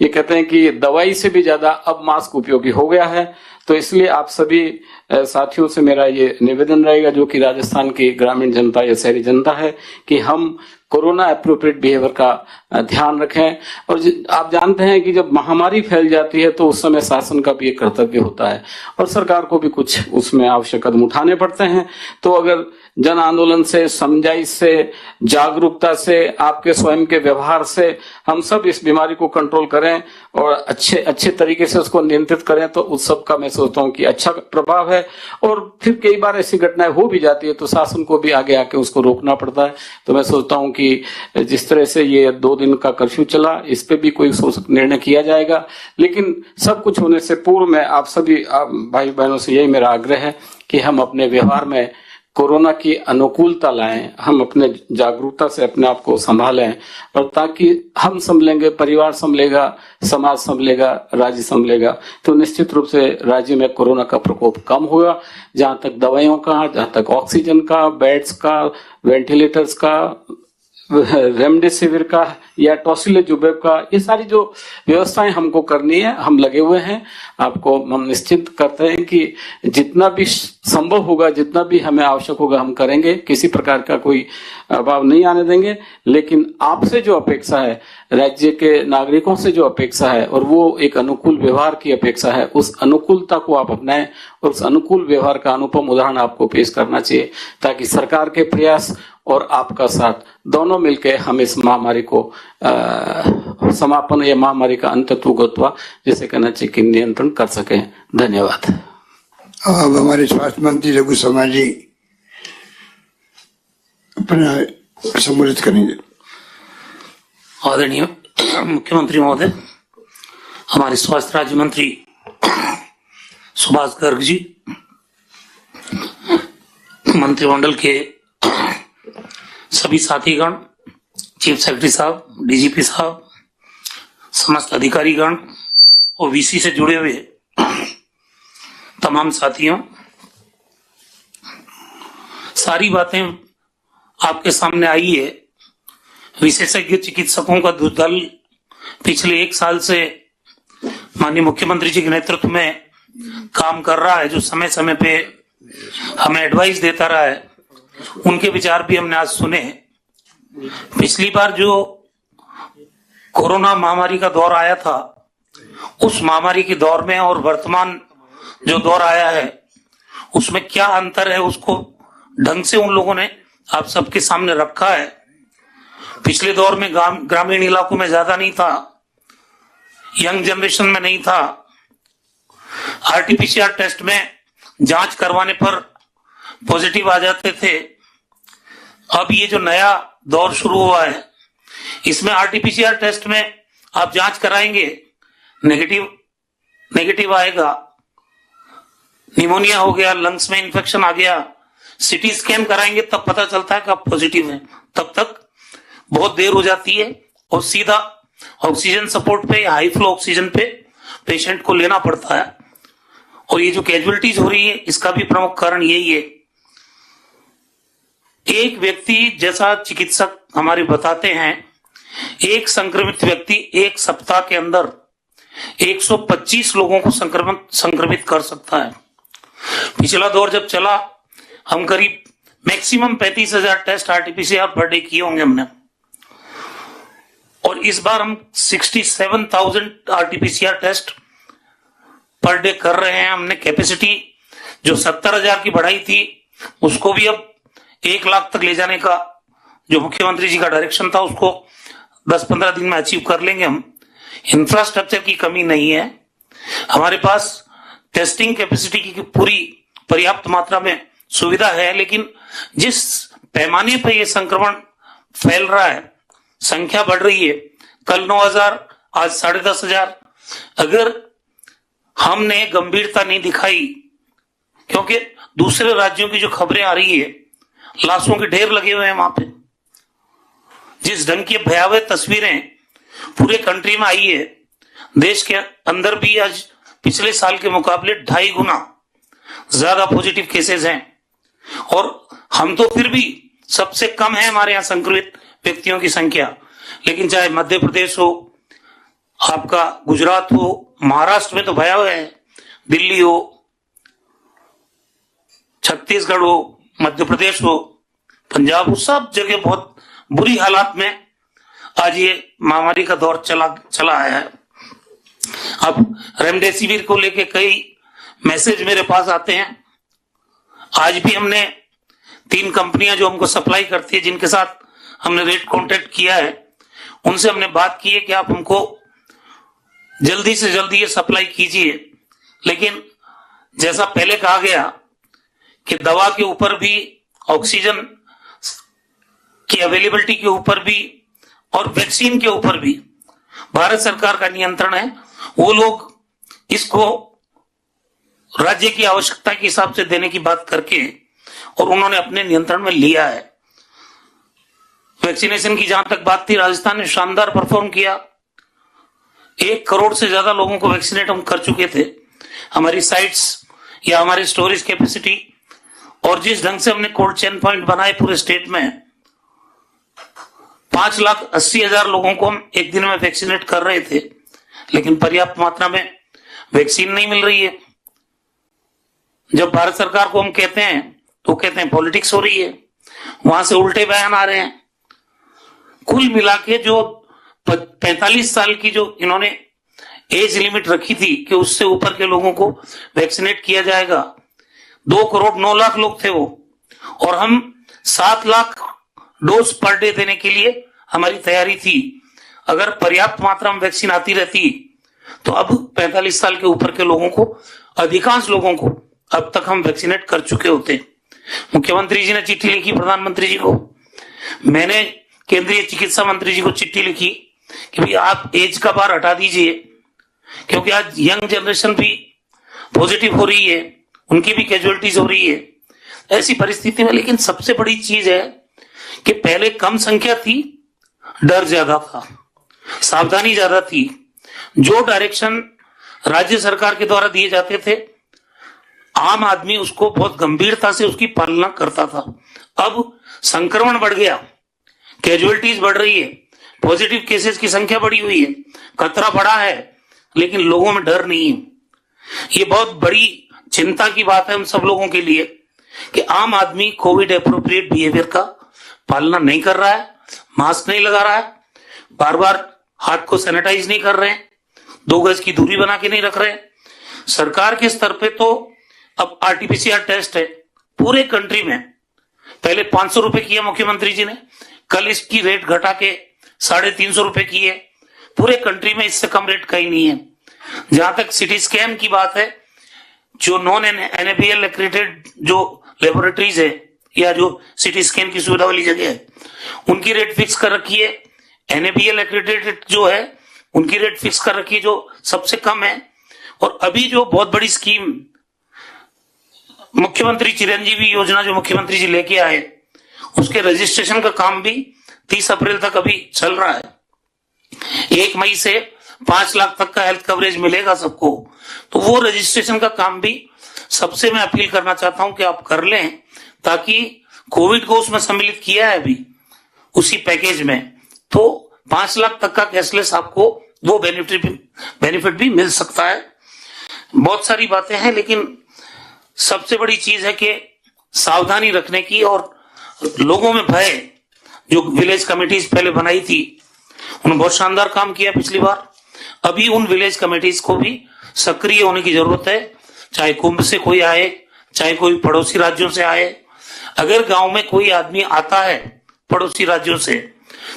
ये कहते हैं कि दवाई से भी ज्यादा अब मास्क उपयोगी हो गया है। तो इसलिए आप सभी साथियों से मेरा ये निवेदन रहेगा, जो कि राजस्थान की ग्रामीण जनता या शहरी जनता है, कि हम कोरोना एप्रोप्रिएट बिहेवियर का ध्यान रखें। और आप जानते हैं कि जब महामारी फैल जाती है तो उस समय शासन का भी एक कर्तव्य होता है और सरकार को भी कुछ उसमें आवश्यक कदम उठाने पड़ते हैं। तो अगर जन आंदोलन से, समझाइश से, जागरूकता से, आपके स्वयं के व्यवहार से हम सब इस बीमारी को कंट्रोल करें और अच्छे तरीके से उसको नियंत्रित करें, तो उस सब का मैं सोचता हूँ कि अच्छा प्रभाव है। और फिर कई बार ऐसी घटनाएं हो भी जाती है तो शासन को भी आगे आके उसको रोकना पड़ता है। तो मैं सोचता हूँ कि जिस तरह से ये 2 दिन का कर्फ्यू चला, इस पे भी कोई निर्णय किया जाएगा। लेकिन सब कुछ होने से पूर्व में आप सभी भाई बहनों से यही मेरा आग्रह है कि हम अपने व्यवहार में कोरोना की अनुकूलता लाएं, हम अपने जागरूकता से अपने आप को संभालें, और ताकि हम संभलेंगे, परिवार संभलेगा, समाज संभलेगा, राज्य संभलेगा, तो निश्चित रूप से राज्य में कोरोना का प्रकोप कम होगा। जहां तक दवाइयों का, जहां तक ऑक्सीजन का, बेड्स का, वेंटिलेटर्स का, रेमडेसिविर का या टोसिलिजुमेब का, ये सारी जो व्यवस्थाएं हमको करनी है, हम लगे हुए हैं। आपको हम निश्चित करते हैं कि जितना भी संभव होगा, जितना भी हमें आवश्यक होगा हम करेंगे, किसी प्रकार का कोई अभाव नहीं आने देंगे। लेकिन आपसे जो अपेक्षा है, राज्य के नागरिकों से जो अपेक्षा है, और वो एक अनुकूल व्यवहार की अपेक्षा है, उस अनुकूलता को आप अपनाएं और उस अनुकूल व्यवहार का अनुपम उदाहरण आपको पेश करना चाहिए, ताकि सरकार के प्रयास और आपका साथ दोनों मिलकर हम इस महामारी को समापन या महामारी का अंतत्व जिसे कहना चाहिए कि नियंत्रण कर सके। धन्यवाद। अब हमारे स्वास्थ्य मंत्री रघु शर्मा जी अपना संबोधित करेंगे। आदरणीय मुख्यमंत्री महोदय, हमारे स्वास्थ्य राज्य मंत्री सुभाष गर्ग जी, मंत्रिमंडल के सभी साथीगण, चीफ सेक्रेटरी साहब, डीजीपी साहब, समस्त अधिकारीगण और वीसी से जुड़े हुए तमाम साथियों, सारी बातें आपके सामने आई है। विशेषज्ञ चिकित्सकों का दल पिछले 1 साल से माननीय मुख्यमंत्री जी के नेतृत्व में काम कर रहा है, जो समय समय पे हमें एडवाइस देता रहा है। उनके विचार भी हमने आज सुने। पिछली बार जो कोरोना महामारी का दौर आया था, उस महामारी के दौर में और वर्तमान जो दौर आया है उसमें क्या अंतर है, उसको ढंग से उन लोगों ने आप सबके सामने रखा है। पिछले दौर में ग्रामीण इलाकों में ज्यादा नहीं था, यंग जनरेशन में नहीं था, आरटीपीसीआर टेस्ट में जांच करवाने पर पॉजिटिव आ जाते थे। अब ये जो नया दौर शुरू हुआ है, इसमें आरटीपीसीआर टेस्ट में आप जांच कराएंगे, नेगेटिव आएगा, निमोनिया हो गया, लंग्स में इंफेक्शन आ गया, सीटी स्कैन कराएंगे तब पता चलता है कि आप पॉजिटिव हैं। तब तक बहुत देर हो जाती है और सीधा ऑक्सीजन सपोर्ट पे या हाई फ्लो ऑक्सीजन पे पेशेंट को लेना पड़ता है। और ये जो कैजुअलिटीज हो रही है, इसका भी प्रमुख कारण यही है। एक व्यक्ति, जैसा चिकित्सक हमारे बताते हैं, एक संक्रमित व्यक्ति 1 सप्ताह के अंदर 125 लोगों को संक्रमित कर सकता है। पिछला दौर जब चला, हम करीब maximum 35,000 test RTPCR per day किए होंगे हमने, और इस बार हम 67,000 आरटीपीसीआर टेस्ट पर डे कर रहे हैं। हमने कैपेसिटी जो 70,000 की बढ़ाई थी उसको भी अब 1 लाख तक ले जाने का जो मुख्यमंत्री जी का डायरेक्शन था उसको 10-15 दिन में अचीव कर लेंगे हम। इंफ्रास्ट्रक्चर की कमी नहीं है, हमारे पास टेस्टिंग कैपेसिटी की पूरी पर्याप्त मात्रा में सुविधा है, लेकिन जिस पैमाने पर यह संक्रमण फैल रहा है, संख्या बढ़ रही है, कल 9,000 आज 10,500, अगर हमने गंभीरता नहीं दिखाई, क्योंकि दूसरे राज्यों की जो खबरें आ रही है, लाशों के ढेर लगे हुए हैं वहां पे, जिस ढंग की भयावह तस्वीरें पूरे कंट्री में आई है, देश के अंदर भी आज पिछले साल के मुकाबले 2.5 गुना ज्यादा पॉजिटिव केसेस हैं, और हम तो फिर भी सबसे कम है हमारे यहाँ संक्रमित व्यक्तियों की संख्या। लेकिन चाहे मध्य प्रदेश हो, आपका गुजरात हो, महाराष्ट्र में तो भयावह है, दिल्ली हो, छत्तीसगढ़ हो, मध्य प्रदेश हो, पंजाब हो, सब जगह बहुत बुरी हालात में आज ये महामारी का दौर चला आया है। अब रेमडेसिविर को लेके कई मैसेज मेरे पास आते हैं। आज भी हमने 3 कंपनियां जो हमको सप्लाई करती है, जिनके साथ हमने रेट कॉन्ट्रैक्ट किया है, उनसे हमने बात की है कि आप हमको जल्दी से जल्दी ये सप्लाई कीजिए। लेकिन जैसा पहले कहा गया कि दवा के ऊपर भी, ऑक्सीजन की अवेलेबिलिटी के ऊपर भी और वैक्सीन के ऊपर भी भारत सरकार का नियंत्रण है। वो लोग इसको राज्य की आवश्यकता के हिसाब से देने की बात करके और उन्होंने अपने नियंत्रण में लिया है। वैक्सीनेशन की जहां तक बात थी, राजस्थान ने शानदार परफॉर्म किया। 1 करोड़ से ज्यादा लोगों को वैक्सीनेट हम कर चुके थे। हमारी साइट्स या हमारी स्टोरेज कैपेसिटी और जिस ढंग से हमने कोल्ड चेन पॉइंट बनाए पूरे स्टेट में, 5,80,000 लोगों को हम एक दिन में वैक्सीनेट कर रहे थे, लेकिन पर्याप्त मात्रा में वैक्सीन नहीं मिल रही है। जब भारत सरकार को हम कहते हैं तो कहते हैं पॉलिटिक्स हो रही है, वहां से उल्टे बयान आ रहे हैं। कुल मिला के जो 45 साल की जो इन्होंने एज लिमिट रखी थी कि उससे ऊपर के लोगों को वैक्सीनेट किया जाएगा, 2 करोड़ 9 लाख लोग थे वो, और हम 7 लाख डोज पर डे देने के लिए हमारी तैयारी थी। अगर पर्याप्त मात्रा में वैक्सीन आती रहती तो अब 45 साल के ऊपर के लोगों को, अधिकांश लोगों को अब तक हम वैक्सीनेट कर चुके होते। मुख्यमंत्री जी ने चिट्ठी लिखी प्रधानमंत्री जी को, मैंने केंद्रीय चिकित्सा मंत्री जी को चिट्ठी लिखी कि भाई आप एज का बार हटा दीजिए, क्योंकि आज यंग जनरेशन भी पॉजिटिव हो रही है, उनकी भी कैजुअलिटीज हो रही है ऐसी परिस्थिति में। लेकिन सबसे बड़ी चीज है कि पहले कम संख्या थी, डर ज्यादा था, सावधानी ज्यादा थी। जो डायरेक्शन राज्य सरकार के द्वारा दिए जाते थे, आम आदमी उसको बहुत गंभीरता से उसकी पालना करता था। अब संक्रमण बढ़ गया, कैजुअलिटीज बढ़ रही है, पॉजिटिव केसेस की संख्या बढ़ी हुई है, खतरा बढ़ा है, लेकिन लोगों में डर नहीं है। ये बहुत बड़ी चिंता की बात है हम सब लोगों के लिए कि आम आदमी कोविड एप्रोप्रिएट बिहेवियर का पालना नहीं कर रहा है, मास्क नहीं लगा रहा है, बार बार हाथ को सैनिटाइज नहीं कर रहे हैं, 2 गज की दूरी बना के नहीं रख रहे हैं। सरकार के स्तर पे तो अब आरटीपीसीआर टेस्ट है पूरे कंट्री में, पहले 500 रुपए किया मुख्यमंत्री जी ने, कल इसकी रेट घटा के 350 रुपए की है। पूरे कंट्री में इससे कम रेट कहीं नहीं है। जहां तक सिटी स्कैन की बात है, जो नॉन एनएबीएल एक्रेडिटेड जो लेबोरेटरीज है या जो सिटी स्कैन की सुविधा वाली जगह है, उनकी रेट फिक्स कर रखी है। एनएबीएल एक्रेडिटेड जो है उनकी रेट फिक्स कर रखी है जो सबसे कम है। और अभी जो बहुत बड़ी स्कीम मुख्यमंत्री चिरंजीवी योजना जो मुख्यमंत्री जी लेके आए, उसके रजिस्ट्रेशन का काम भी 30 अप्रैल तक अभी चल रहा है। 1 मई से 5 लाख तक का हेल्थ कवरेज मिलेगा सबको, तो वो रजिस्ट्रेशन का काम भी सबसे मैं अपील करना चाहता हूं कि आप कर लें, ताकि कोविड को उसमें सम्मिलित किया है अभी उसी पैकेज में, तो 5 लाख तक का कैशलेस आपको वो बेनिफिट भी मिल सकता है। बहुत सारी बातें हैं, लेकिन सबसे बड़ी चीज है कि सावधानी रखने की और लोगों में भय, जो विलेज कमेटीज पहले बनाई थी उन्होंने बहुत शानदार काम किया पिछली बार। अभी उन विलेज कमेटीज को भी सक्रिय होने की जरूरत है, चाहे कुंभ से कोई आए, चाहे कोई पड़ोसी राज्यों से आए। अगर गांव में कोई आदमी आता है पड़ोसी राज्यों से,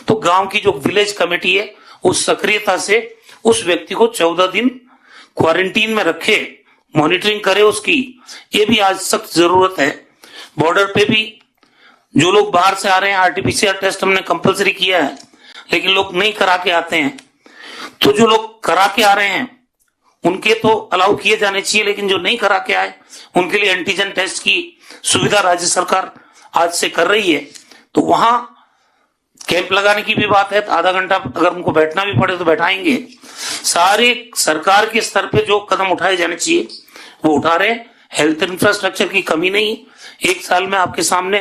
तो गांव की जो विलेज कमेटी है उस सक्रियता से उस व्यक्ति को 14 दिन क्वारंटीन में रखे, मॉनिटरिंग करे उसकी। ये भी आज सख्त जरूरत है। बॉर्डर पे भी जो लोग बाहर से आ रहे हैं, आरटीपीसीआर टेस्ट हमने कंपलसरी किया है, लेकिन लोग नहीं करा के आते हैं। तो जो लोग करा के आ रहे हैं उनके तो अलाउ किए जाने चाहिए, लेकिन जो नहीं करा के आए उनके लिए एंटीजन टेस्ट की सुविधा राज्य सरकार आज से कर रही है। तो वहां कैंप लगाने की भी बात है, आधा घंटा अगर उनको बैठना भी पड़े तो बैठाएंगे। सारे सरकार के स्तर पे जो कदम उठाए जाने चाहिए वो उठा रहे। हेल्थ इंफ्रास्ट्रक्चर की कमी नहीं। एक साल में आपके सामने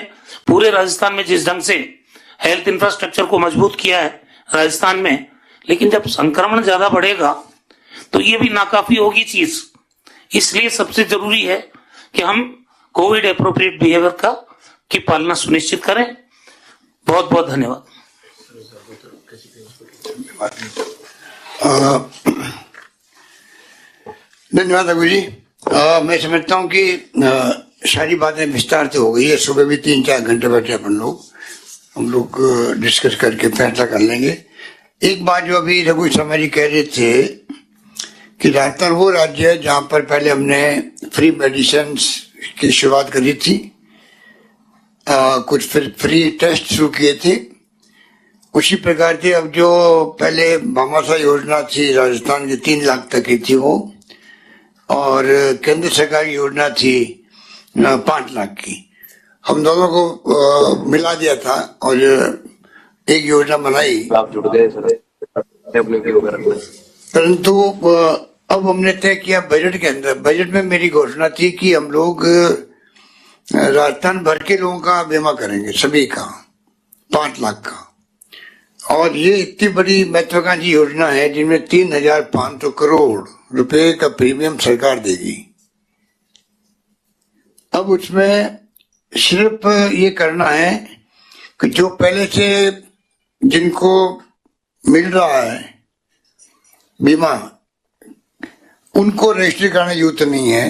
पूरे राजस्थान में जिस ढंग से हेल्थ इंफ्रास्ट्रक्चर को मजबूत किया है राजस्थान में, लेकिन जब संक्रमण ज्यादा बढ़ेगा तो ये भी नाकाफी होगी चीज। इसलिए सबसे जरूरी है कि हम कोविड एप्रोप्रिएट बिहेवियर की पालना सुनिश्चित करें। बहुत बहुत धन्यवाद। धन्यवाद रघु जी। मैं समझता हूँ कि सारी बातें विस्तार से हो गई है। सुबह भी 3-4 घंटे बैठे हम लोग डिस्कस करके फैसला कर लेंगे। एक बात जो अभी रघु शर्मा जी कह रहे थे कि राजस्थान वो राज्य है जहाँ पर पहले हमने फ्री मेडिसिन की शुरुआत करी थी, कुछ फिर फ्री टेस्ट शुरू किए थे। उसी प्रकार से अब जो पहले भामाशाह योजना थी राजस्थान की 3 लाख तक की थी वो, और केंद्र सरकार की योजना थी 5 लाख की। हम दोनों को मिला दिया था और एक योजना बनाई। आप जुड़ गए सर, परंतु अब हमने तय किया बजट के अंदर, बजट में मेरी घोषणा थी कि हम लोग राजस्थान भर के लोगों का बीमा करेंगे, सभी का 5 लाख का। और ये इतनी बड़ी महत्वाकांक्षी योजना है जिनमें 3,500 करोड़ रुपए का प्रीमियम सरकार देगी। अब उसमें सिर्फ ये करना है कि जो पहले से जिनको मिल रहा है बीमा, उनको रजिस्ट्री करना जरूरत नहीं है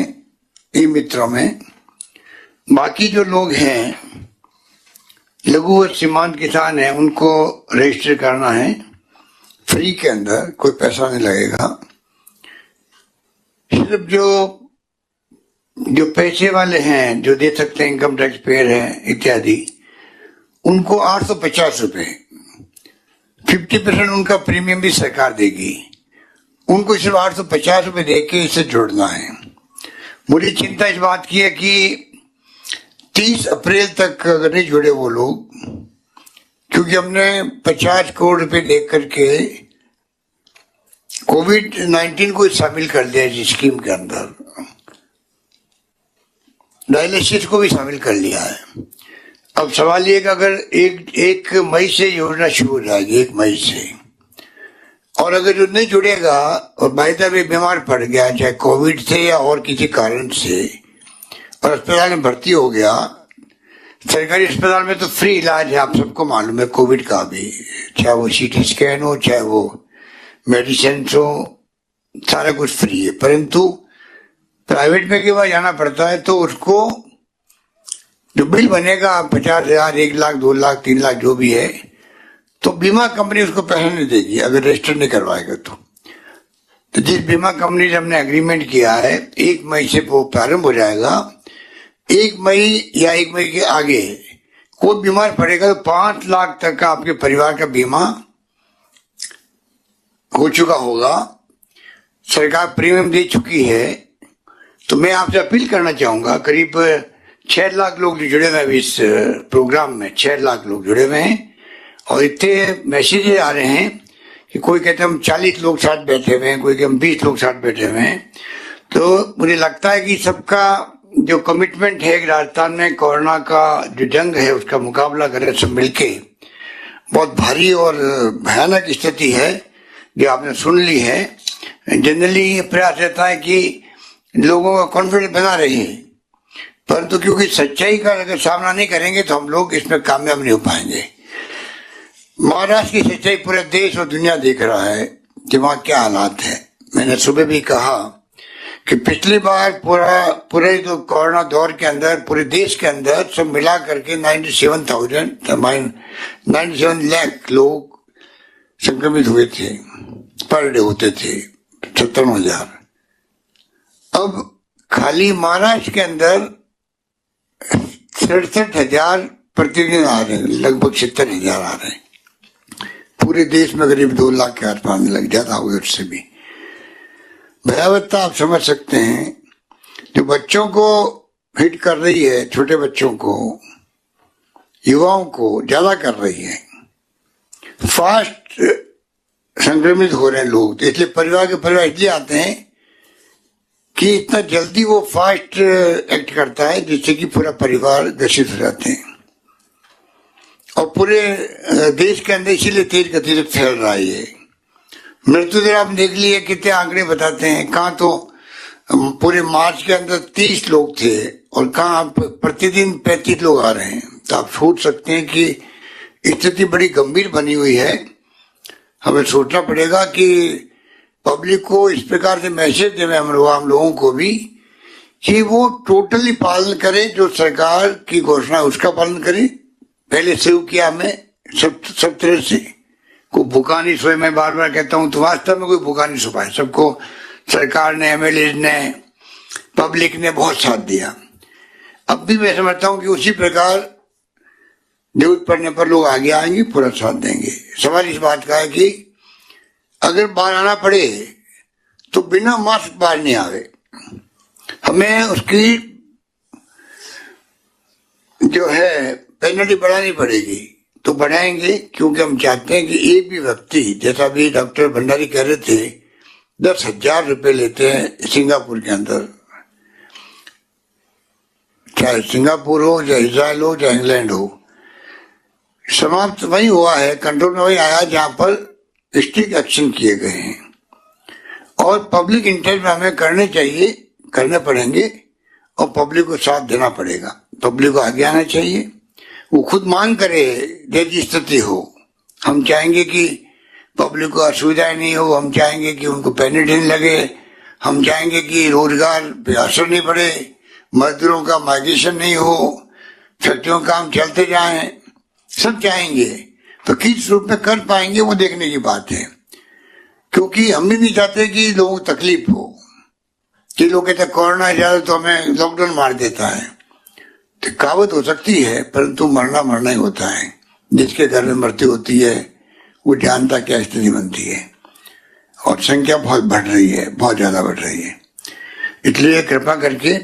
ई मित्रों में। बाकी जो लोग हैं, लघु और सीमांत किसान हैं, उनको रजिस्टर करना है फ्री के अंदर, कोई पैसा नहीं लगेगा। सिर्फ जो पैसे वाले हैं, जो दे सकते हैं, इनकम टैक्स पेयर हैं इत्यादि, उनको 850 रुपए, 50% उनका प्रीमियम भी सरकार देगी। उनको सिर्फ 850 रुपए दे के इसे जोड़ना है। मुझे चिंता इस बात की है कि 30 अप्रैल तक अगर नहीं जुड़े वो लोग, क्योंकि हमने 50 करोड़ रुपए दे करके कोविड-19 को शामिल कर दिया इस स्कीम के अंदर, डायलिसिस को भी शामिल कर लिया है। अब सवाल ये कि अगर एक मई से योजना शुरू हो जाएगी, 1 मई से, और अगर जो नहीं जुड़ेगा और बाय द वे बीमार पड़ गया, चाहे कोविड से या और किसी कारण से, और अस्पताल में भर्ती हो गया, सरकारी अस्पताल में तो फ्री इलाज है, आप सबको मालूम है, कोविड का भी, चाहे वो CT स्कैन हो, चाहे वो मेडिसिन हो, सारा कुछ फ्री है। परंतु प्राइवेट में के बाद जाना पड़ता है, तो उसको जो बिल बनेगा 50,000, 1 लाख, 2 लाख, 3 लाख जो भी है, तो बीमा कंपनी उसको पैसा नहीं देगी अगर रजिस्टर नहीं करवाएगा। तो जिस बीमा कंपनी से हमने एग्रीमेंट किया है, 1 मई से वो प्रारंभ हो जाएगा। 1 मई या 1 मई के आगे कोई बीमार पड़ेगा तो 5 लाख तक का आपके परिवार का बीमा हो चुका होगा, सरकार प्रीमियम दे चुकी है। तो मैं आपसे अपील करना चाहूंगा, करीब 6 लाख लोग जुड़े हुए हैं इस प्रोग्राम में, 6 लाख लोग जुड़े हुए हैं, और इतने मैसेज आ रहे हैं कि कोई कहते हैं हम 40 लोग साथ बैठे हुए हैं, कोई कहते हम 20 लोग साथ बैठे हुए हैं। तो मुझे लगता है कि सबका जो कमिटमेंट है राजस्थान में कोरोना का जो जंग है उसका मुकाबला करें सब मिलके। बहुत भारी और भयानक स्थिति है जो आपने सुन ली है। जनरली ये प्रयास रहता है कि लोगों का कॉन्फिडेंस बना रहे, परंतु क्योंकि सच्चाई का अगर सामना नहीं करेंगे तो हम लोग इसमें कामयाब नहीं हो पाएंगे। महाराष्ट्र की सच्चाई पूरे देश और दुनिया देख रहा है कि वहां क्या हालात है। मैंने सुबह भी कहा कि पिछली बार पूरे जो कोरोना दौर के अंदर पूरे देश के अंदर सब मिला करके 97 लाख लोग संक्रमित हुए थे, पर डे होते थे 57,000। अब खाली महाराष्ट्र के अंदर 67,000 प्रतिदिन आ रहे हैं, लगभग 70,000 आ रहे हैं। पूरे देश में करीब 2 लाख के आसपास लग जाता होगा, उससे भी भयावहता आप समझ सकते हैं। जो बच्चों को हिट कर रही है, छोटे बच्चों को, युवाओं को ज्यादा कर रही है। फास्ट संक्रमित हो रहे हैं लोग, तो इसलिए परिवार के परिवार इसलिए आते हैं कि इतना जल्दी वो फास्ट एक्ट करता है जिससे कि पूरा परिवार ग्रसित हो जाते हैं। और पूरे देश के अंदर इसीलिए तेज गति से फैल रहा है। मृत्यु दर आप देख लिए कितने आंकड़े बताते हैं। कहाँ तो पूरे मार्च के अंदर 30 लोग थे और कहाँ प्रतिदिन 35 लोग आ रहे हैं। तो आप सोच सकते हैं कि स्थिति बड़ी गंभीर बनी हुई है। हमें सोचना पड़ेगा कि पब्लिक को इस प्रकार से मैसेज देवे हम लोगों को भी कि वो टोटली पालन करे, जो सरकार की घोषणा है उसका पालन करे। पहले शुरू किया हमें सब तरह से, कोई भूखा नहीं सोए। मैं बार बार कहता हूं, तो वास्तव में कोई भूखा नहीं सो पाए। सबको सरकार ने, एमएलए ने, पब्लिक ने बहुत साथ दिया। अब भी मैं समझता हूं कि उसी प्रकार जरूरत पड़ने पर लोग आगे आएंगे, पूरा साथ देंगे। सवाल इस बात का है कि अगर बाहर आना पड़े तो बिना मास्क बाहर नहीं आवे। हमें उसकी जो है पेनल्टी बढ़ानी पड़ेगी, तो बढ़ाएंगे, क्योंकि हम चाहते हैं कि एक भी व्यक्ति, जैसा भी डॉक्टर भंडारी कह रहे थे, 10,000 रुपए लेते हैं सिंगापुर के अंदर। चाहे सिंगापुर हो, चाहे इजराइल हो, चाहे इंग्लैंड हो, समाप्त वही हुआ है, कंट्रोल में वही आया जहां पर स्ट्रिक्ट एक्शन किए गए हैं। और पब्लिक इंटरेस्ट में हमें करने पड़ेंगे और पब्लिक को साथ देना पड़ेगा। पब्लिक को आगे आना चाहिए, वो खुद मांग करे जैसी स्थिति हो। हम चाहेंगे कि पब्लिक को असुविधाएं नहीं हो, हम चाहेंगे कि उनको पेनल्टी नहीं लगे, हम चाहेंगे कि रोजगार पे असर नहीं पड़े, मजदूरों का माइग्रेशन नहीं हो, फैक्ट्रियों का काम चलते जाएं, सब चाहेंगे। तो किस रूप में कर पाएंगे वो देखने की बात है, क्योंकि हम भी नहीं चाहते कि लोगों को तकलीफ हो। कि लोग कहते कोरोना ज्यादा तो हमें लॉकडाउन मार देता है, तो कहावत हो सकती है, परंतु मरना ही होता है। जिसके घर में मृत्यु होती है वो जानता क्या स्थिति बनती है। और संख्या बहुत बढ़ रही है, बहुत ज्यादा बढ़ रही है। इसलिए कृपा करके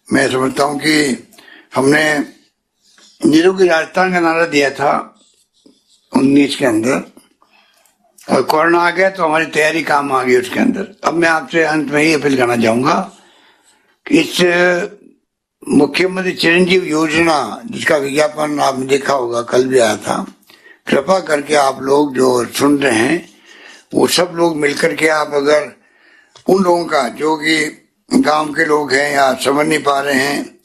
मैं समझता हूँ कि हमने निरोगी राजस्थान का नारा दिया था 19 के अंदर, और कोरोना आ गया तो हमारी तैयारी काम आ गई उसके अंदर। अब मैं आपसे अंत में ही अपील करना चाहूंगा कि इस मुख्यमंत्री चिरंजीव योजना, जिसका विज्ञापन आपने देखा होगा, कल भी आया था, कृपा करके आप लोग जो सुन रहे हैं वो सब लोग मिलकर के आप अगर उन लोगों का जो कि गांव के लोग हैं या समझ नहीं पा रहे हैं,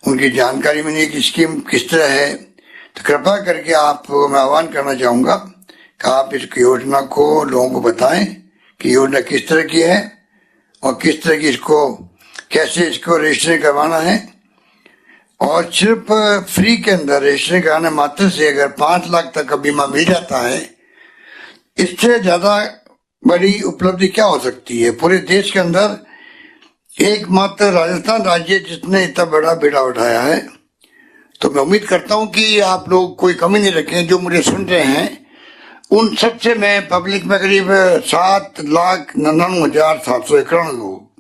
उनकी जानकारी में नहीं कि स्कीम किस तरह है, तो कृपा करके आपको मैं आह्वान करना चाहूंगा कि आप इस योजना को लोगों को बताएं कि योजना किस तरह की है और किस तरह की कैसे इसको रजिस्ट्रेशन करवाना है। और सिर्फ फ्री के अंदर रजिस्ट्रेशन कराने मात्र से अगर 5 लाख तक का बीमा मिल जाता है, इससे ज्यादा बड़ी उपलब्धि क्या हो सकती है। पूरे देश के अंदर एकमात्र राजस्थान राज्य जिसने इतना बड़ा बीड़ा उठाया है। तो मैं उम्मीद करता हूं कि आप लोग कोई कमी नहीं रखें। जो मुझे सुन रहे हैं उन सबसे मैं पब्लिक में करीब 7,99,751 लोग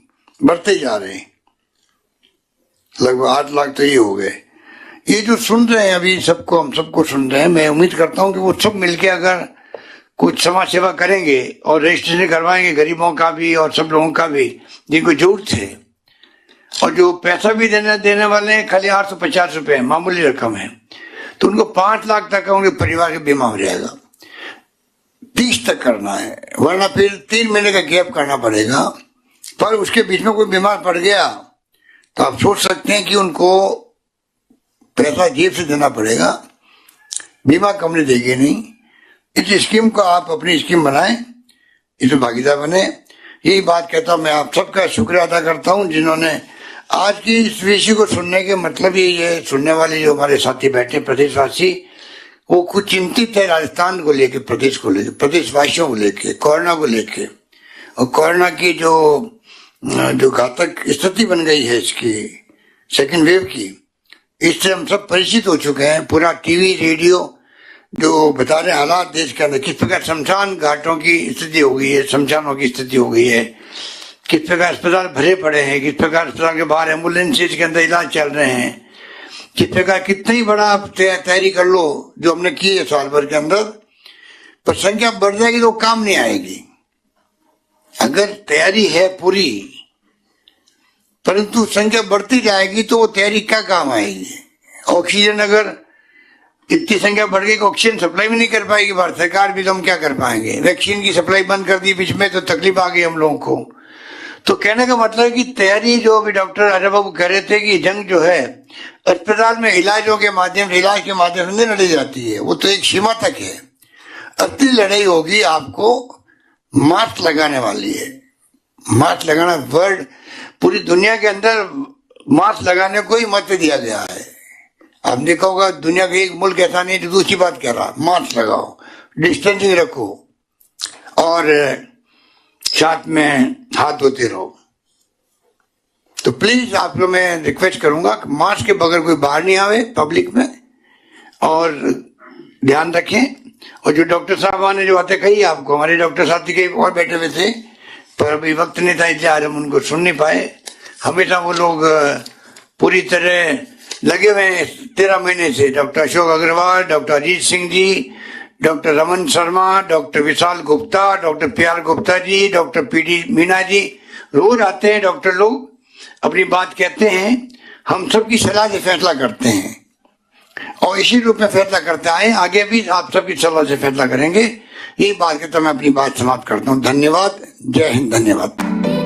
बढ़ते जा रहे हैं, लगभग 8 लाख तो ये हो गए। ये जो सुन रहे हैं अभी सबको, हम सबको सुन रहे हैं, मैं उम्मीद करता हूं कि वो सब मिलके अगर कुछ समाज सेवा करेंगे और रजिस्ट्रेशन करवाएंगे गरीबों का भी और सब लोगों का भी जिनको जरूरत है। और जो पैसा भी देने वाले हैं खाली 850 रुपए, मामूली रकम है, तो उनको 5 लाख तक का उनके परिवार का बीमा हो जाएगा। 30 तक करना है, वरना फिर 3 महीने का गैप करना पड़ेगा। पर उसके बीच में कोई बीमार पड़ गया तो आप सोच सकते हैं कि उनको पैसा जेब से देना पड़ेगा, बीमा कंपनी देगी नहीं। इस स्कीम को आप अपनी स्कीम बनाएं, इसमें भागीदार बने। यही बात कहता हूं, मैं आप सबका शुक्रिया अदा करता हूं जिन्होंने आज की इस विषय को सुनने के मतलब ही ये सुनने वाले जो हमारे साथी बैठे प्रदेशवासी, वो कुछ चिंतित है राजस्थान को लेके, प्रदेश को लेके, प्रदेशवासियों को लेके, कोरोना को लेके, और कोरोना की जो घातक स्थिति बन गई है इसकी सेकेंड वेव की, इससे हम सब परिचित हो चुके हैं। पूरा टीवी रेडियो जो बता रहे हालात देश के अंदर, किस प्रकार शमशान घाटों की स्थिति हो गई है, शमशानों की स्थिति हो गई है, किस प्रकार अस्पताल भरे पड़े हैं, किस प्रकार अस्पताल के बाहर एम्बुलेंसेज के अंदर इलाज चल रहे हैं, किस प्रकार कितना ही बड़ा आप तैयारी कर लो जो हमने की है साल भर के अंदर, पर संख्या बढ़ जाएगी तो काम नहीं आएगी। अगर तैयारी है पूरी परंतु संख्या बढ़ती जाएगी तो वो तैयारी क्या काम आएगी। ऑक्सीजन अगर इतनी संख्या बढ़ गई कि ऑक्सीजन सप्लाई भी नहीं कर पाएगी भारत सरकार भी, तो हम क्या कर पाएंगे। वैक्सीन की सप्लाई बंद कर दी बीच में तो तकलीफ आ गई हम लोगों को। तो कहने का मतलब है कि तैयारी जो अभी डॉक्टर आर्य बाबू कह रहे थे कि जंग जो है अस्पताल में इलाजों के माध्यम से, इलाज के माध्यम से लड़ी जाती है, वो तो एक सीमा तक है। असली लड़ाई होगी आपको मास्क लगाने वाली है। मास्क लगाना, वर्ल्ड पूरी दुनिया के अंदर मास्क लगाने को ही मत दिया गया है। आपने देखा होगा दुनिया का एक मुल्क ऐसा नहीं जो दूसरी बात कह रहा, मास्क लगाओ, डिस्टेंसिंग रखो और साथ में हाथ धोते रहो। तो प्लीज आप लोग मैं रिक्वेस्ट करूंगा मास्क के बगैर कोई बाहर नहीं आवे पब्लिक में, और ध्यान रखें। और जो डॉक्टर साहब ने जो बातें कही आपको, हमारे डॉक्टर साहब जी कई और बैठे हुए थे पर अभी वक्त नहीं था इसलिए आज हम उनको सुन नहीं पाए। हमेशा वो लोग पूरी तरह लगे हुए हैं 13 महीने से, doctor Ashok Agarwal, doctor Ajit Singh ji, doctor Raman Sharma, doctor Vishal Gupta, doctor PR Gupta ji, doctor PD Meena ji, रोज आते हैं डॉक्टर लोग, अपनी बात कहते हैं, हम सबकी सलाह से फैसला करते हैं और इसी रूप में फैसला करते आए, आगे भी आप सबकी सलाह से फैसला करेंगे। यही बात कहता मैं अपनी बात समाप्त करता हूँ। धन्यवाद, जय हिंद, धन्यवाद।